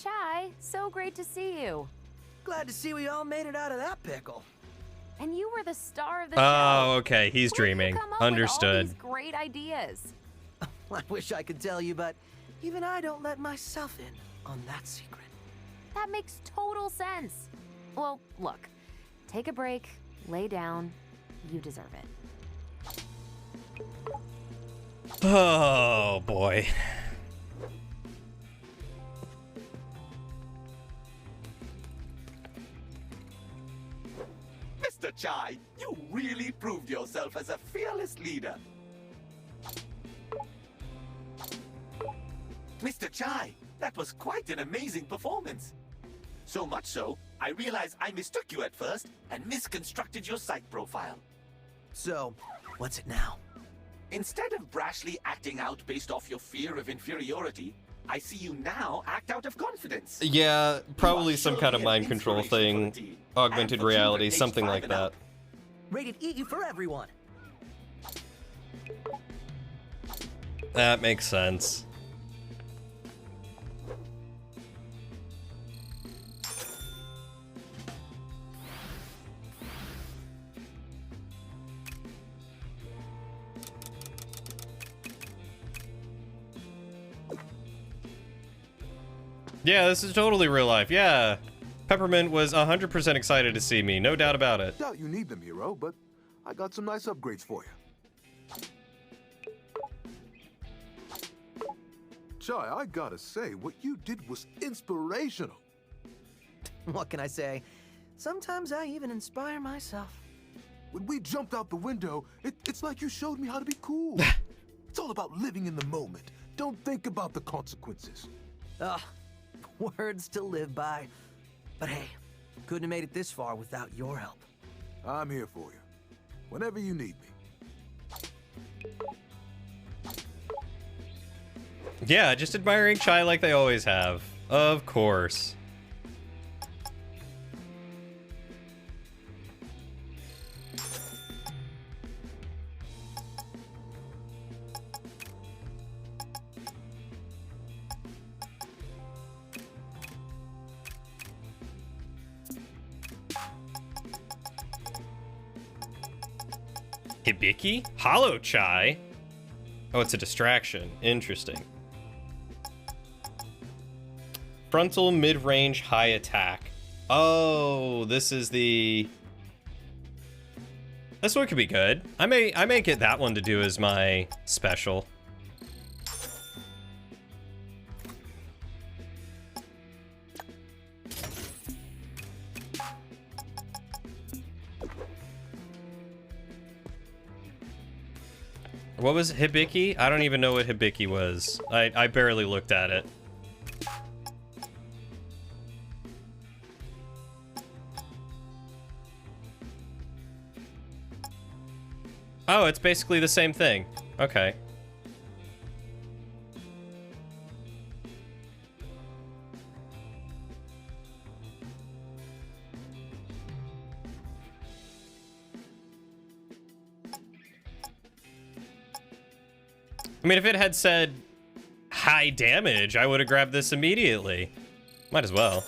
Chai, so great to see you. Glad to see we all made it out of that pickle. And you were the star of the show. Oh, okay. He's dreaming. Come up Understood. With all these great ideas. I wish I could tell you, but even I don't let myself in on that secret. That makes total sense. Well, look. Take a break. Lay down. You deserve it. Oh, boy. Mr. Chai, you really proved yourself as a fearless leader. Mr. Chai, that was quite an amazing performance. So much so, I realized I mistook you at first and misconstructed your psych profile. So, what's it now? Instead of brashly acting out based off your fear of inferiority, I see you now act out of confidence. Yeah, probably some kind of mind control thing. Augmented reality, something like that. Rated E for everyone. That makes sense. Yeah, this is totally real life. Yeah. Peppermint was 100% excited to see me. No doubt about it. Doubt you need them, hero, but I got some nice upgrades for you. Chai, I gotta say, what you did was inspirational. What can I say? Sometimes I even inspire myself. When we jumped out the window, it's like you showed me how to be cool. It's all about living in the moment. Don't think about the consequences. Words to live by. But hey, couldn't have made it this far without your help. I'm here for you. Whenever you need me. Yeah, just admiring Chai like they always have. Of course. Hibiki? Hollow Chai? Oh, it's a distraction. Interesting. Frontal, mid-range, high attack. Oh, this is the... This one could be good. I may get that one to do as my special. What was Hibiki? I don't even know what Hibiki was. I barely looked at it. Oh, it's basically the same thing. Okay. I mean, if it had said high damage, I would have grabbed this immediately. Might as well.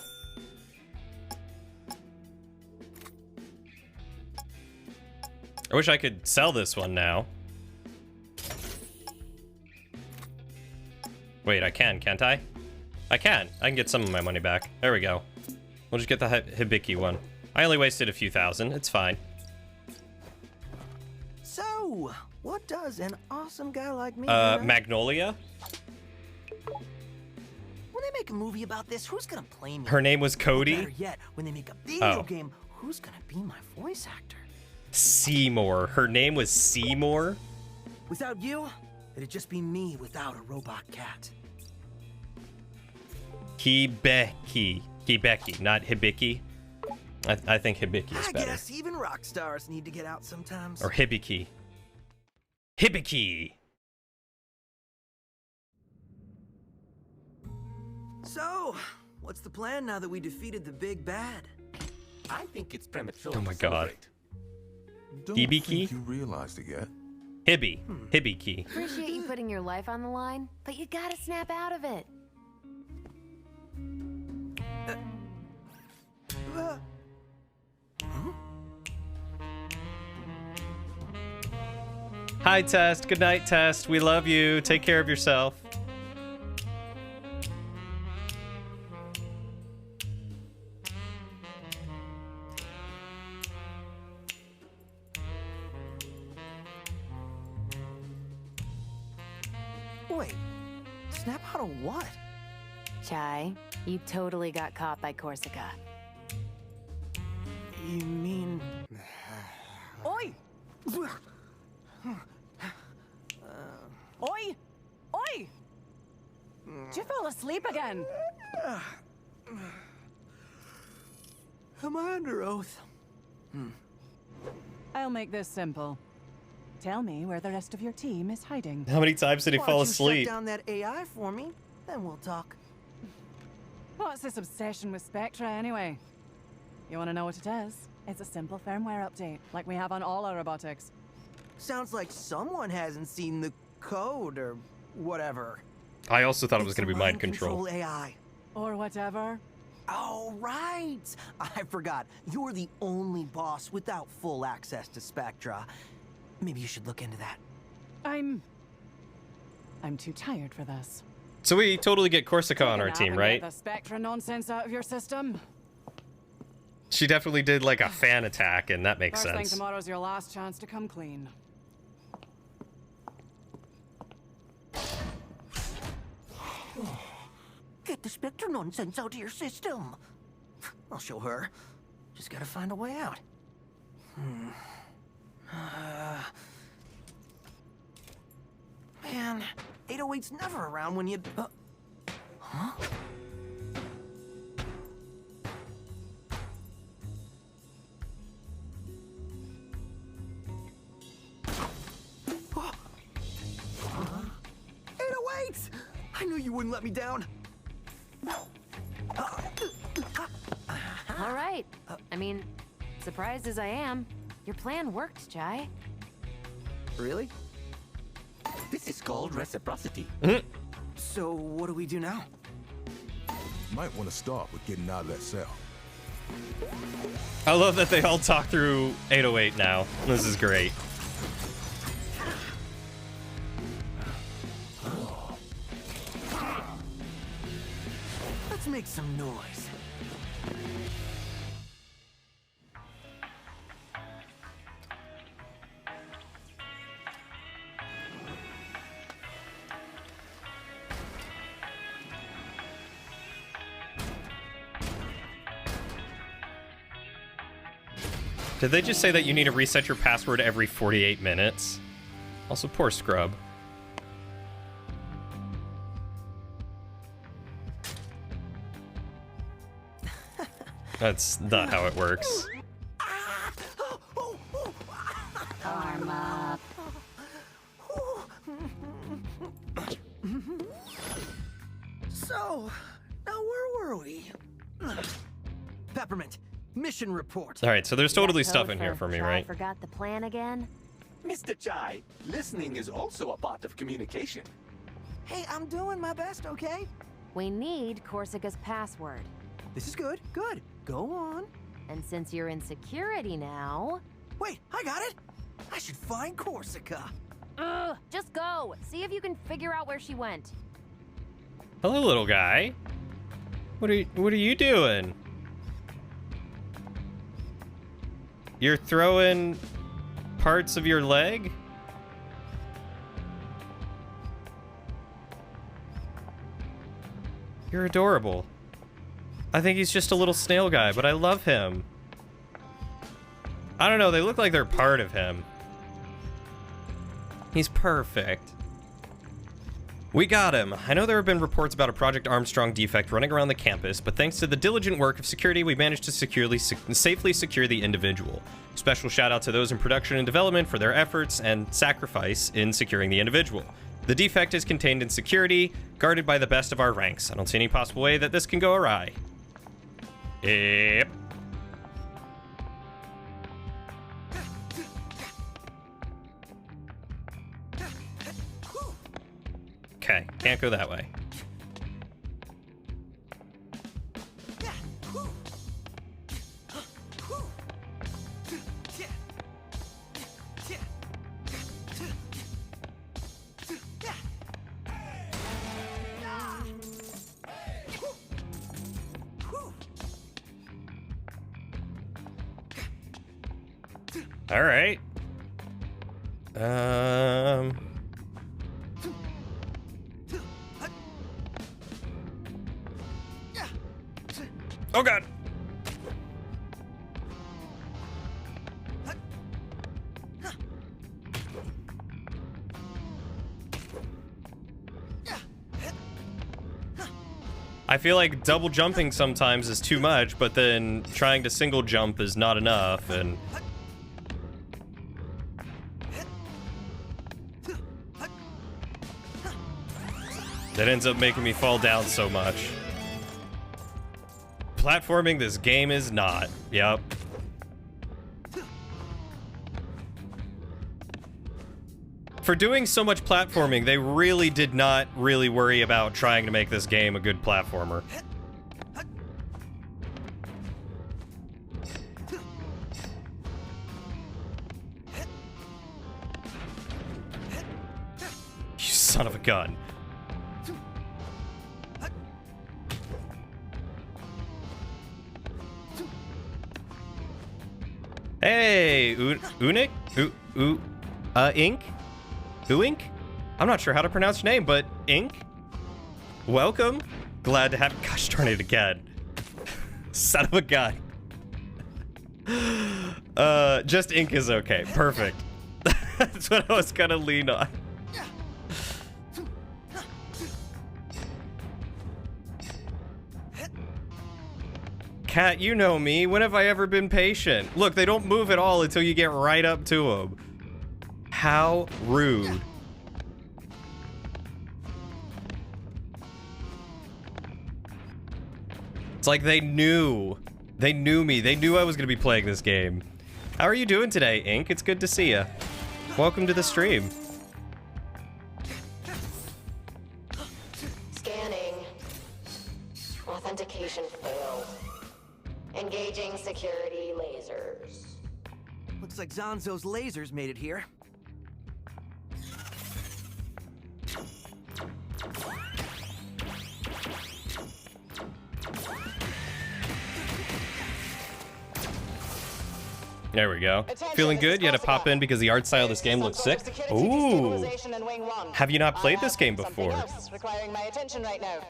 I wish I could sell this one now. Wait, I can, can't I? I can. I can get some of my money back. There we go. We'll just get the Hibiki one. I only wasted a few thousand. It's fine. So, what does an awesome guy like me Magnolia? When they make a movie about this, who's gonna play me? Her name was Cody? Or better yet, when they make a video game, who's gonna be my voice actor? Seymour. Her name was Seymour? Without you, it'd just be me without a robot cat. Hibiki. Hibiki, not Hibiki. I think Hibiki is better. I guess even rock stars need to get out sometimes. Or Hibiki. Hibiki! So, what's the plan now that we defeated the big bad? I think it's premature. Oh my god. Don't Hibiki? think you realized it yet. Hibiki. Appreciate you putting your life on the line, but you gotta snap out of it. Hi, Test. Good night, Test. We love you. Take care of yourself. Wait, snap out of what? Chai, you totally got caught by Corsica. You mean... Oi! Oi! Oi! Did you fall asleep again? Am I under oath? I'll make this simple. Tell me where the rest of your team is hiding. How many times did he fall Why asleep? don't you shut down that AI for me, then we'll talk. What's this obsession with Spectra anyway? You want to know what it is? It's a simple firmware update, like we have on all our robotics. Sounds like someone hasn't seen the code or whatever. I also thought it was It's going to be a mind control. AI. Or whatever. Oh, right! I forgot. You're the only boss without full access to Spectra. Maybe you should look into that. I'm too tired for this. So we totally get Corsica on our Take a nap team, and right? Get the Spectra nonsense out of your system. She definitely did like a fan attack, and that makes First thing sense. tomorrow's your last chance to come clean. Get the Spectra nonsense out of your system. I'll show her. Just gotta find a way out. Man, 808's never around when you... huh? I knew you wouldn't let me down. All right. I mean, surprised as I am, your plan worked, Chai. Really? This is called reciprocity. So what do we do now? Might want to start with getting out of that cell. I love that they all talk through 808 now. This is great. Let's make some noise. Did they just say that you need to reset your password every 48 minutes? Also, poor Scrub. That's not how it works. Karma. So, now where were we? Peppermint, mission report. All right, so there's totally Yeah, stuff code in here for me, Chai right? Forgot the plan again? Mr. Chai, listening is also a part of communication. Hey, I'm doing my best, okay? We need Corsica's password. This is good, good. Go on. And since you're in security now... Wait, I got it! I should find Corsica. Ugh, just go. See if you can figure out where she went. Hello, little guy. What are you doing? You're throwing parts of your leg? You're adorable. I think he's just a little snail guy, but I love him. I don't know, they look like they're part of him. He's perfect. We got him. I know there have been reports about a Project Armstrong defect running around the campus, but thanks to the diligent work of security, we managed to safely secure the individual. Special shout out to those in production and development for their efforts and sacrifice in securing the individual. The defect is contained in security, guarded by the best of our ranks. I don't see any possible way that this can go awry. Yep. Okay, can't go that way. All right. Oh God. I feel like double jumping sometimes is too much, but then trying to single jump is not enough, and that ends up making me fall down so much. Platforming this game is not. Yep. For doing so much platforming, they really did not really worry about trying to make this game a good platformer. You son of a gun. Hey, Unik? Ink? Ink? I'm not sure how to pronounce your name, but Ink? Welcome. Glad to have... Gosh darn it again. Son of a gun. Just Ink is okay. Perfect. That's what I was gonna lean on. Cat, you know me. When have I ever been patient? Look, they don't move at all until you get right up to them. How rude. It's like they knew. They knew me. They knew I was going to be playing this game. How are you doing today, Ink? It's good to see you. Welcome to the stream. Scanning. Authentication failed. Engaging security lasers. Looks like Zanzo's lasers made it here. There we go. Feeling good? You had to pop in because the art style of this game looks sick? Ooh. Have you not played this game before? Requiring my attention right now.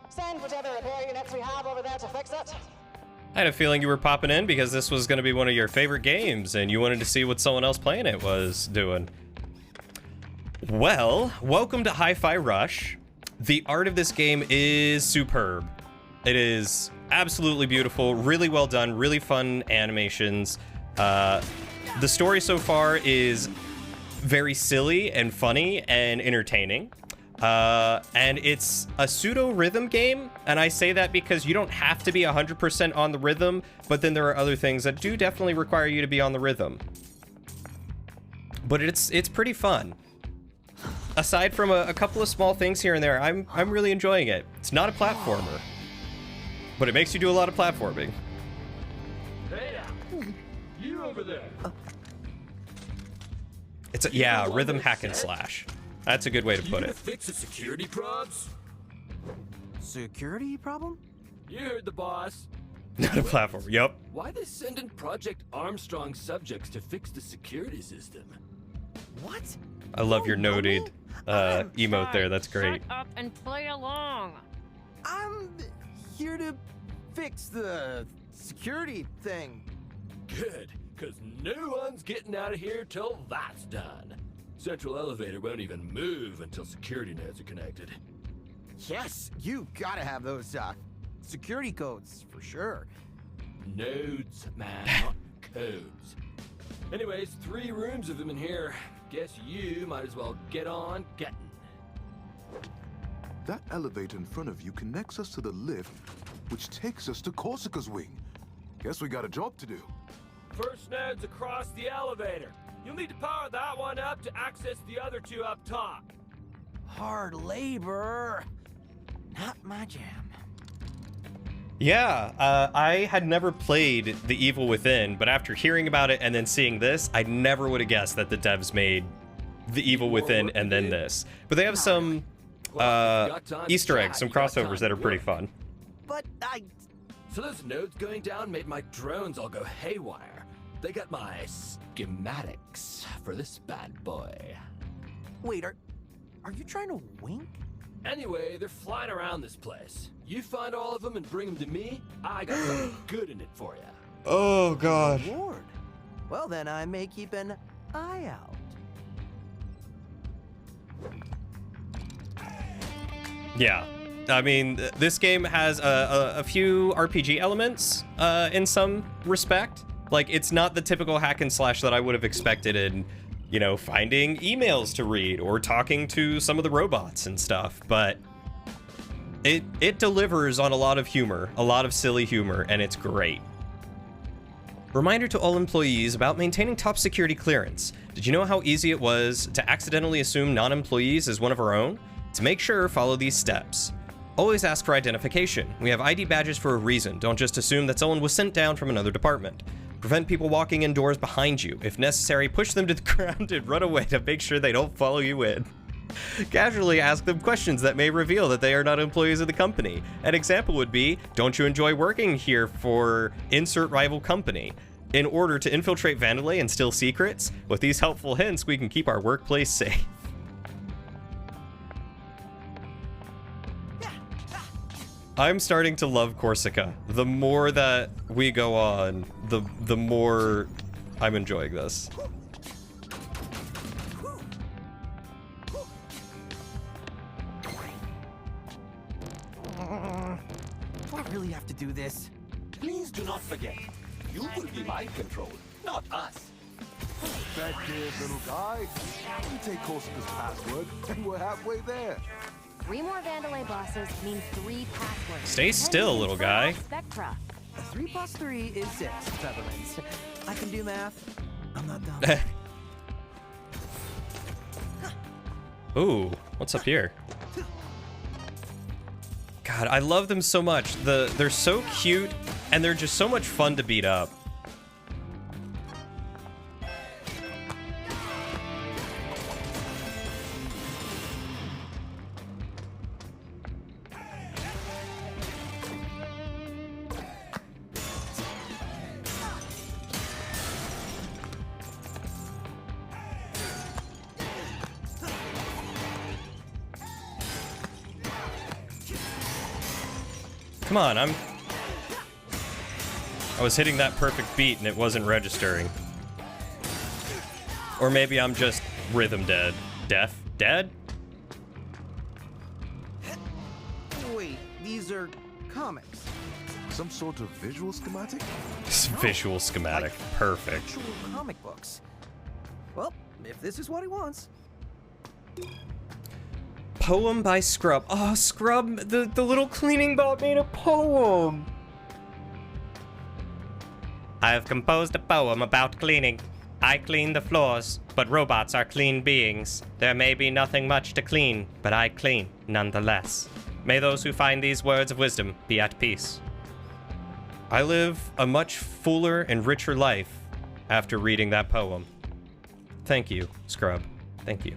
Send whatever repair units we have over there to fix it. I had a feeling you were popping in because this was going to be one of your favorite games and you wanted to see what someone else playing it was doing. Well, welcome to Hi-Fi Rush. The art of this game is superb. It is absolutely beautiful, really well done, really fun animations. The story so far is very silly and funny and entertaining. And it's a pseudo rhythm game, and I say that because you don't have to be 100% on the rhythm, but then there are other things that do definitely require you to be on the rhythm. But it's pretty fun. Aside from a couple of small things here and there, I'm really enjoying it. It's not a platformer, but it makes you do a lot of platforming. Hey, you over there. It's a rhythm hack and slash. That's a good way to put it. Fix the security probs? Security problem? You heard the boss. Not a platformer. Yep. Why they sending Project Armstrong subjects to fix the security system? What? I love your noted emote there. That's great. Shut up and play along. I'm here to fix the security thing. Good, because no one's getting out of here till that's done. Central elevator won't even move until security nodes are connected. Yes, you gotta have those security codes for sure. Nodes, man, not codes. Anyways, 3 rooms of them in here. Guess you might as well get on getting. That elevator in front of you connects us to the lift, which takes us to Korsica's wing. Guess we got a job to do. First node's across the elevator. You'll need to power that one up to access the other 2 up top. Hard labor. Not my jam. Yeah, I had never played The Evil Within, but after hearing about it and then seeing this, I never would have guessed that the devs made The Evil Within and then this. But they have some Easter eggs, some crossovers that are pretty fun. But So those nodes going down made my drones all go haywire. They got my schematics for this bad boy. Wait, are you trying to wink? Anyway, they're flying around this place. You find all of them and bring them to me, I got something good in it for you. Oh, God. Lord. Well, then I may keep an eye out. Yeah. I mean, this game has a few RPG elements in some respect. Like, it's not the typical hack and slash that I would have expected in, you know, finding emails to read or talking to some of the robots and stuff, but it delivers on a lot of humor, a lot of silly humor, and it's great. Reminder to all employees about maintaining top security clearance. Did you know how easy it was to accidentally assume non-employees as one of our own? To make sure, follow these steps. Always ask for identification. We have ID badges for a reason. Don't just assume that someone was sent down from another department. Prevent people walking in doors behind you. If necessary, push them to the ground and run away to make sure they don't follow you in. Casually ask them questions that may reveal that they are not employees of the company. An example would be, don't you enjoy working here for insert rival company? In order to infiltrate Vandelay and steal secrets, with these helpful hints, we can keep our workplace safe. I'm starting to love Korsica. The more that we go on, the more I'm enjoying this. Do I really have to do this? Please do not forget, you will be mind controlled, not us. That dear little guy. You take Korsica's password, and we're halfway there. 3 more Vandelay bosses means 3 passwords. Stay still, little guy. Spectra. 3 plus 3 is 6, Featherlands. I can do math. I'm not dumb. Ooh, what's up here? God, I love them so much. They're so cute, and they're just so much fun to beat up. Come on, I was hitting that perfect beat and it wasn't registering. Or maybe I'm just rhythm dead. Dead? Wait, these are comics. Some sort of visual schematic? Visual schematic. Perfect. Actual comic books. Well, if this is what he wants. poem by Scrub. Oh, Scrub, the little cleaning bot made a poem. I have composed a poem about cleaning. I clean the floors, but robots are clean beings. There may be nothing much to clean, but I clean nonetheless. May those who find these words of wisdom be at peace. I live a much fuller and richer life after reading that poem. Thank you, Scrub. Thank you.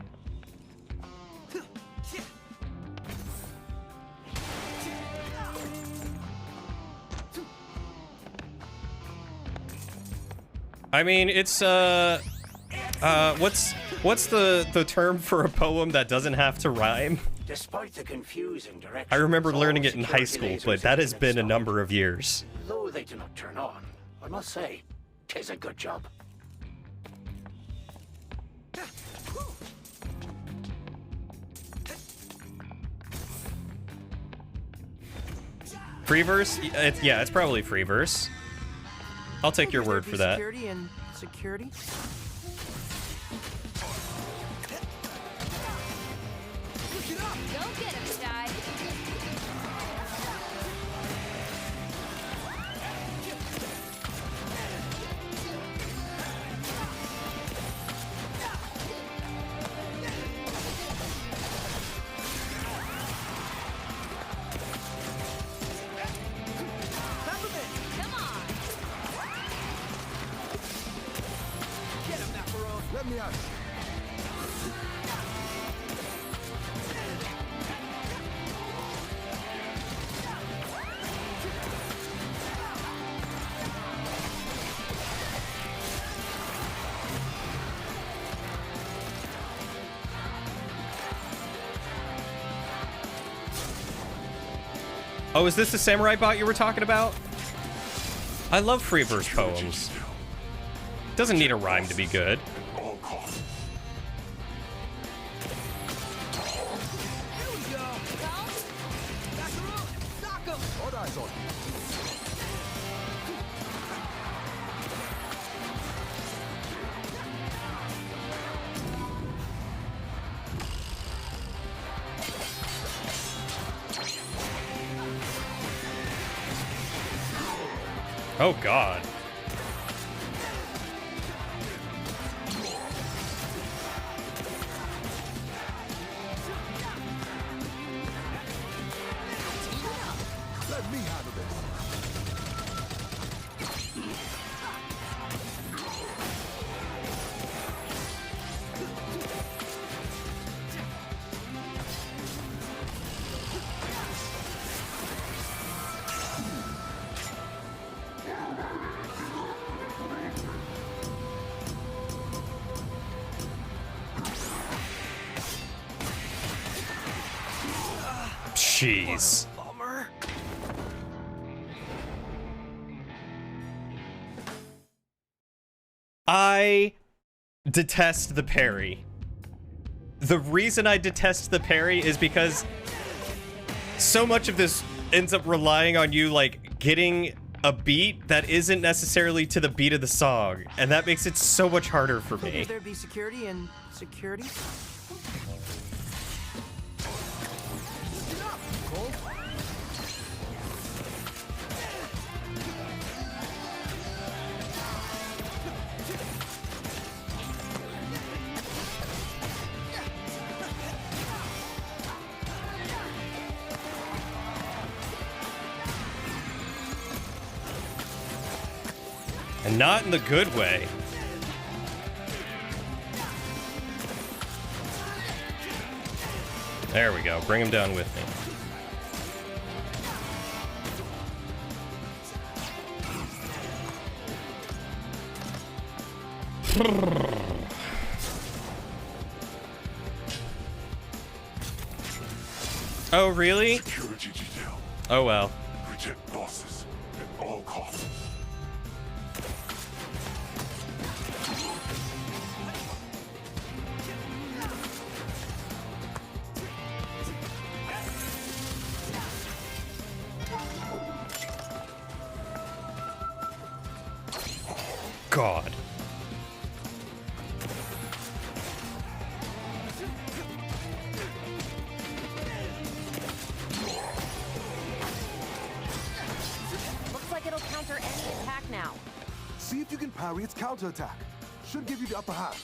I mean, it's what's the term for a poem that doesn't have to rhyme? Despite the confusing direction, I remember learning it in high school, but that has been a number of years. Though they do not turn on, I must say, 'tis a good job. Free verse? Yeah, it's probably free verse. I'll take your word for that. Security and security? Go get him, Shy. Come on. Get him, Macaron. Let me out. Oh, is this the samurai bot you were talking about? I love free verse poems. Doesn't need a rhyme to be good. All eyes on you. Oh God. Let me handle this. Jeez. Bummer. I detest the parry. The reason I detest the parry is because so much of this ends up relying on you, like, getting a beat that isn't necessarily to the beat of the song, and that makes it so much harder for me. Could there be security and security? And not in the good way. There we go. Bring him down with me. Oh, really? Security detail. Oh, well. Protect bosses at all costs. God. if you can parry its counterattack. Should give you the upper hand.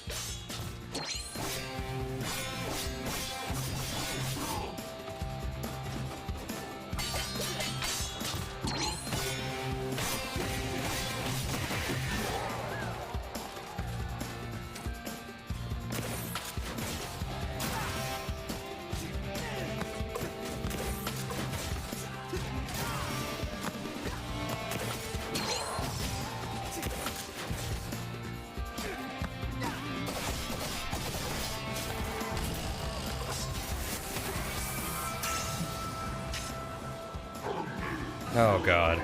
Oh god.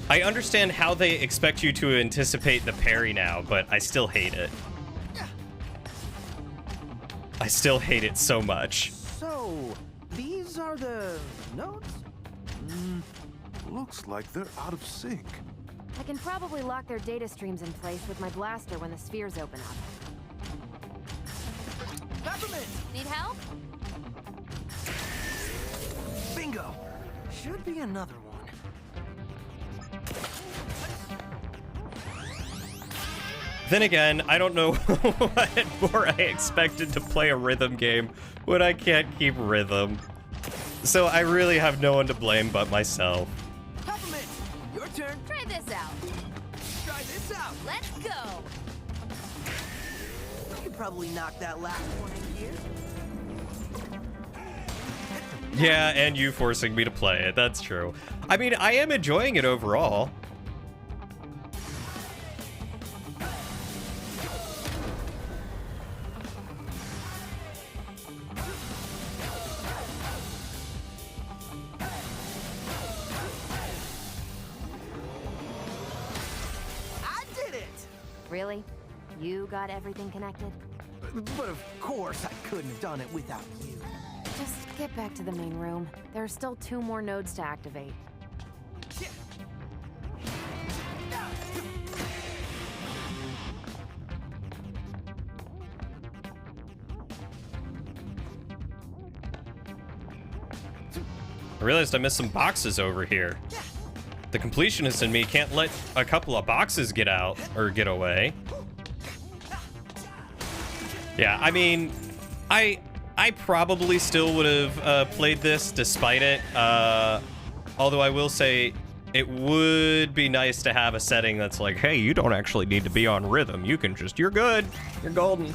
I understand how they expect you to anticipate the parry now, but I still hate it. I still hate it so much. So, these are the notes? Looks like they're out of sync. I can probably lock their data streams in place with my blaster when the spheres open up. Peppermint! Need help? Bingo! Should be another one. Then again, I don't know what more I expected to play a rhythm game when I can't keep rhythm. So I really have no one to blame but myself. Peppermint! Your turn! Try this out. Try this out! Let's go! You could probably knock that last one in here. Yeah, and you forcing me to play it, that's true. I mean, I am enjoying it overall. Really? You got everything connected? But of course I couldn't have done it without you. Just get back to the main room. There are still 2 more nodes to activate. I realized I missed some boxes over here. The completionist in me can't let a couple of boxes get out or get away. Yeah, I mean, I probably still would have played this despite it. Although I will say it would be nice to have a setting that's like, hey, you don't actually need to be on rhythm. You can just, you're good. You're golden.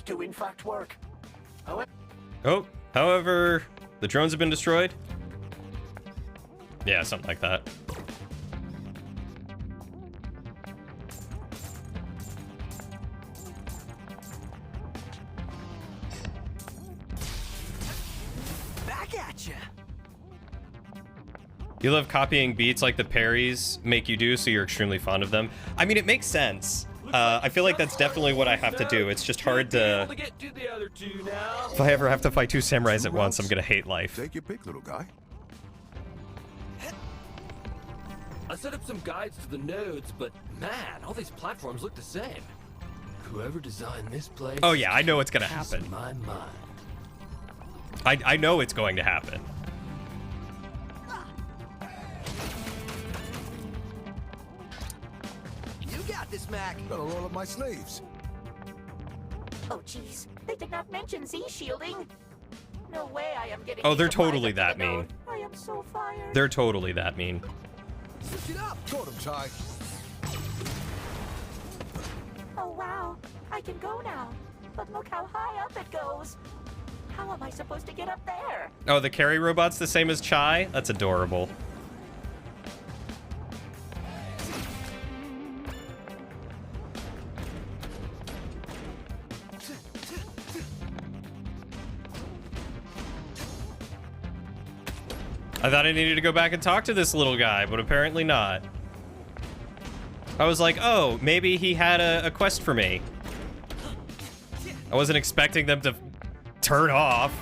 Do in fact work. However, the drones have been destroyed. Yeah, something like that. Back at ya. You love copying beats like the parries make you do, so you're extremely fond of them. I mean, it makes sense. I feel like that's definitely what I have to do. It's just hard to... If I ever have to fight 2 samurais at once, I'm gonna hate life. Take your pick, little guy. I set up some guides to the nodes, but man, all these platforms look the same. Whoever designed this place... Oh yeah, I know it's gonna happen. My mind. I know it's going to happen. Got this, Mac. Gotta roll up my sleeves. Oh, jeez. They did not mention Z-shielding. No way I am getting... Oh, they're totally that mean. I am so fired. They're totally that mean. Switch it up. Got him, Ty. Oh, wow. I can go now. But look how high up it goes. How am I supposed to get up there? Oh, the carry robot's the same as Chai? That's adorable. I thought I needed to go back and talk to this little guy, but apparently not. I was like, oh, maybe he had a quest for me. I wasn't expecting them to turn off.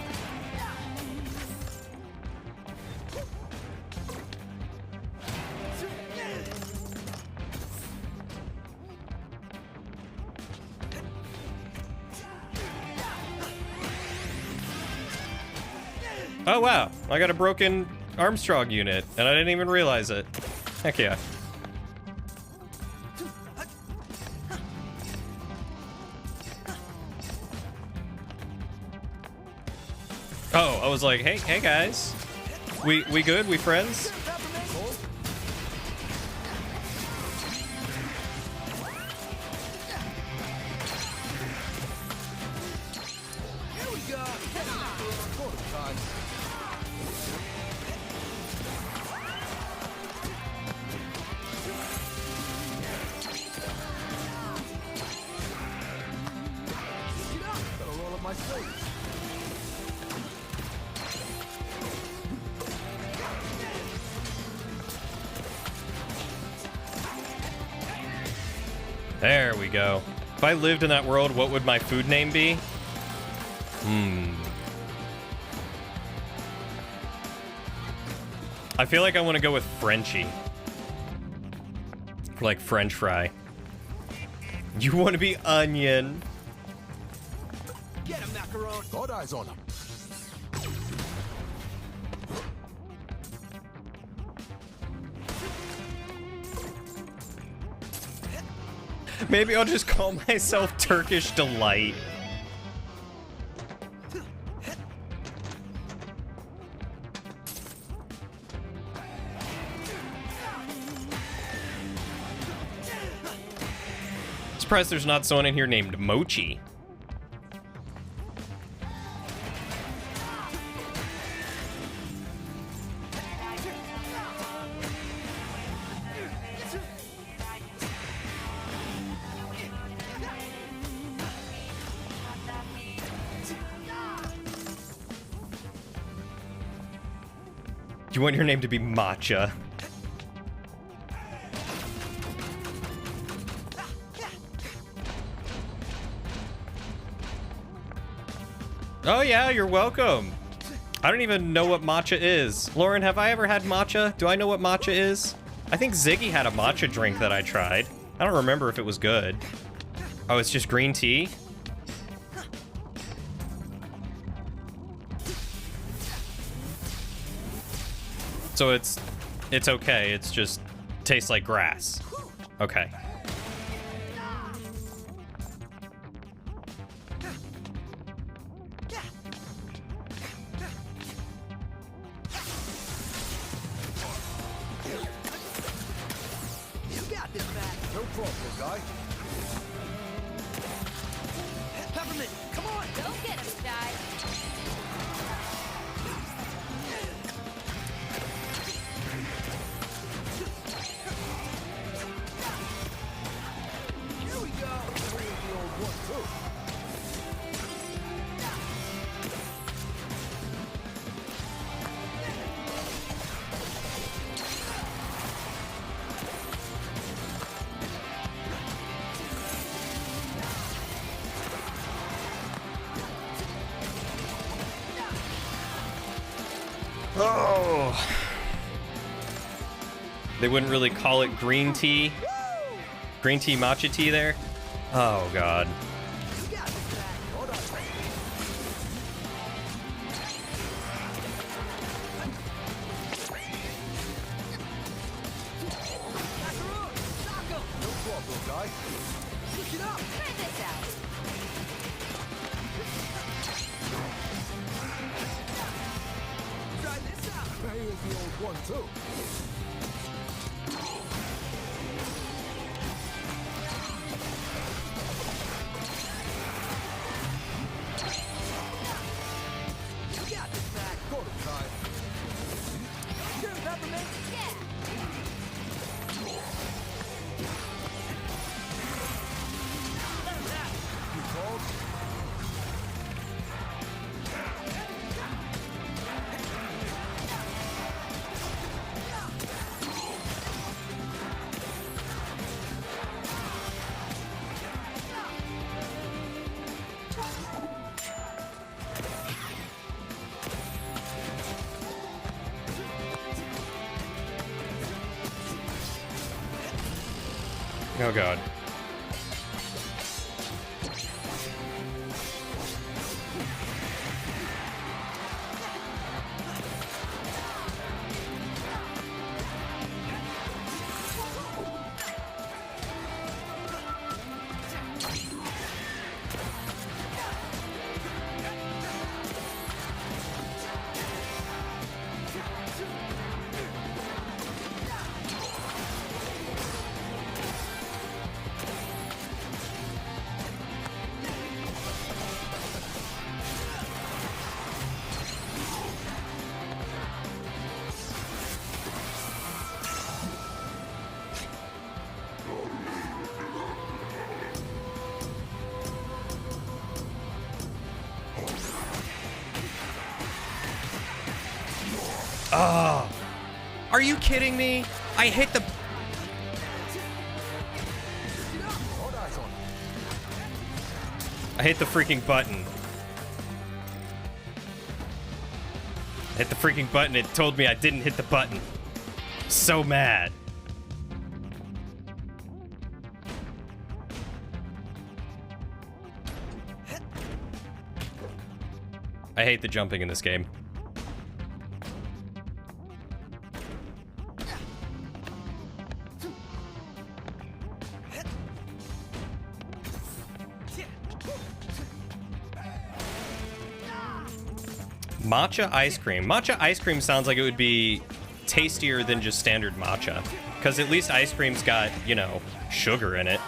Oh wow, I got a broken Armstrong unit, and I didn't even realize it. Heck yeah. Oh, I was like, hey guys. We good? We friends? There we go. If I lived in that world, what would my food name be? I feel like I want to go with Frenchie. Like French fry. You want to be Onion. Get him, Macaron. Got eyes on him. Maybe I'll just call myself Turkish Delight. Surprised there's not someone in here named Mochi. You want your name to be Matcha. Oh yeah, you're welcome. I don't even know what matcha is. Lauren, have I ever had matcha? Do I know what matcha is? I think Ziggy had a matcha drink that I tried. I don't remember if it was good. Oh, it's just green tea? So it's okay, it's just tastes like grass. Okay. You got this, Matt. No problem, guy. Peppermint, come on. Go get him, Shy. Oh. They wouldn't really call it green tea. Green tea matcha tea there. Oh god. Oh god. Oh, are you kidding me? I hit the... I hit the freaking button. I hit the freaking button. It told me I didn't hit the button. So mad. I hate the jumping in this game. Matcha ice cream. Matcha ice cream sounds like it would be tastier than just standard matcha. Because at least ice cream's got, you know, sugar in it.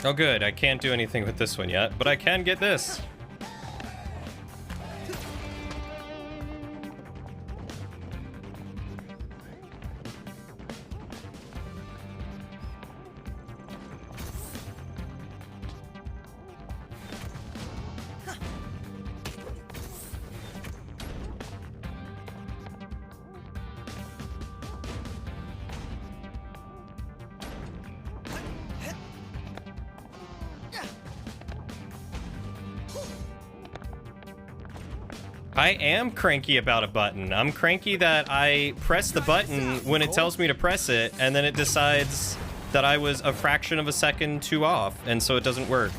Oh good, I can't do anything with this one yet, but I can get this. I am cranky about a button. I'm cranky that I press the button when it tells me to press it, and then it decides that I was a fraction of a second too off, and so it doesn't work.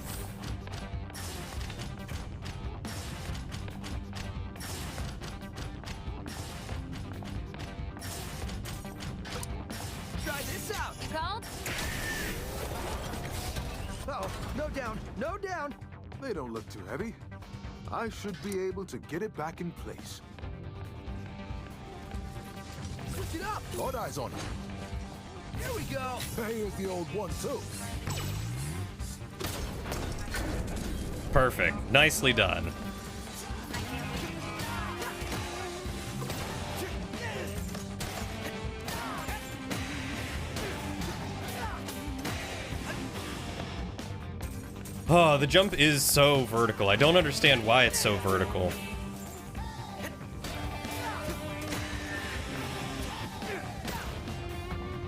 Try this out. Called? Oh, no down, no down. They don't look too heavy. I should be able to get it back in place. Switch it up! All eyes on it. Here we go! Here's the old one, too. Perfect. Nicely done. Oh, the jump is so vertical. I don't understand why it's so vertical.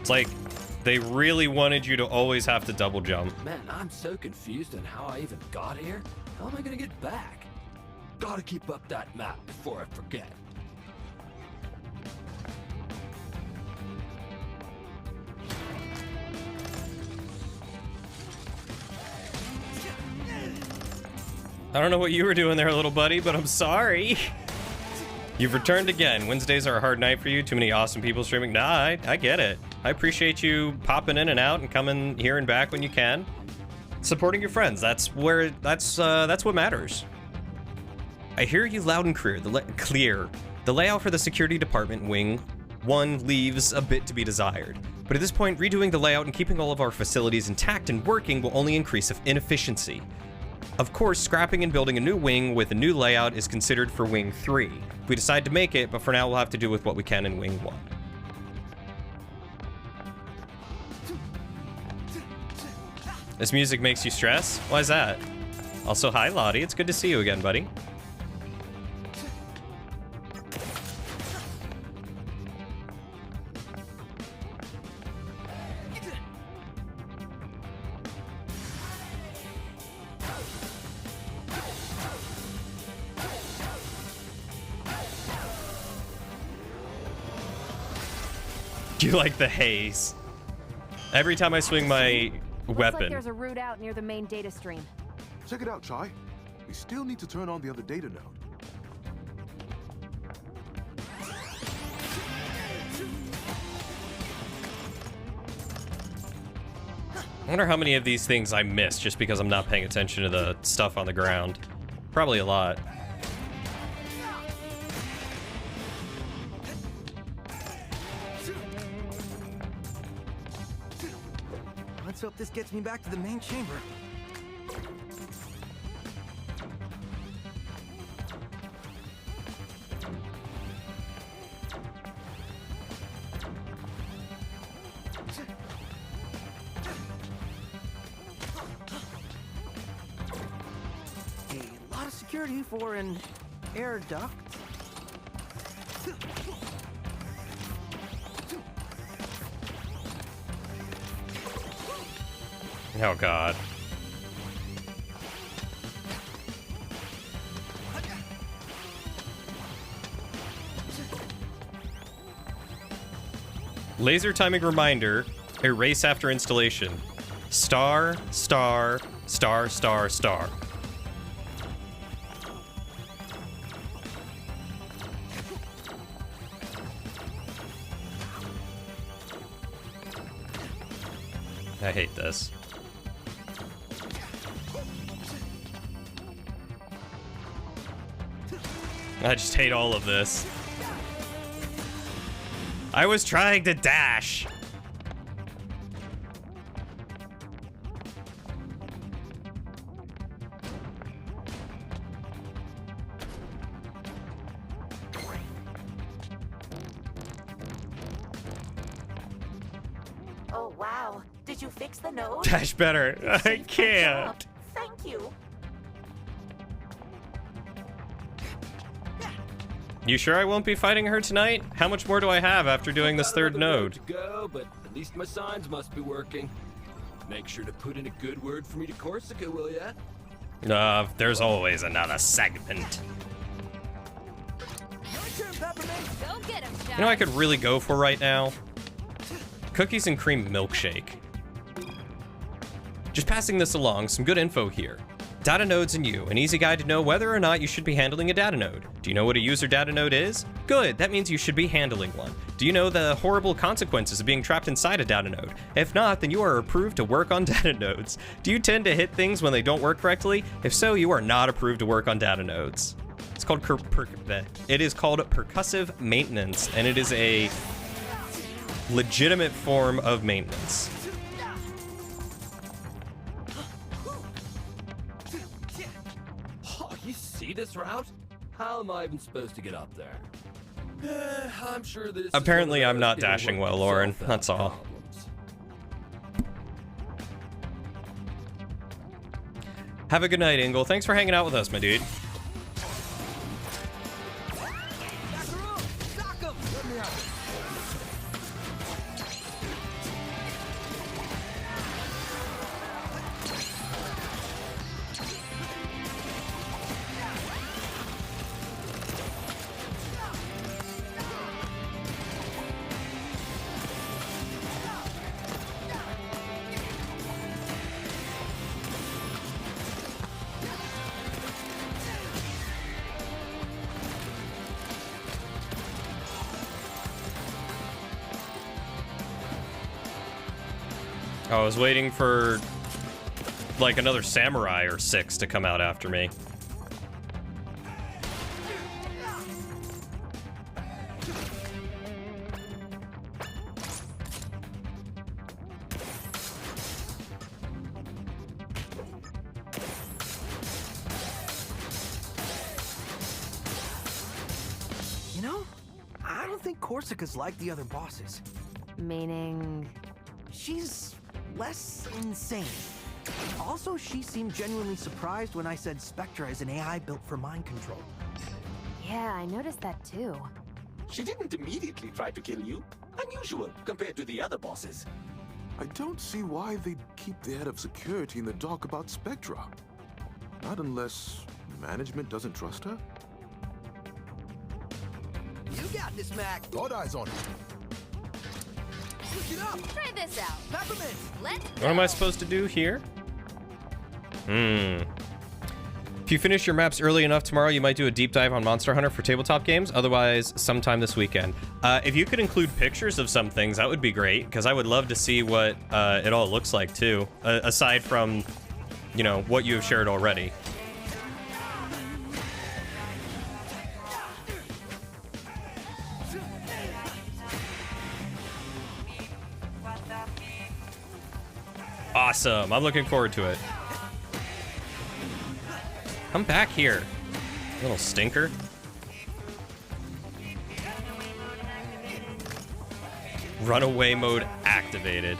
It's like they really wanted you to always have to double jump. Man, I'm so confused on how I even got here. How am I gonna get back? Gotta keep up that map before I forget. I don't know what you were doing there, little buddy, but I'm sorry. You've returned again. Wednesdays are a hard night for you. Too many awesome people streaming. Nah, I get it. I appreciate you popping in and out and coming here and back when you can. Supporting your friends. That's what matters. I hear you loud and clear. The layout for the security department wing 1 leaves a bit to be desired. But at this point, redoing the layout and keeping all of our facilities intact and working will only increase inefficiency. Of course, scrapping and building a new wing with a new layout is considered for Wing 3. We decide to make it, but for now we'll have to do with what we can in Wing 1. This music makes you stress? Why is that? Also, hi Lottie, it's good to see you again, buddy. Do you like the haze? Every time I swing my Looks weapon. like there's a route out near the main data stream. Check it out, Chai. We still need to turn on the other data node. I wonder how many of these things I miss just because I'm not paying attention to the stuff on the ground. Probably a lot. Let's hope this gets me back to the main chamber. A lot of security for an air duct. Oh god. Laser timing reminder, erase after installation. Star, star, star, star, star. I hate this. I just hate all of this. I was trying to dash. Oh, wow. Did you fix the node? Dash better. I can't. Thank you. You sure I won't be fighting her tonight? How much more do I have after doing this third node? To go, but at least my signs must be working. Make sure to put in a good word for me to Corsica, will ya? There's always another segment. Go get him, You know what I could really go for right now? Cookies and cream milkshake. Just passing this along, some good info here. Data nodes and you, an easy guide to know whether or not you should be handling a data node. Do you know what a user data node is? Good, that means you should be handling one. Do you know the horrible consequences of being trapped inside a data node? If not, then you are approved to work on data nodes. Do you tend to hit things when they don't work correctly? If so, you are not approved to work on data nodes. It's called it is called percussive maintenance, and it is a legitimate form of maintenance. Oh, you see this route? How am I even supposed to get up there? I'm sure this. Apparently, I'm not dashing well, Lauren. That's all. Have a good night, Ingle. Thanks for hanging out with us, my dude. I was waiting for, like, another samurai or 6 to come out after me. You know, I don't think Corsica's like the other bosses. Meaning? She's less insane. Also, she seemed genuinely surprised when I said Spectra is an AI built for mind control. Yeah, I noticed that too. She didn't immediately try to kill you. Unusual compared to the other bosses. I don't see why they'd keep the head of security in the dark about Spectra. Not unless management doesn't trust her. You got this, Mac. Got eyes on it. Try this out. Peppermint. Let's What am I supposed to do here? If you finish your maps early enough tomorrow, you might do a deep dive on Monster Hunter for tabletop games. Otherwise, sometime this weekend. If you could include pictures of some things, that would be great, because I would love to see what it all looks like, too. Aside from, you know, what you have shared already. Awesome. I'm looking forward to it. Come back here, little stinker. Runaway mode activated.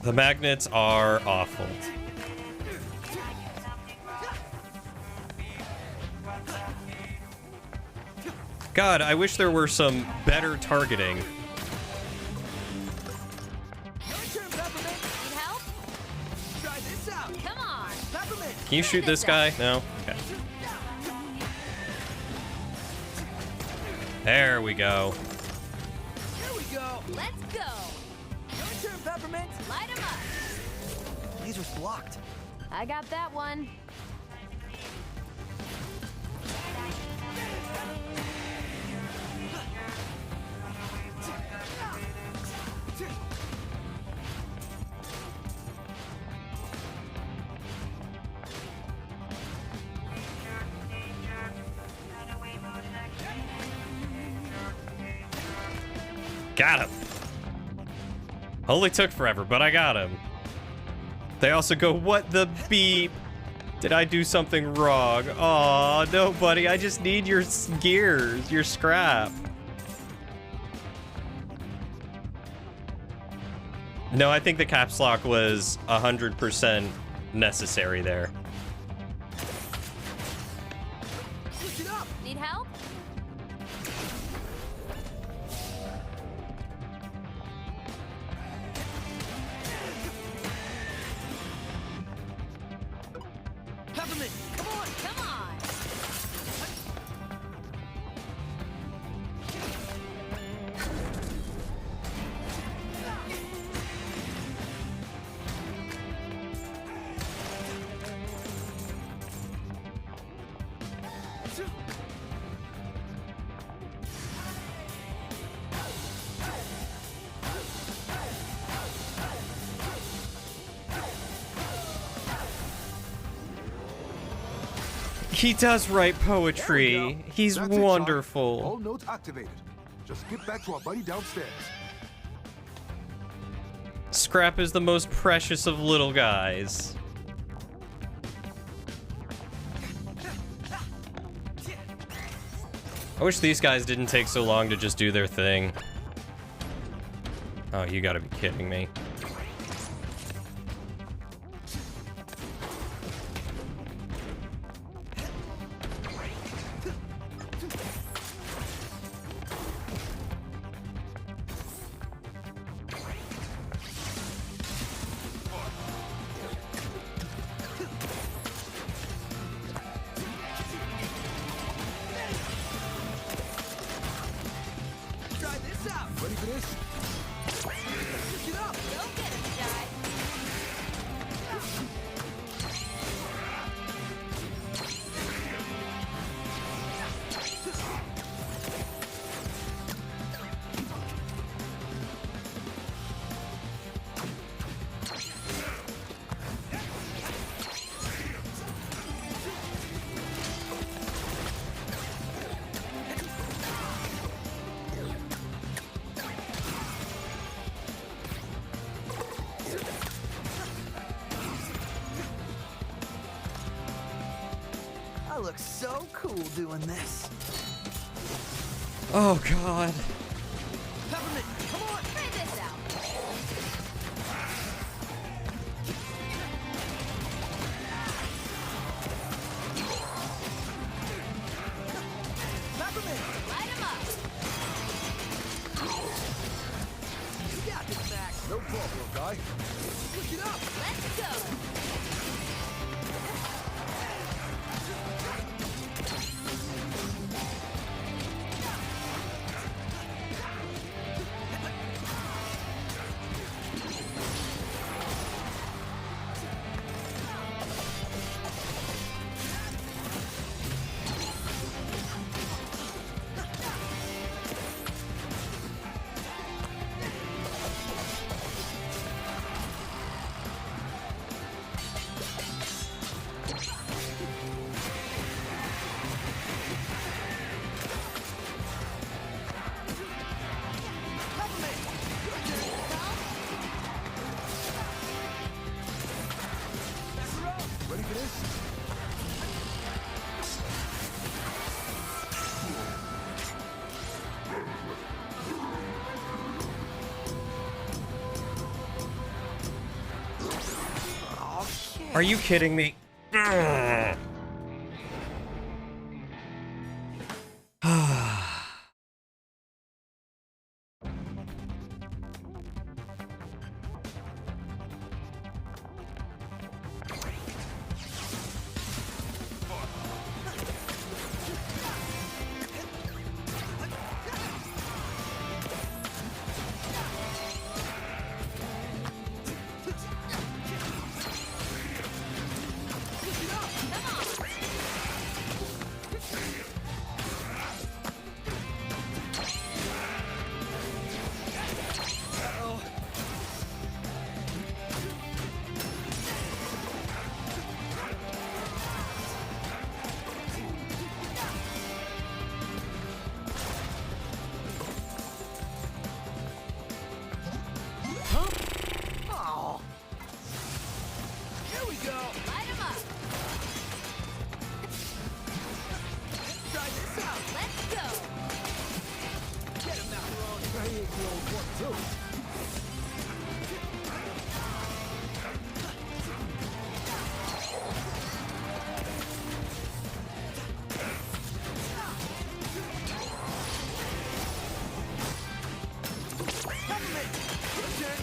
The magnets are awful. God, I wish there were some better targeting. Can you shoot this guy? No? Okay. There we go. Here we go. Let's go. Your turn, Peppermint. Light 'em up. Laser's blocked. I got that one. Got him. Only took forever, but I got him. They also go, what the beep? Did I do something wrong? Aw, no, buddy. I just need your gears, your scrap. No, I think the caps lock was 100% necessary there. Need help? Peppermint, come on! Come on! He does write poetry. He's That's it, John. wonderful. All notes activated. Just get back to our buddy downstairs. Scrap is the most precious of little guys. I wish these guys didn't take so long to just do their thing. Oh, you gotta be kidding me. Try this out. Ready for this? Push it up. Go get him, Jai. I look so cool doing this. Oh, God. Peppermint, come on! Try this out. Peppermint! Light 'em up. You got this back. No problem, guy. Push it up. Let's go. Are you kidding me? Ugh. Oh. Here we go. Light him up. Try this out. Let's go. Get him, Macaron. Here you go. 1, 2.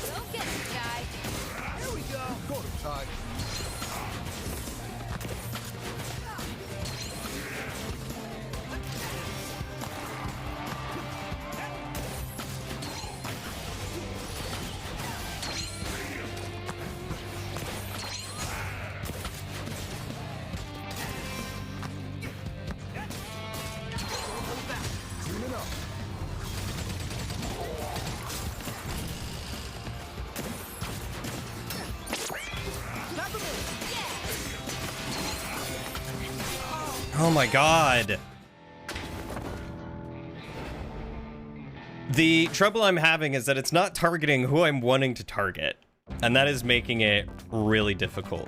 Go get him, guy. Here we go. Got him, Ty. Tuning up. Oh my god. The trouble I'm having is that it's not targeting who I'm wanting to target, and that is making it really difficult.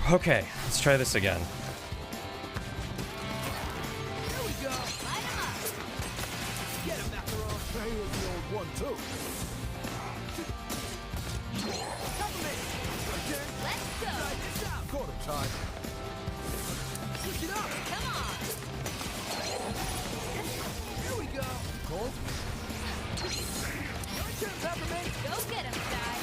Okay, let's try this again. Here we go. Light him up. Get him, Macaron. Here you go. 1, 2. Cover me. Okay. Let's go. Try this out. Got him, Ty. Switch it up. Come on. Here we go. Cold. Your turn, Peppermint. Go get him, guy.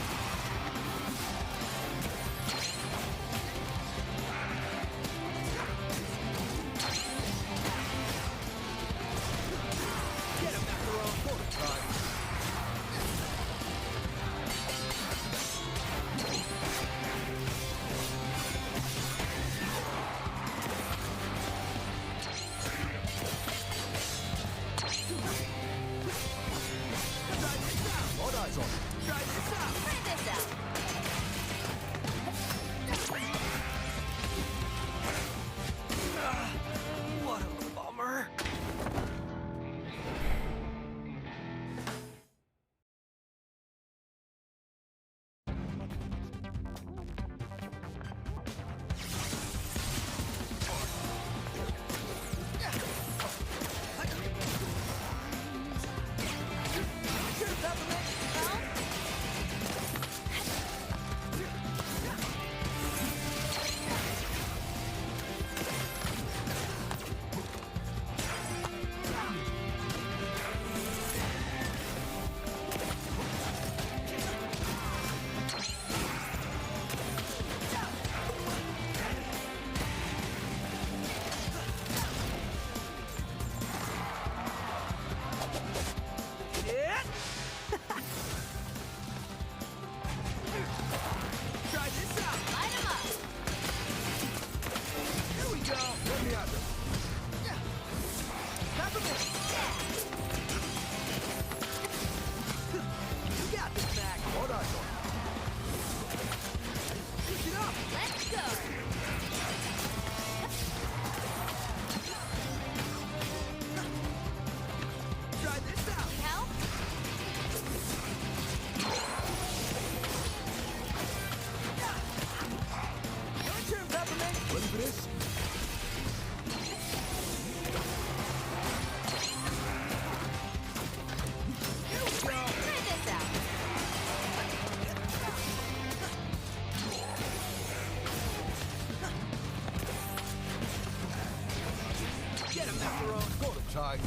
tight.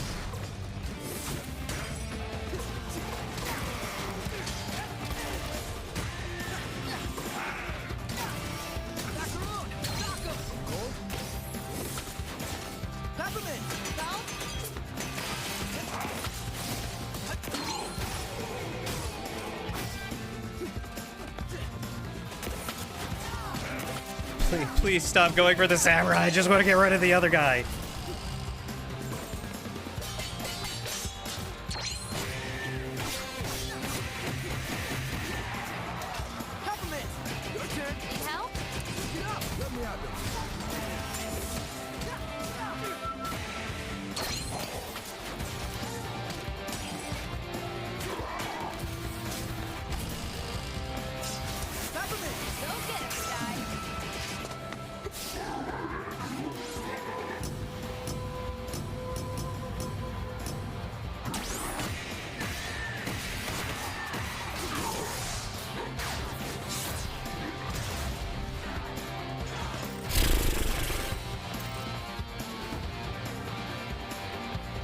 Please stop going for the samurai. I just want to get rid of the other guy.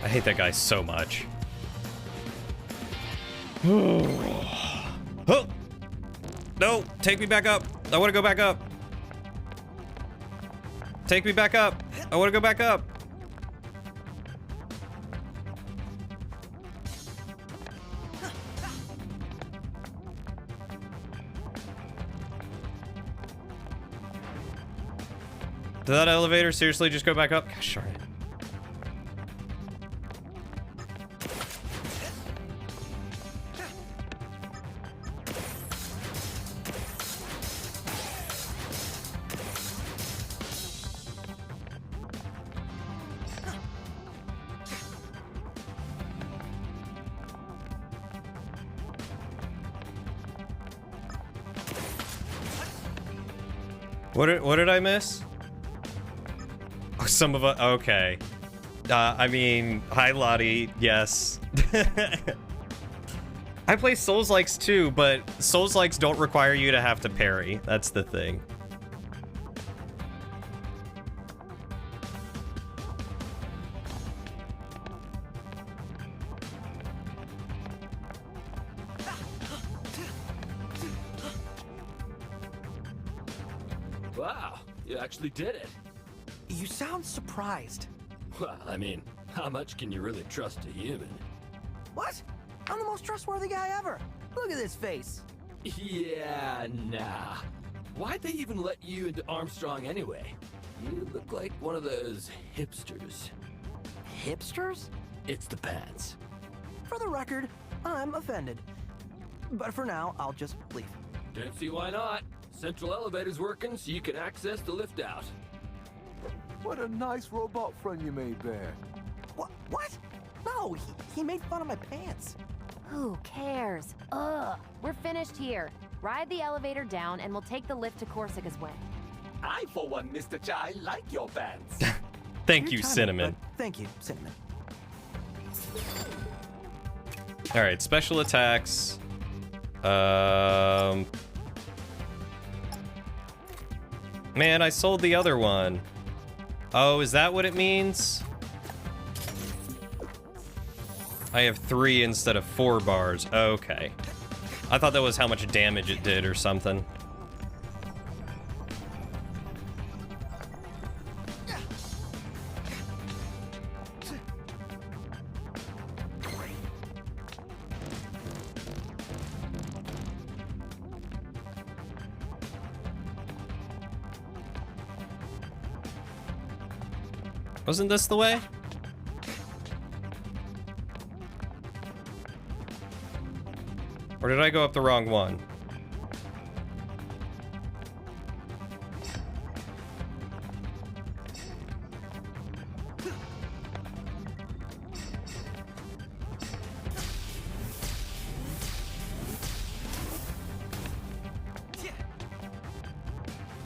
I hate that guy so much. Oh! No! Take me back up! I want to go back up! Take me back up! I want to go back up! Did that elevator seriously just go back up? Gosh darn it. What did I miss? Oh, some of us. Okay. I mean, hi Lottie. Yes. I play Souls-likes too, but Souls-likes don't require you to have to parry. That's the thing. Wow, you actually did it. You sound surprised. Well, I mean, how much can you really trust a human? What? I'm the most trustworthy guy ever. Look at this face. Yeah, nah. Why'd they even let you into Armstrong anyway? You look like one of those hipsters. Hipsters? It's the pants. For the record, I'm offended. But for now, I'll just leave. Can't see why not. Central elevator's working so you can access the lift out. What a nice robot friend you made there. What? No, he made fun of my pants. Who cares? Ugh. We're finished here. Ride the elevator down and we'll take the lift to Corsica's way. I, for one, Mr. Chai, like your pants. Thank you, Cinnamon. Thank you, Cinnamon. Alright, special attacks. Man, I sold the other one. Oh, is that what it means? I have 3 instead of 4 bars. Okay. I thought that was how much damage it did or something. Wasn't this the way? Or did I go up the wrong one?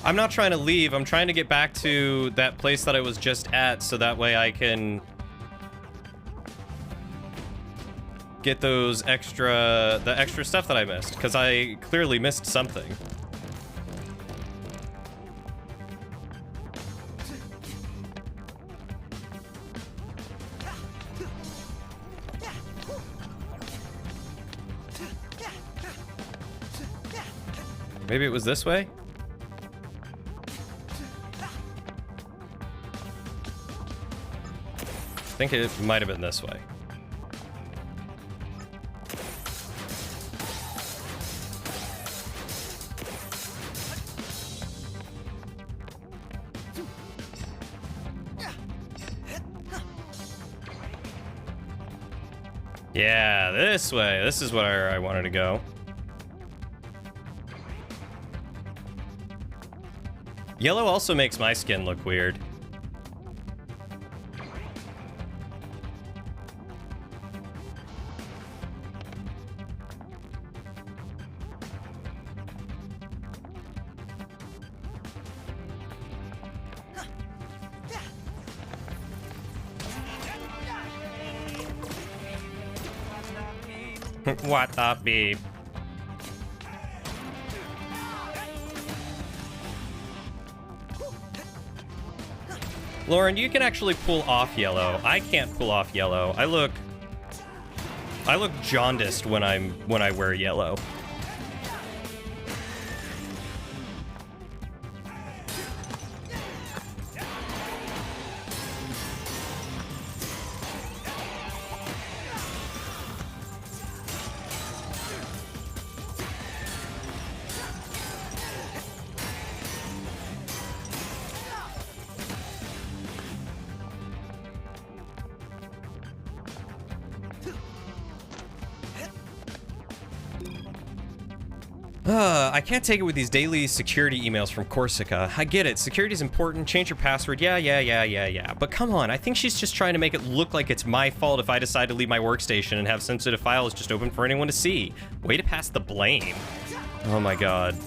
I'm not trying to leave. I'm trying to get back to that place that I was just at so that way I can get those the extra stuff that I missed, because I clearly missed something. Maybe it was this way? I think it might have been this way. Yeah, this way. This is where I wanted to go. Yellow also makes my skin look weird. What the beep? Lauren, you can actually pull off yellow. I can't pull off yellow. I look jaundiced when I wear yellow. I can't take it with these daily security emails from Corsica. I get it, security's important, change your password, yeah. But come on, I think she's just trying to make it look like it's my fault if I decide to leave my workstation and have sensitive files just open for anyone to see. Way to pass the blame. Oh my god.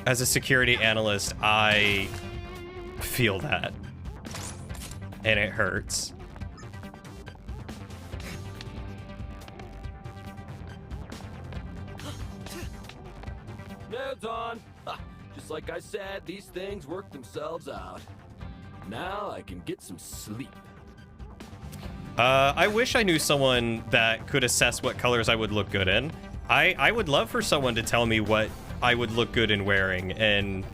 As a security analyst, I feel that. And it hurts. Notes on. Just like I said, these things work themselves out. Now I can get some sleep. I wish I knew someone that could assess what colors I would look good in. I would love for someone to tell me what I would look good in wearing and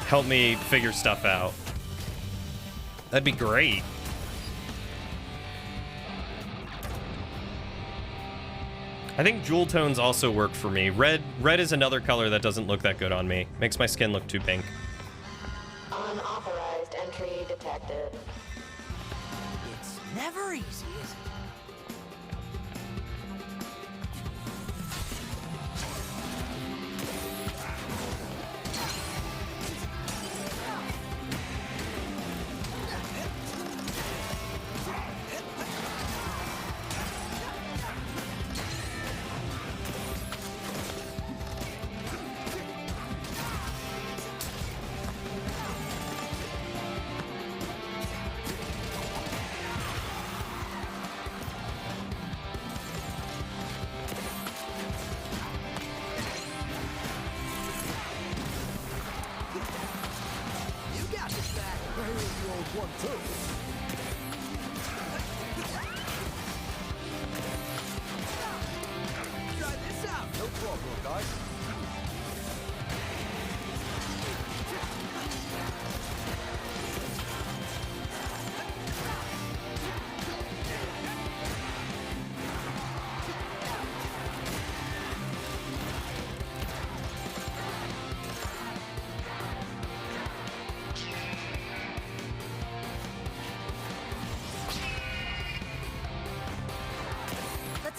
help me figure stuff out. That'd be great. I think jewel tones also work for me. Red is another color that doesn't look that good on me. Makes my skin look too pink. Unauthorized entry detected. It's never easy, is it?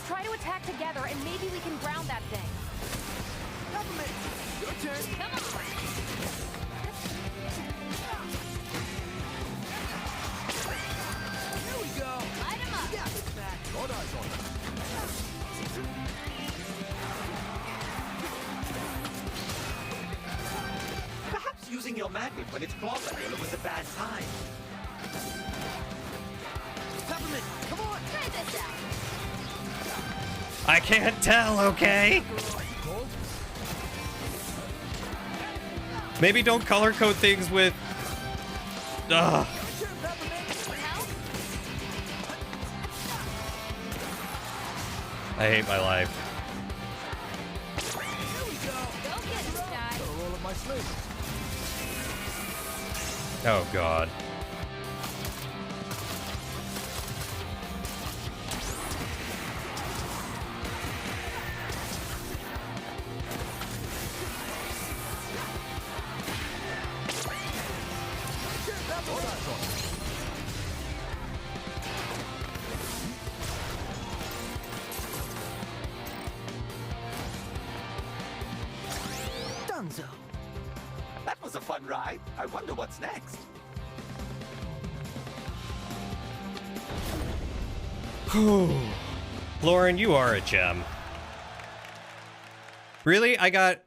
Try to attack together, and maybe we can ground that thing. Government, your turn. Come on. Here we go. Light him up. Yeah, it's back. Got eyes on him. Perhaps using your magnet when it's plausible was a bad time. Peppermint, come on. Try this out. I can't tell, okay? Maybe don't color code things with... Ugh. I hate my life. Oh god. Dunzo. That was a fun ride. I wonder what's next. Lauren, you are a gem. Really? I got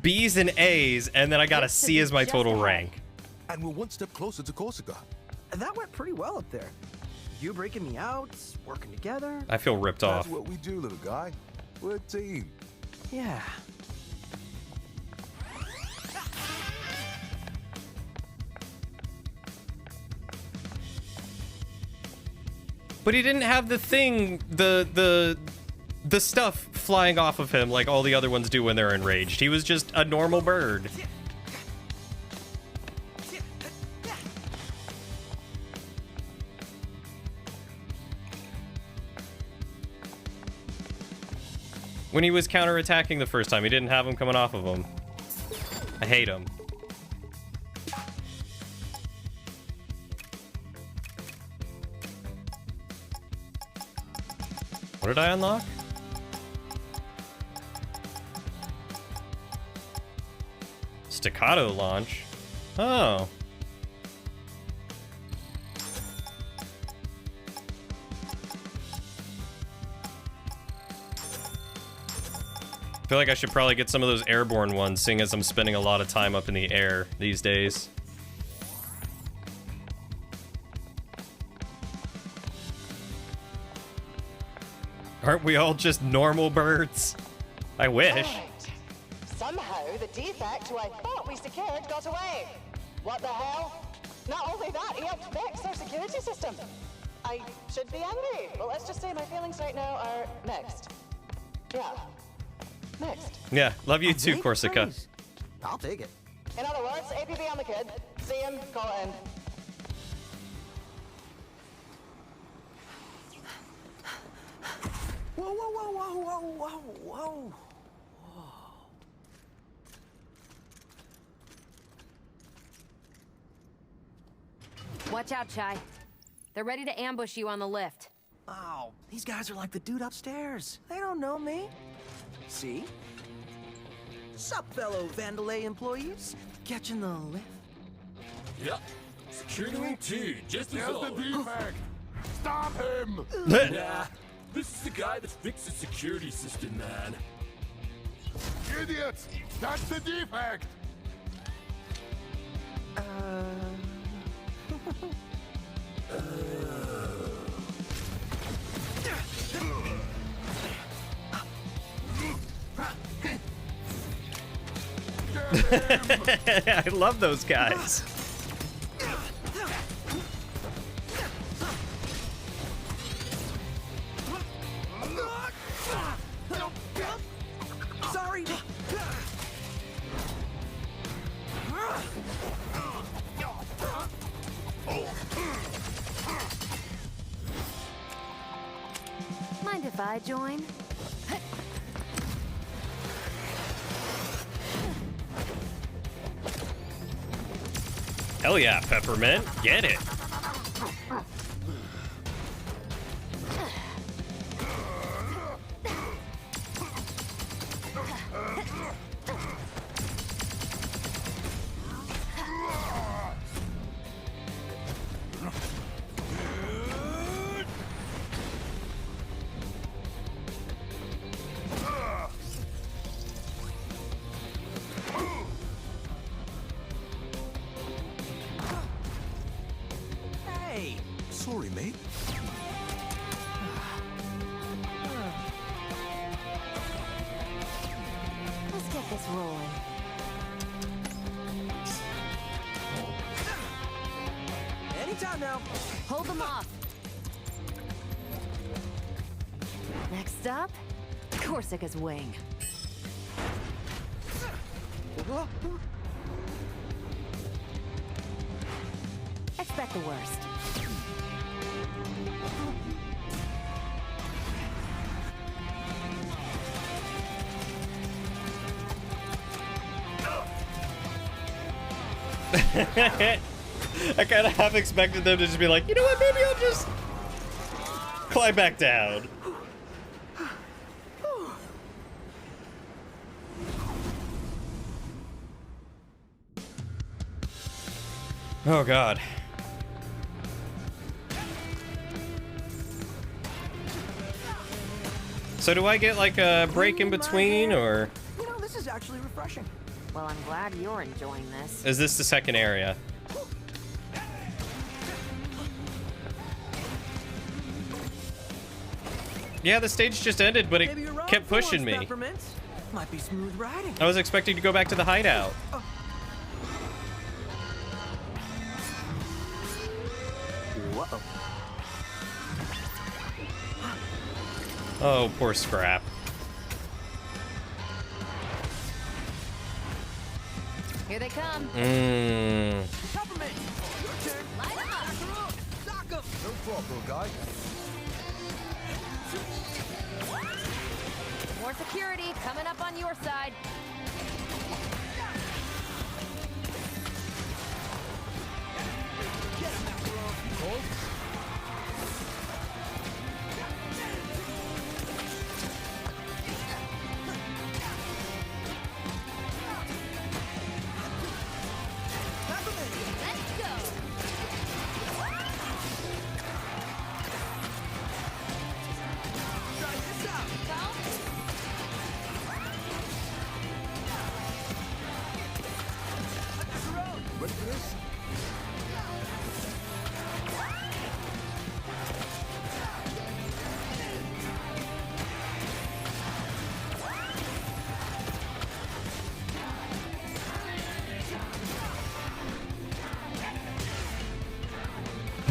B's and A's, and then I got a C as my total rank. And we're one step closer to Corsica. That went pretty well up there. You breaking me out, working together. I feel ripped off. That's what we do, little guy. We're a team. Yeah. But he didn't have the thing, the stuff flying off of him like all the other ones do when they're enraged. He was just a normal bird. When he was counterattacking the first time, he didn't have him coming off of him. I hate him. What did I unlock? Staccato launch. Oh. I feel like I should probably get some of those airborne ones, seeing as I'm spending a lot of time up in the air these days. Aren't we all just normal birds? I wish. Right. Somehow the defect who I thought we secured got away. What the hell? Not only that, he helped fix our security system. I should be angry, but let's just say my feelings right now are mixed. Yeah. Mixed. Yeah, love you too, Corsica. Praise. I'll take it. In other words, APB on the kid. See him, call it in. Whoa, whoa, whoa, whoa, whoa, whoa, whoa. Watch out, Chai. They're ready to ambush you on the lift. Oh, these guys are like the dude upstairs. They don't know me. See? Sup, fellow Vandalay employees? Catching the lift? Yep. Security Wing 2, just as There's the always. defect. Stop him. Nah, this is the guy that fixed the security system, man. Idiots. That's the defect. I love those guys. Sorry. Mind if I join? Hell yeah, Peppermint. Get it. Hey. Sorry, mate. Let's get this rolling. Anytime now. Hold them off. Next up, Corsica's wing. Expect the worst. I kind of half expected them to just be like, you know what, maybe I'll just climb back down. Oh god. So do I get like a break in between, or? You know, this is actually refreshing. Well, I'm glad you're enjoying this. Is this the second area? Yeah, the stage just ended, but it kept pushing me. Might be smooth riding. I was expecting to go back to the hideout. Whoa. Oh, poor Scrap. Here they come. Mmm. Peppermint, your turn. Light 'em up. Sock 'em. No problem, guy. More security coming up on your side. Ready for this?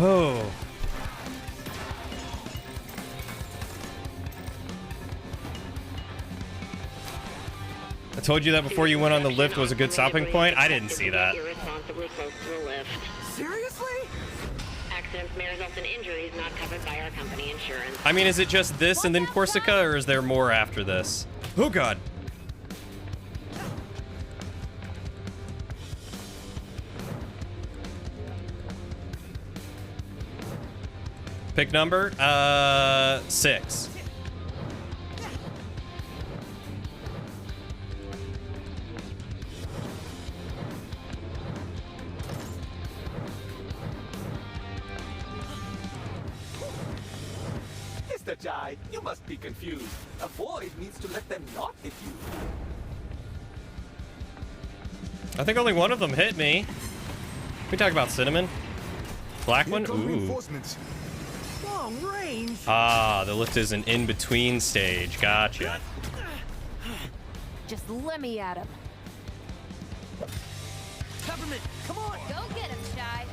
Oh. I told you that before you went on the lift was a good stopping point. I didn't see that. Irresponsibly close to the lift. Seriously? Accidents may result in injuries not covered by our company insurance. I mean, is it just this and then Corsica, or is there more after this? Oh god. Pick number? 6. Mr. Jai, you must be confused. A void needs to let them not hit you. I think only one of them hit me. We talk about Cinnamon. Black one? Ooh. Long range. Ah, the lift is an in-between stage. Gotcha. Just let me at him. Peppermint, come on. Go get him, Shy.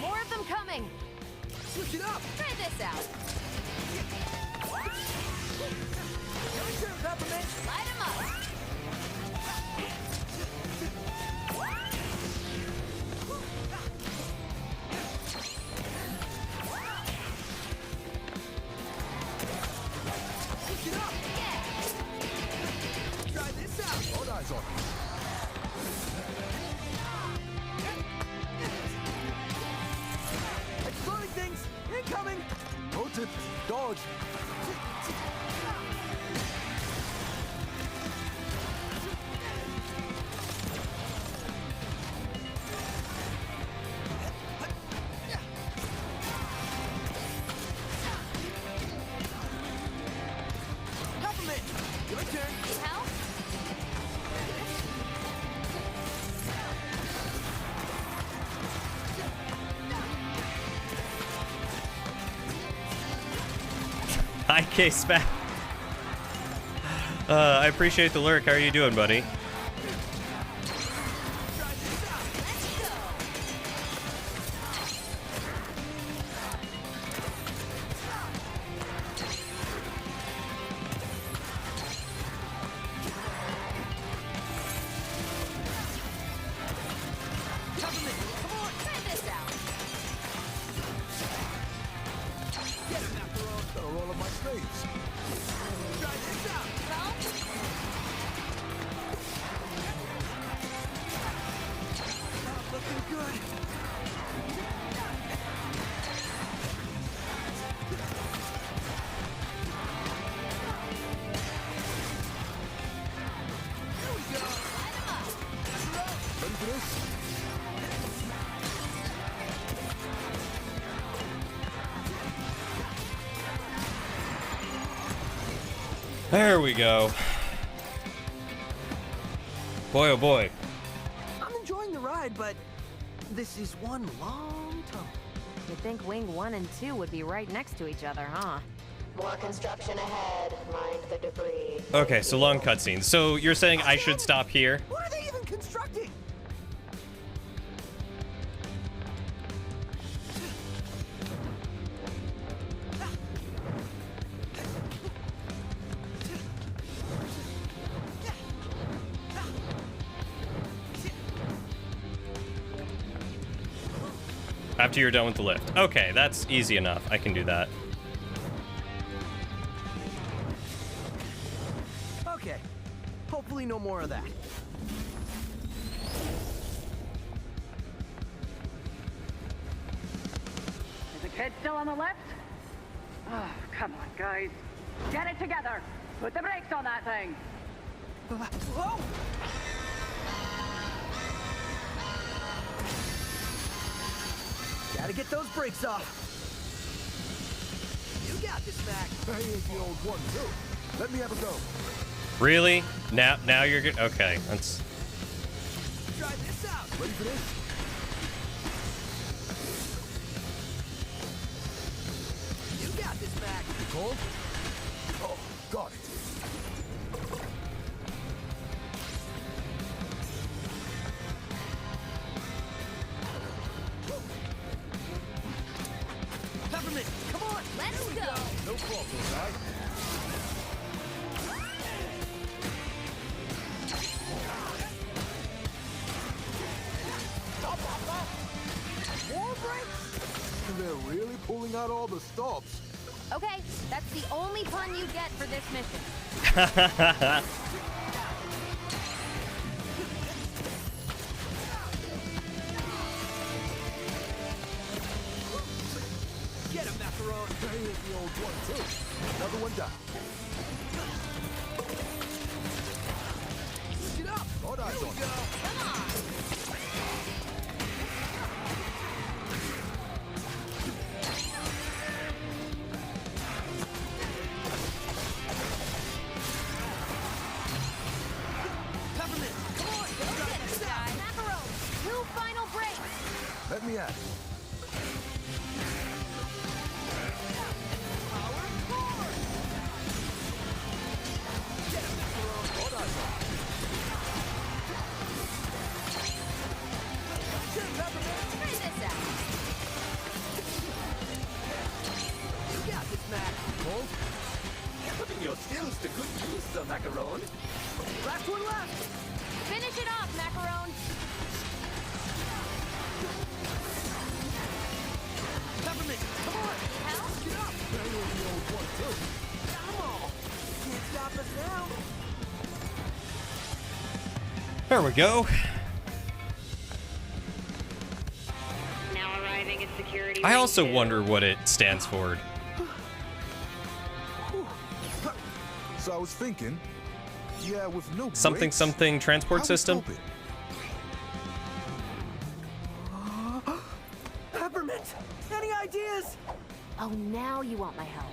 More of them coming. Switch it up. Try this out. Your turn, Peppermint. Light him up. Switch it up. Try this out. All eyes on. Exploding things incoming. Pro-tip, dodge. Peppermint, your turn. Need help? Hi, K-Spat. I appreciate the lurk. How are you doing, buddy? Peppermint, come on. Try this out. There we go. Boy, oh boy. I'm enjoying the ride, but this is one long tunnel. You'd think Wing 1 and 2 would be right next to each other, huh? More construction ahead. Mind the debris. Okay, so long cutscene. So you're saying I should stop here? What are they even constructing? After you're done with the lift. Okay, that's easy enough. I can do that. Okay. Hopefully no more of that. Is the kid still on the left? Oh, come on, guys. Get it together. Put the brakes on that thing. Whoa! Gotta get those brakes off. You got this, Mac. Hey, the old one, too. Let me have a go. Really? Now you're good. Okay, let's. Try this out. Ready for this? You got this, Mac. Cold? Oh, got it. Peppermint, come on. Let's go. No problem, guy. More brakes? They're really pulling out all the stops. Okay, that's the only pun you get for this mission. Get him, Macaron. Hey, the old one, too. Another one down. Switch it up. Hold on, Here we go. Come on. Peppermint, come on. Go get him, guy. Macaron, 2 final brakes. Let me at it. Power forward. Get him, Macaron. Hold on, Get him, Peppermint. Try this out. You got this, Mac. Cold? Putting your skills to good use, Sir Macaron. Last one left. Finish it off, Macaron. Peppermint, come on. Hell? Get up. Hey, the old one, too. Come on. Can't stop us now. There we go. Now arriving at security. I ring also 2. wonder what it stands for. So I was thinking, yeah, with no Something brakes, something transport how we system. stop it? Peppermint, any ideas? Oh, now you want my help.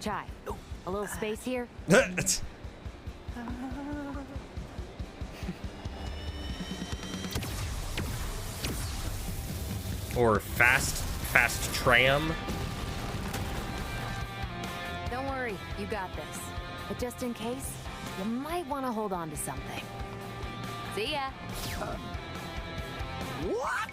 Chai, a little space here? Or fast tram. Don't worry, you got this. But just in case, you might want to hold on to something. See ya. What?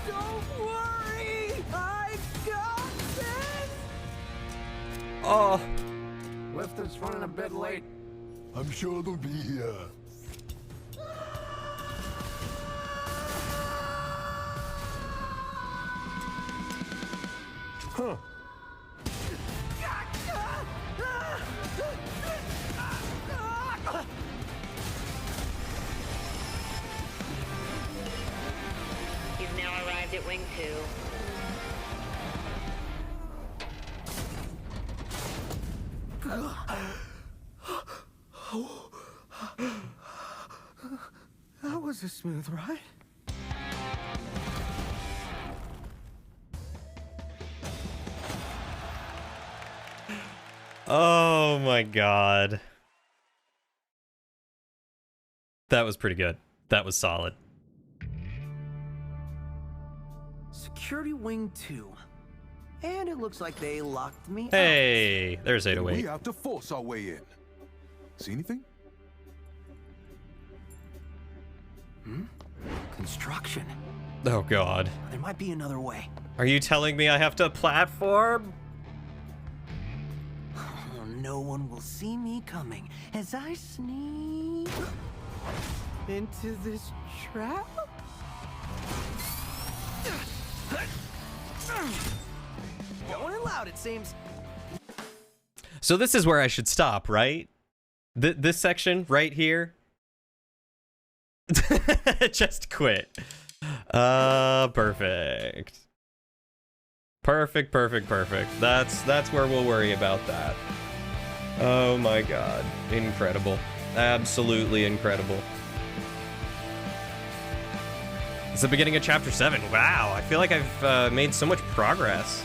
Don't worry, I got this. Oh. Lift is running a bit late. I'm sure they'll be here. Huh. Bandit Wing 2. That was a smooth ride. Oh my god. That was pretty good. That was solid. Security Wing 2. And it looks like they locked me Hey, there's 808. We have to force our way in. See anything? Construction. Oh god. There might be another way. Are you telling me I have to platform? Oh, no one will see me coming as I sneak into this trap. Going in loud, it seems. So this is where I should stop, right? This section right here. Just quit. Perfect. Perfect. That's where we'll worry about that. Oh my god. Incredible. Absolutely incredible. It's the beginning of chapter 7. Wow, I feel like I've made so much progress.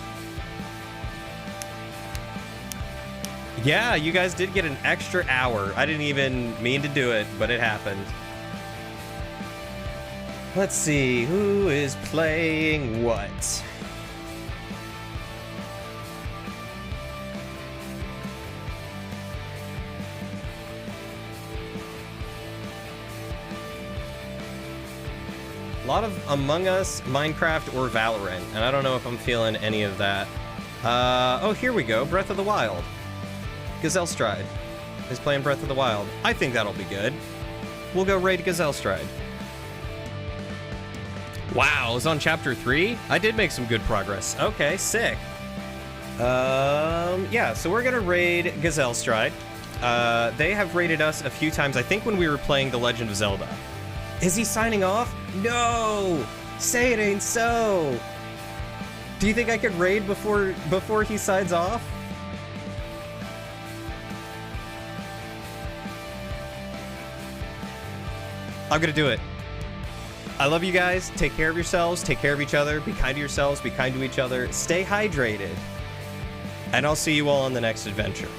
Yeah, you guys did get an extra hour. I didn't even mean to do it, but it happened. Let's see, who is playing what? A lot of Among Us, Minecraft, or Valorant, and I don't know if I'm feeling any of that. Oh, here we go, Breath of the Wild. Gazelle Stride is playing Breath of the Wild. I think that'll be good. We'll go raid Gazelle Stride. Wow, I was on chapter 3? I did make some good progress. Okay, sick. Yeah, so we're gonna raid Gazelle Stride. They have raided us a few times, I think when we were playing The Legend of Zelda. Is he signing off? No! Say it ain't so! Do you think I could raid before he signs off? I'm gonna do it. I love you guys. Take care of yourselves. Take care of each other. Be kind to yourselves. Be kind to each other. Stay hydrated. And I'll see you all on the next adventure.